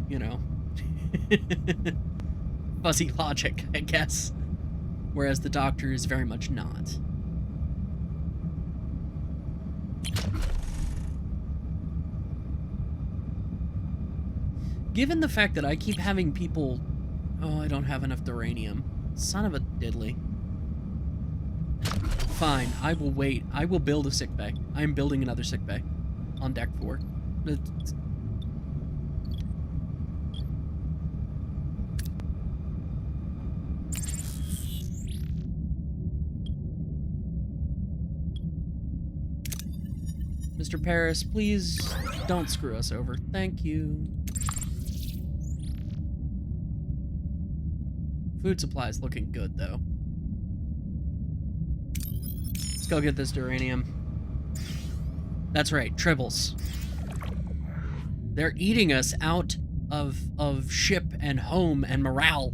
A: you know, fuzzy logic, I guess. Whereas the Doctor is very much not. Given the fact that I keep having people... Oh, I don't have enough duranium. Son of a diddly. Fine, I will wait. I will build a sickbay. I am building another sickbay on deck 4. Mr. Paris, please don't screw us over. Thank you. Food supply is looking good, though. Let's go get this duranium. That's right, Tribbles. They're eating us out of ship and home and morale.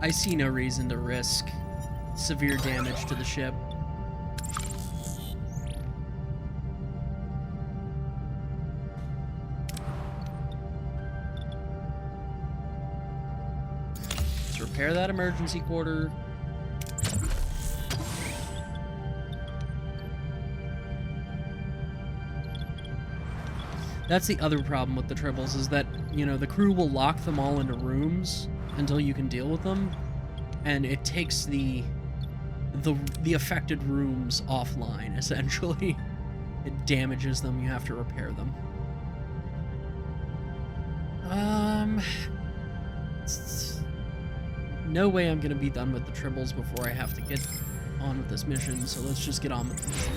A: I see no reason to risk severe damage to the ship. Let's repair that emergency quarter. That's the other problem with the Tribbles, is that, you know, the crew will lock them all into rooms until you can deal with them, and it takes the affected rooms offline, essentially. It damages them, you have to repair them. No way I'm gonna be done with the Tribbles before I have to get on with this mission, so let's just get on with the mission.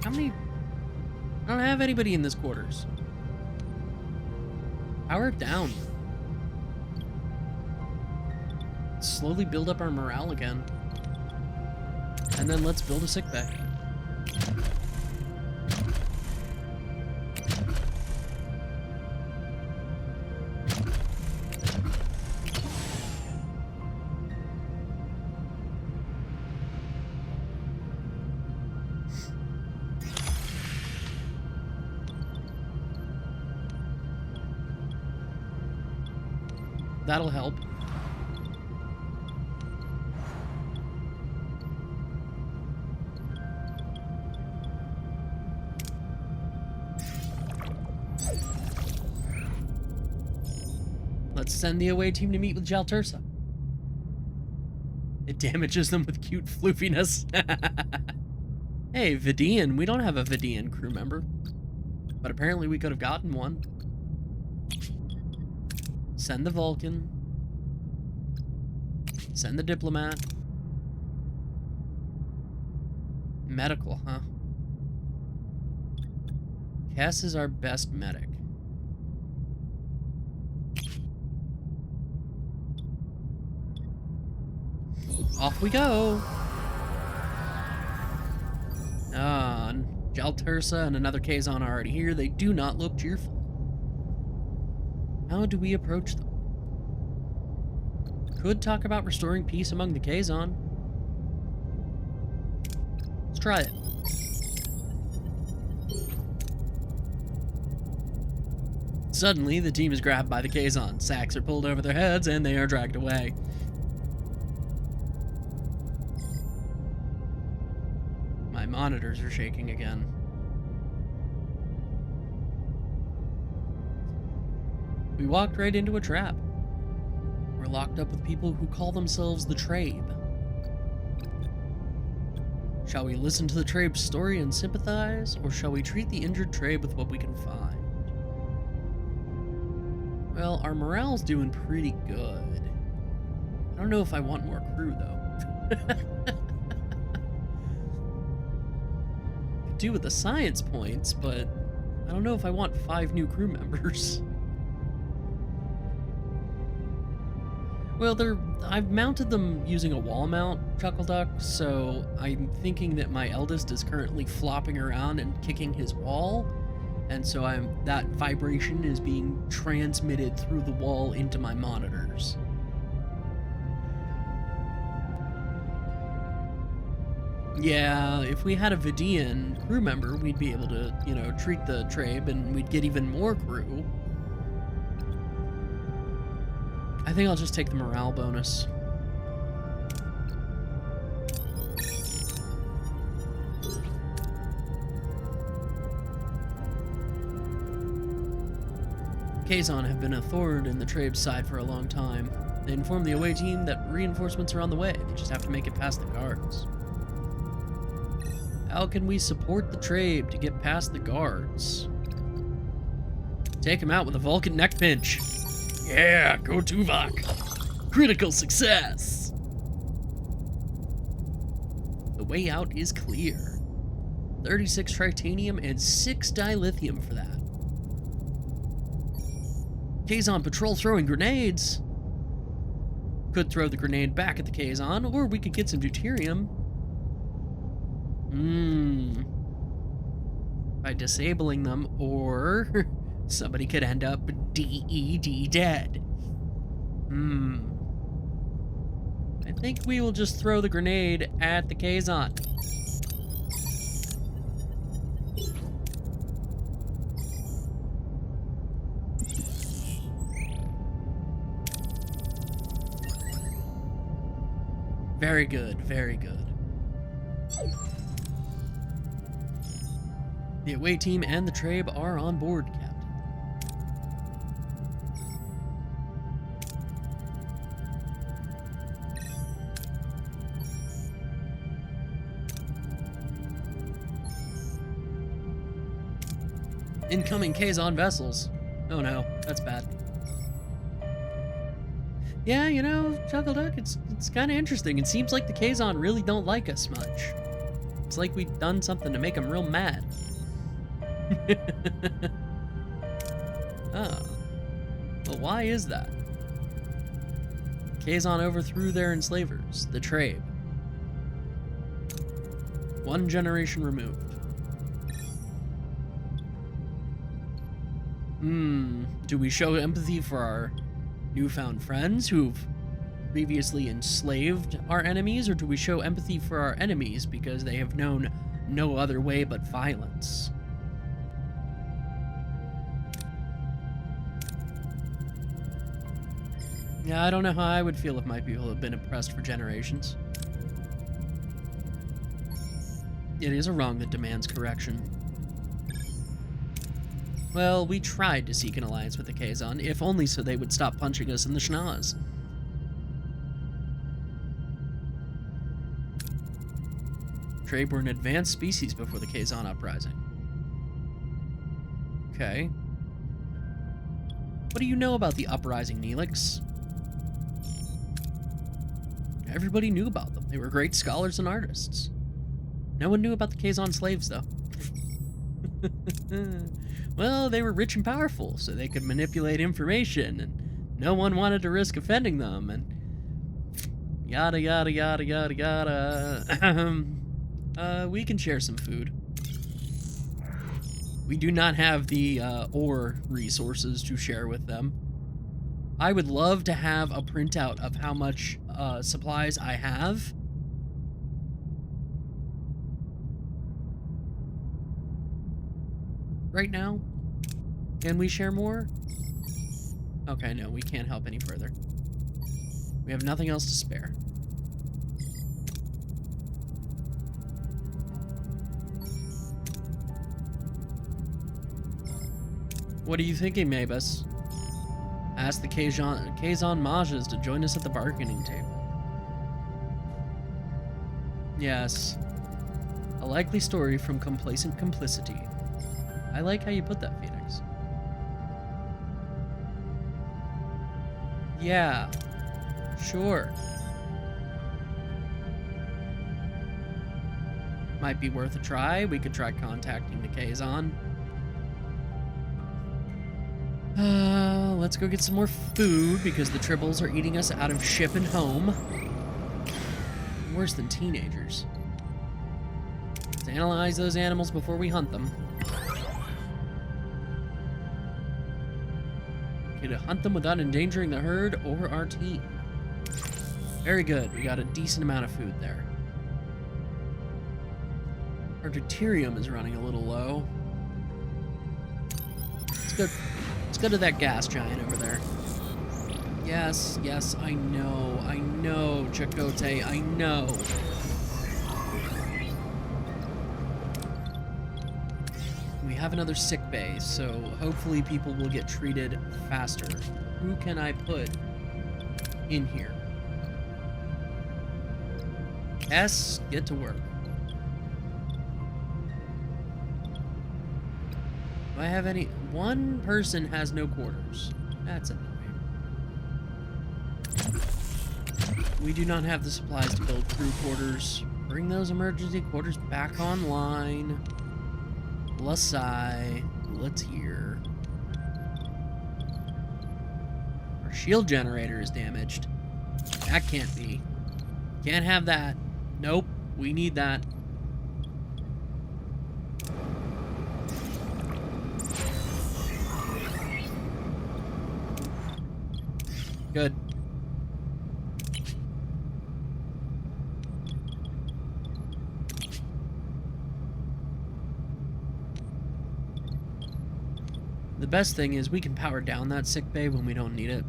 A: How many? I don't have anybody in this quarters. Power down. Slowly build up our morale again. And then let's build a sickbay. That'll help. Let's send the away team to meet with Jaltursa. It damages them with cute floofiness. Hey, Vidian. We don't have a Vidian crew member. But apparently we could have gotten one. Send the Vulcan. Send the Diplomat. Medical, huh? Cass is our best medic. Off we go! Jaltursa and another Kazon are already here. They do not look cheerful. How do we approach them? Could talk about restoring peace among the Kazon. Let's try it. Suddenly, the team is grabbed by the Kazon. Sacks are pulled over their heads, and they are dragged away. My monitors are shaking again. We walked right into a trap. We're locked up with people who call themselves the Trabe. Shall we listen to the Trabe's story and sympathize, or shall we treat the injured Trabe with what we can find? Well, our morale's doing pretty good. I don't know if I want more crew, though. Could do with the science points, but I don't know if I want 5 new crew members. Well, I've mounted them using a wall mount, Chuckle Duck, so I'm thinking that my eldest is currently flopping around and kicking his wall, and so that vibration is being transmitted through the wall into my monitors. Yeah, if we had a Vidian crew member, we'd be able to, you know, treat the Trabe and we'd get even more crew. I think I'll just take the morale bonus. Kazon have been a thorn in the Trabe's side for a long time. They informed the away team that reinforcements are on the way. They just have to make it past the guards. How can we support the Trabe to get past the guards? Take him out with a Vulcan neck pinch. Yeah, go Tuvok. Critical success. The way out is clear. 36 tritanium and 6 dilithium for that. Kazon patrol throwing grenades. Could throw the grenade back at the Kazon, or we could get some deuterium. By disabling them, or somebody could end up dead. I think we will just throw the grenade at the Kazon. Very good, very good. The away team and the Trabe are on board, Captain. Incoming Kazon vessels. Oh no, that's bad. Yeah, you know, Chuckle Duck, it's kind of interesting. It seems like the Kazon really don't like us much. It's like we've done something to make them real mad. Oh. Well, why is that? Kazon overthrew their enslavers, the Trabe. 1 generation removed. Do we show empathy for our newfound friends who've previously enslaved our enemies, or do we show empathy for our enemies because they have known no other way but violence? Yeah, I don't know how I would feel if my people have been oppressed for generations. It is a wrong that demands correction. Well, we tried to seek an alliance with the Kazon, if only so they would stop punching us in the schnoz. Trabe were an advanced species before the Kazon uprising. Okay. What do you know about the uprising, Neelix? Everybody knew about them. They were great scholars and artists. No one knew about the Kazon slaves, though. Well, they were rich and powerful, so they could manipulate information, and no one wanted to risk offending them, and yada yada yada yada yada. We can share some food. We do not have the ore resources to share with them. I would love to have a printout of how much supplies I have. Right now? Can we share more? Okay, no, we can't help any further. We have nothing else to spare. What are you thinking, Maebus? Ask the Kazon Majas to join us at the bargaining table. Yes. A likely story from complacent complicity. I like how you put that, Phoenix. Yeah. Sure. Might be worth a try. We could try contacting the Kazon. Let's go get some more food because the Tribbles are eating us out of ship and home. Worse than teenagers. Let's analyze those animals before we hunt them. Okay, to hunt them without endangering the herd or our team. Very good. We got a decent amount of food there. Our deuterium is running a little low. Let's go to that gas giant over there. Yes, yes, I know, Chakotay, I know. We have another sick bay, so hopefully people will get treated faster. Who can I put in here? S, get to work. Do I have any? One person has no quarters. That's annoying. We do not have the supplies to build crew quarters. Bring those emergency quarters back online. Lasai. Let's hear. Our shield generator is damaged. That can't be. Can't have that. Nope. We need that. Good. The best thing is we can power down that sick bay when we don't need it.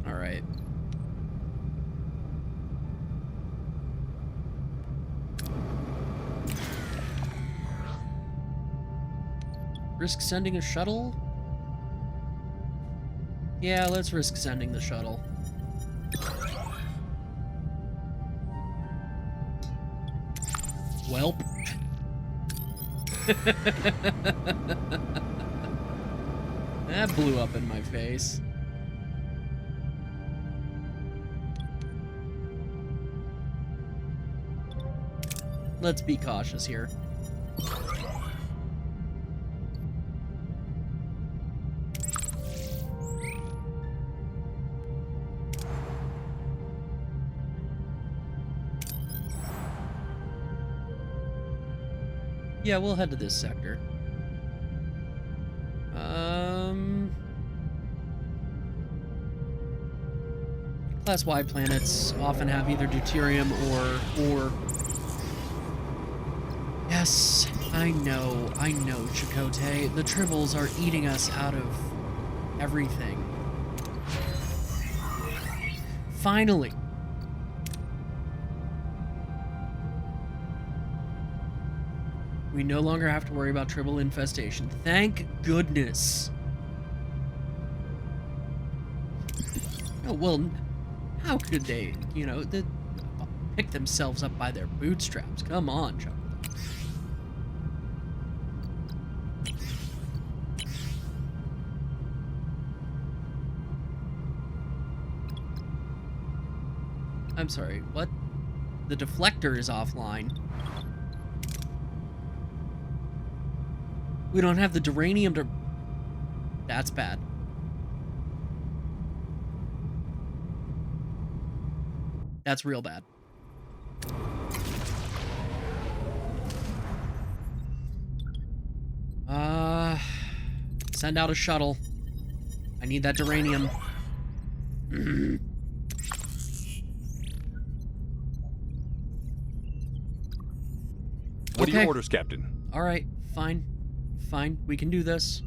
A: All right. Risk sending a shuttle? Yeah, let's risk sending the shuttle. Welp. That blew up in my face. Let's be cautious here. Yeah, we'll head to this sector. Class Y planets often have either deuterium or... Yes, I know, Chakotay. The Tribbles are eating us out of everything. Finally. We no longer have to worry about Tribble infestation. Thank goodness. Oh, well, how could they, you know, pick themselves up by their bootstraps? Come on, Chuck. I'm sorry, what? The deflector is offline. We don't have the duranium to... That's bad. That's real bad. Send out a shuttle. I need that duranium.
D: What are your orders, Captain?
A: All right, fine. Fine, we can do this.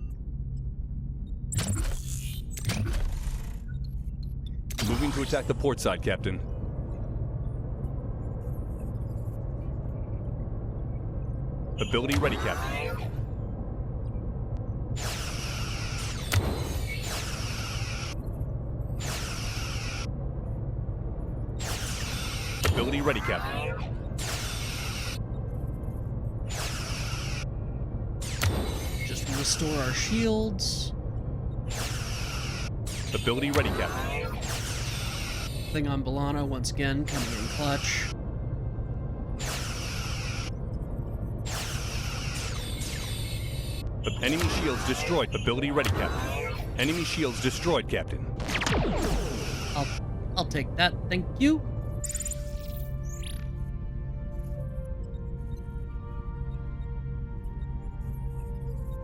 D: Moving to attack the port side, Captain. Ability ready, Captain. Ability ready, Captain.
A: Just restore our shields.
D: Ability ready, Captain.
A: Thing on Balana once again coming in clutch.
D: Enemy shields destroyed. Ability ready, Captain. Enemy shields destroyed, Captain.
A: I'll take that. Thank you.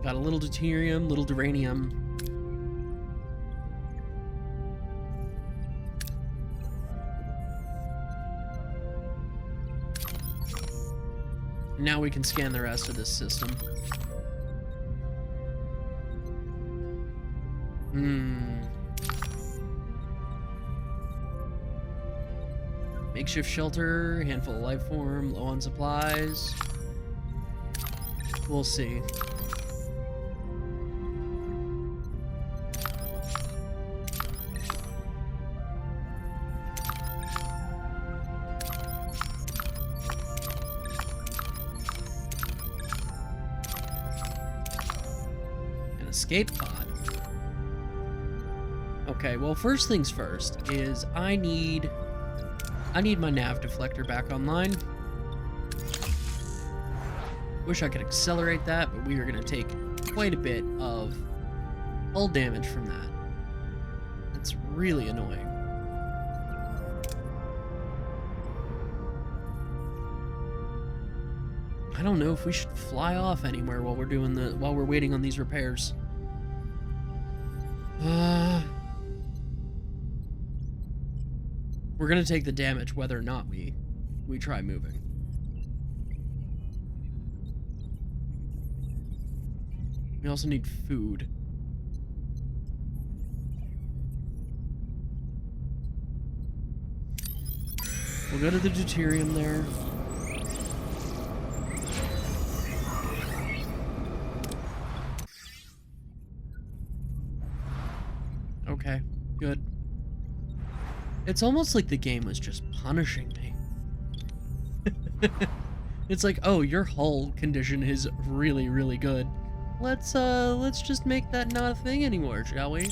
A: Got a little deuterium, little duranium. Now we can scan the rest of this system. Makeshift shelter, handful of life form, low on supplies. We'll see. escape pod. Okay, well, first things first is I need my nav deflector back online. Wish I could accelerate that, but we are going to take quite a bit of hull damage from that. It's really annoying. I don't know if we should fly off anywhere while we're waiting on these repairs. We're gonna take the damage whether or not we try moving. We also need food. We'll go to the deuterium there. Okay, good. It's almost like the game was just punishing me. It's like, oh, your hull condition is really, really good. Let's just make that not a thing anymore, shall we?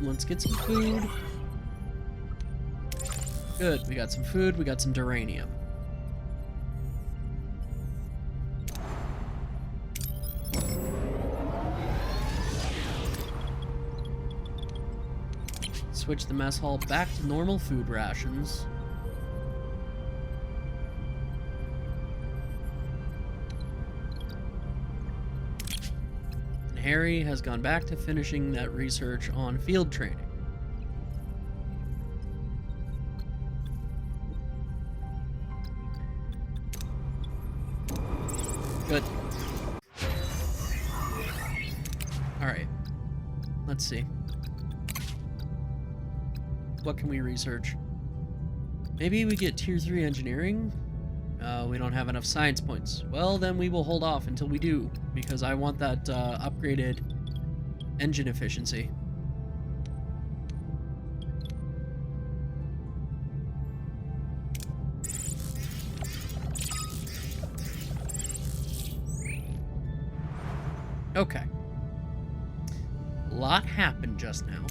A: Let's get some food. Good, we got some food, we got some duranium. Switch the mess hall back to normal food rations. Harry has gone back to finishing that research on field training. Good. Alright. Let's see. What can we research? Maybe we get tier 3 engineering? We don't have enough science points. Well, then we will hold off until we do, because I want that upgraded engine efficiency. Okay. A lot happened just now.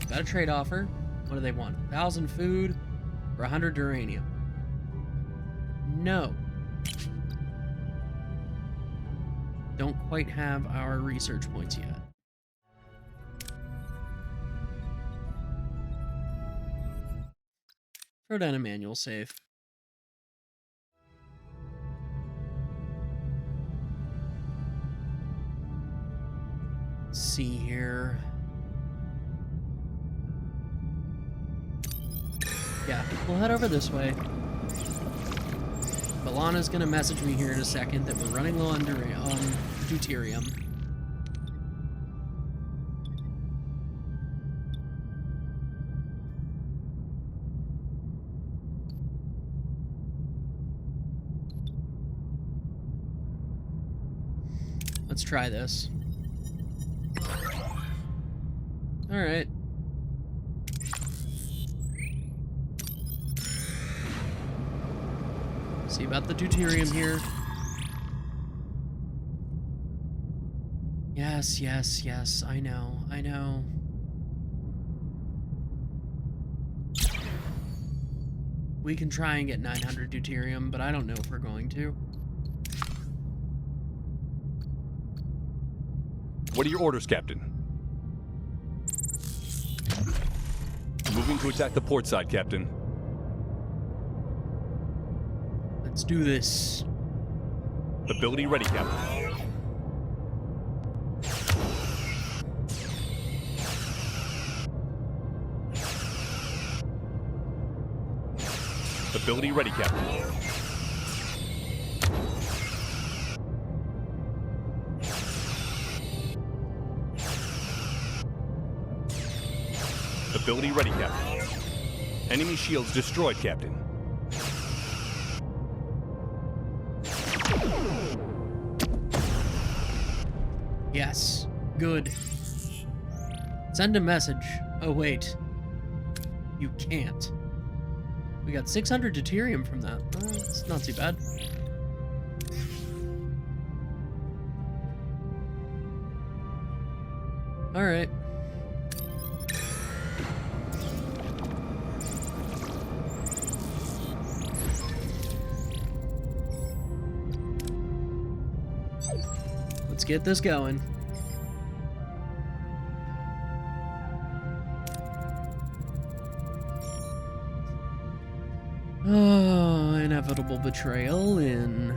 A: Got a trade offer. What do they want? 1,000 food for 100 uranium. No. Don't quite have our research points yet. Throw down a manual save. Let's see here. Yeah, we'll head over this way. Balana's gonna message me here in a second that we're running low on deuterium. Let's try this. All right. See about the deuterium here. Yes, yes, yes, I know, I know. We can try and get 900 deuterium, but I don't know if we're going to.
D: What are your orders, Captain? Moving to attack the port side, Captain.
A: Let's do this.
D: Ability ready, Captain. Ability ready, Captain. Ability ready, Captain. Enemy shields destroyed, Captain.
A: Yes. Good. Send a message. Oh, wait. You can't. We got 600 deuterium from that. It's not too bad. Alright. Let's get this going. Oh, inevitable betrayal in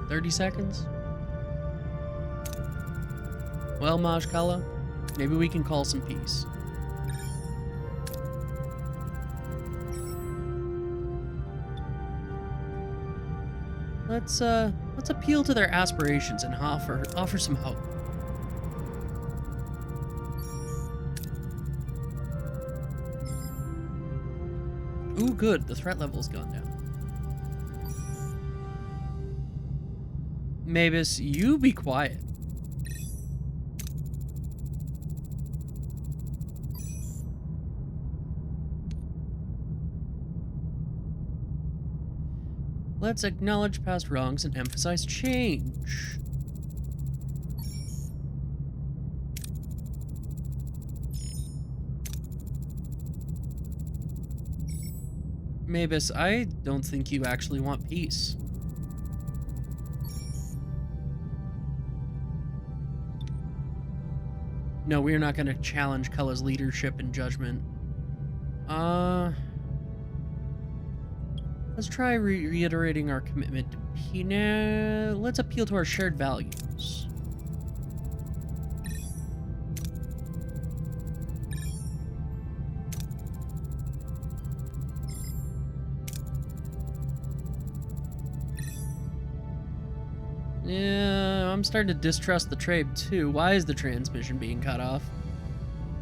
A: 30 seconds? Well, Majkala, maybe we can call some peace. Let's appeal to their aspirations and offer some hope. Ooh, good. The threat level's gone down. Mavis, you be quiet. Let's acknowledge past wrongs and emphasize change. Mavis, I don't think you actually want peace. No, we're not going to challenge Kulla's leadership and judgment. Let's try reiterating our commitment to peace. Nah, let's appeal to our shared values. Yeah, I'm starting to distrust the trade too. Why is the transmission being cut off?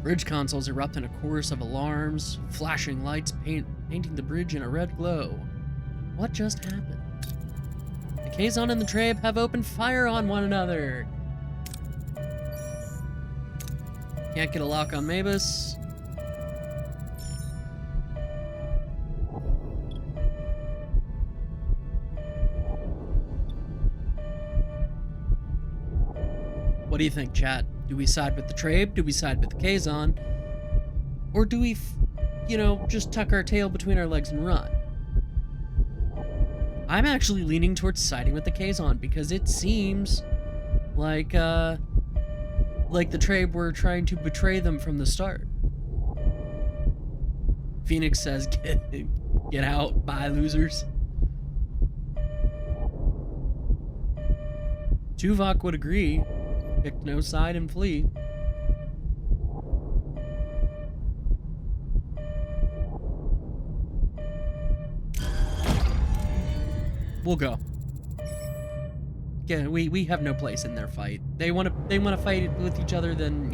A: Bridge consoles erupt in a chorus of alarms, flashing lights painting the bridge in a red glow. What just happened? The Kazon and the Trabe have opened fire on one another. Can't get a lock on Mavis. What do you think, chat? Do we side with the Trabe? Do we side with the Kazon? Or do we, just tuck our tail between our legs and run? I'm actually leaning towards siding with the Kazon because it seems like the Trabe were trying to betray them from the start. Phoenix says, get out, bye losers. Tuvok would agree. Pick no side and flee. We'll go. Yeah, we have no place in their fight. They want to fight with each other, then,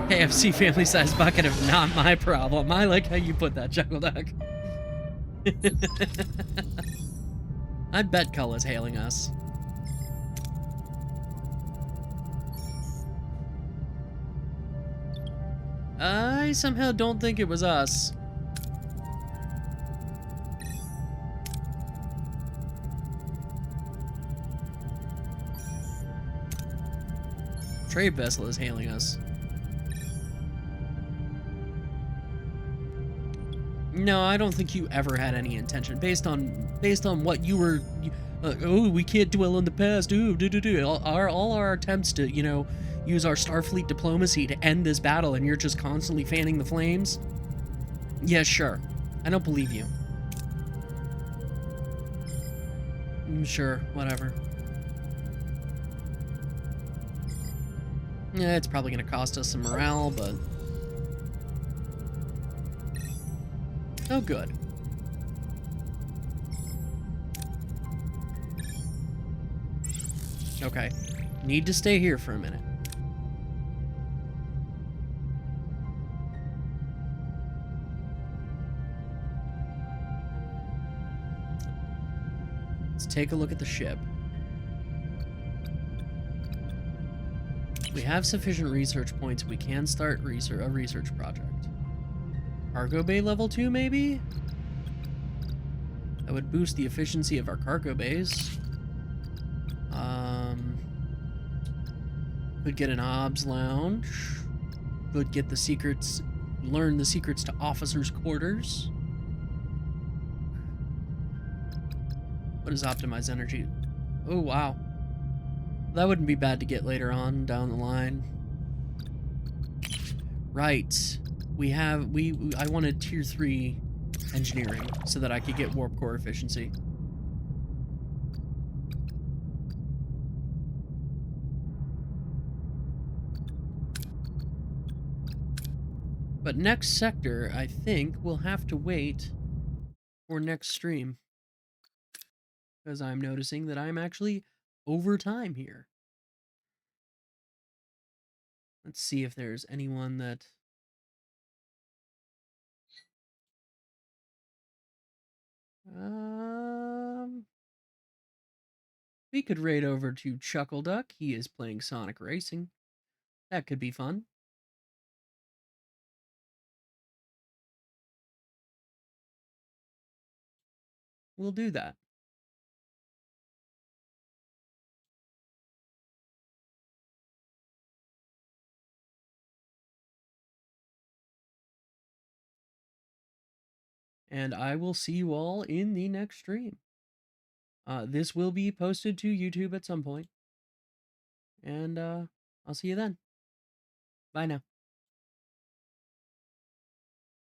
A: KFC family size bucket of not my problem. I like how you put that, Chuckle Duck. I bet Kulla's hailing us. I somehow don't think it was us. Trade vessel is hailing us. No, I don't think you ever had any intention based on what you were. Oh, we can't dwell on the past. Ooh, all our attempts to use our Starfleet diplomacy to end this battle, and you're just constantly fanning the flames. Yeah, sure. I don't believe you. Sure, whatever. Yeah, it's probably going to cost us some morale, but... Oh, good. Okay. Need to stay here for a minute. Let's take a look at the ship. We have sufficient research points. We can start a research project. Cargo bay level 2, maybe? That would boost the efficiency of our cargo bays. Could get an obs lounge. Could get the secrets, learn the secrets to officers' quarters. What is optimized energy? Oh, wow. That wouldn't be bad to get later on down the line. Right. I wanted tier 3 engineering so that I could get warp core efficiency. But next sector, I think we'll have to wait for next stream. Because I'm noticing that I'm actually over time here. Let's see if there's anyone that... we could raid over to Chuckle Duck. He is playing Sonic Racing. That could be fun. We'll do that. And I will see you all in the next stream. This will be posted to YouTube at some point. And I'll see you then. Bye now.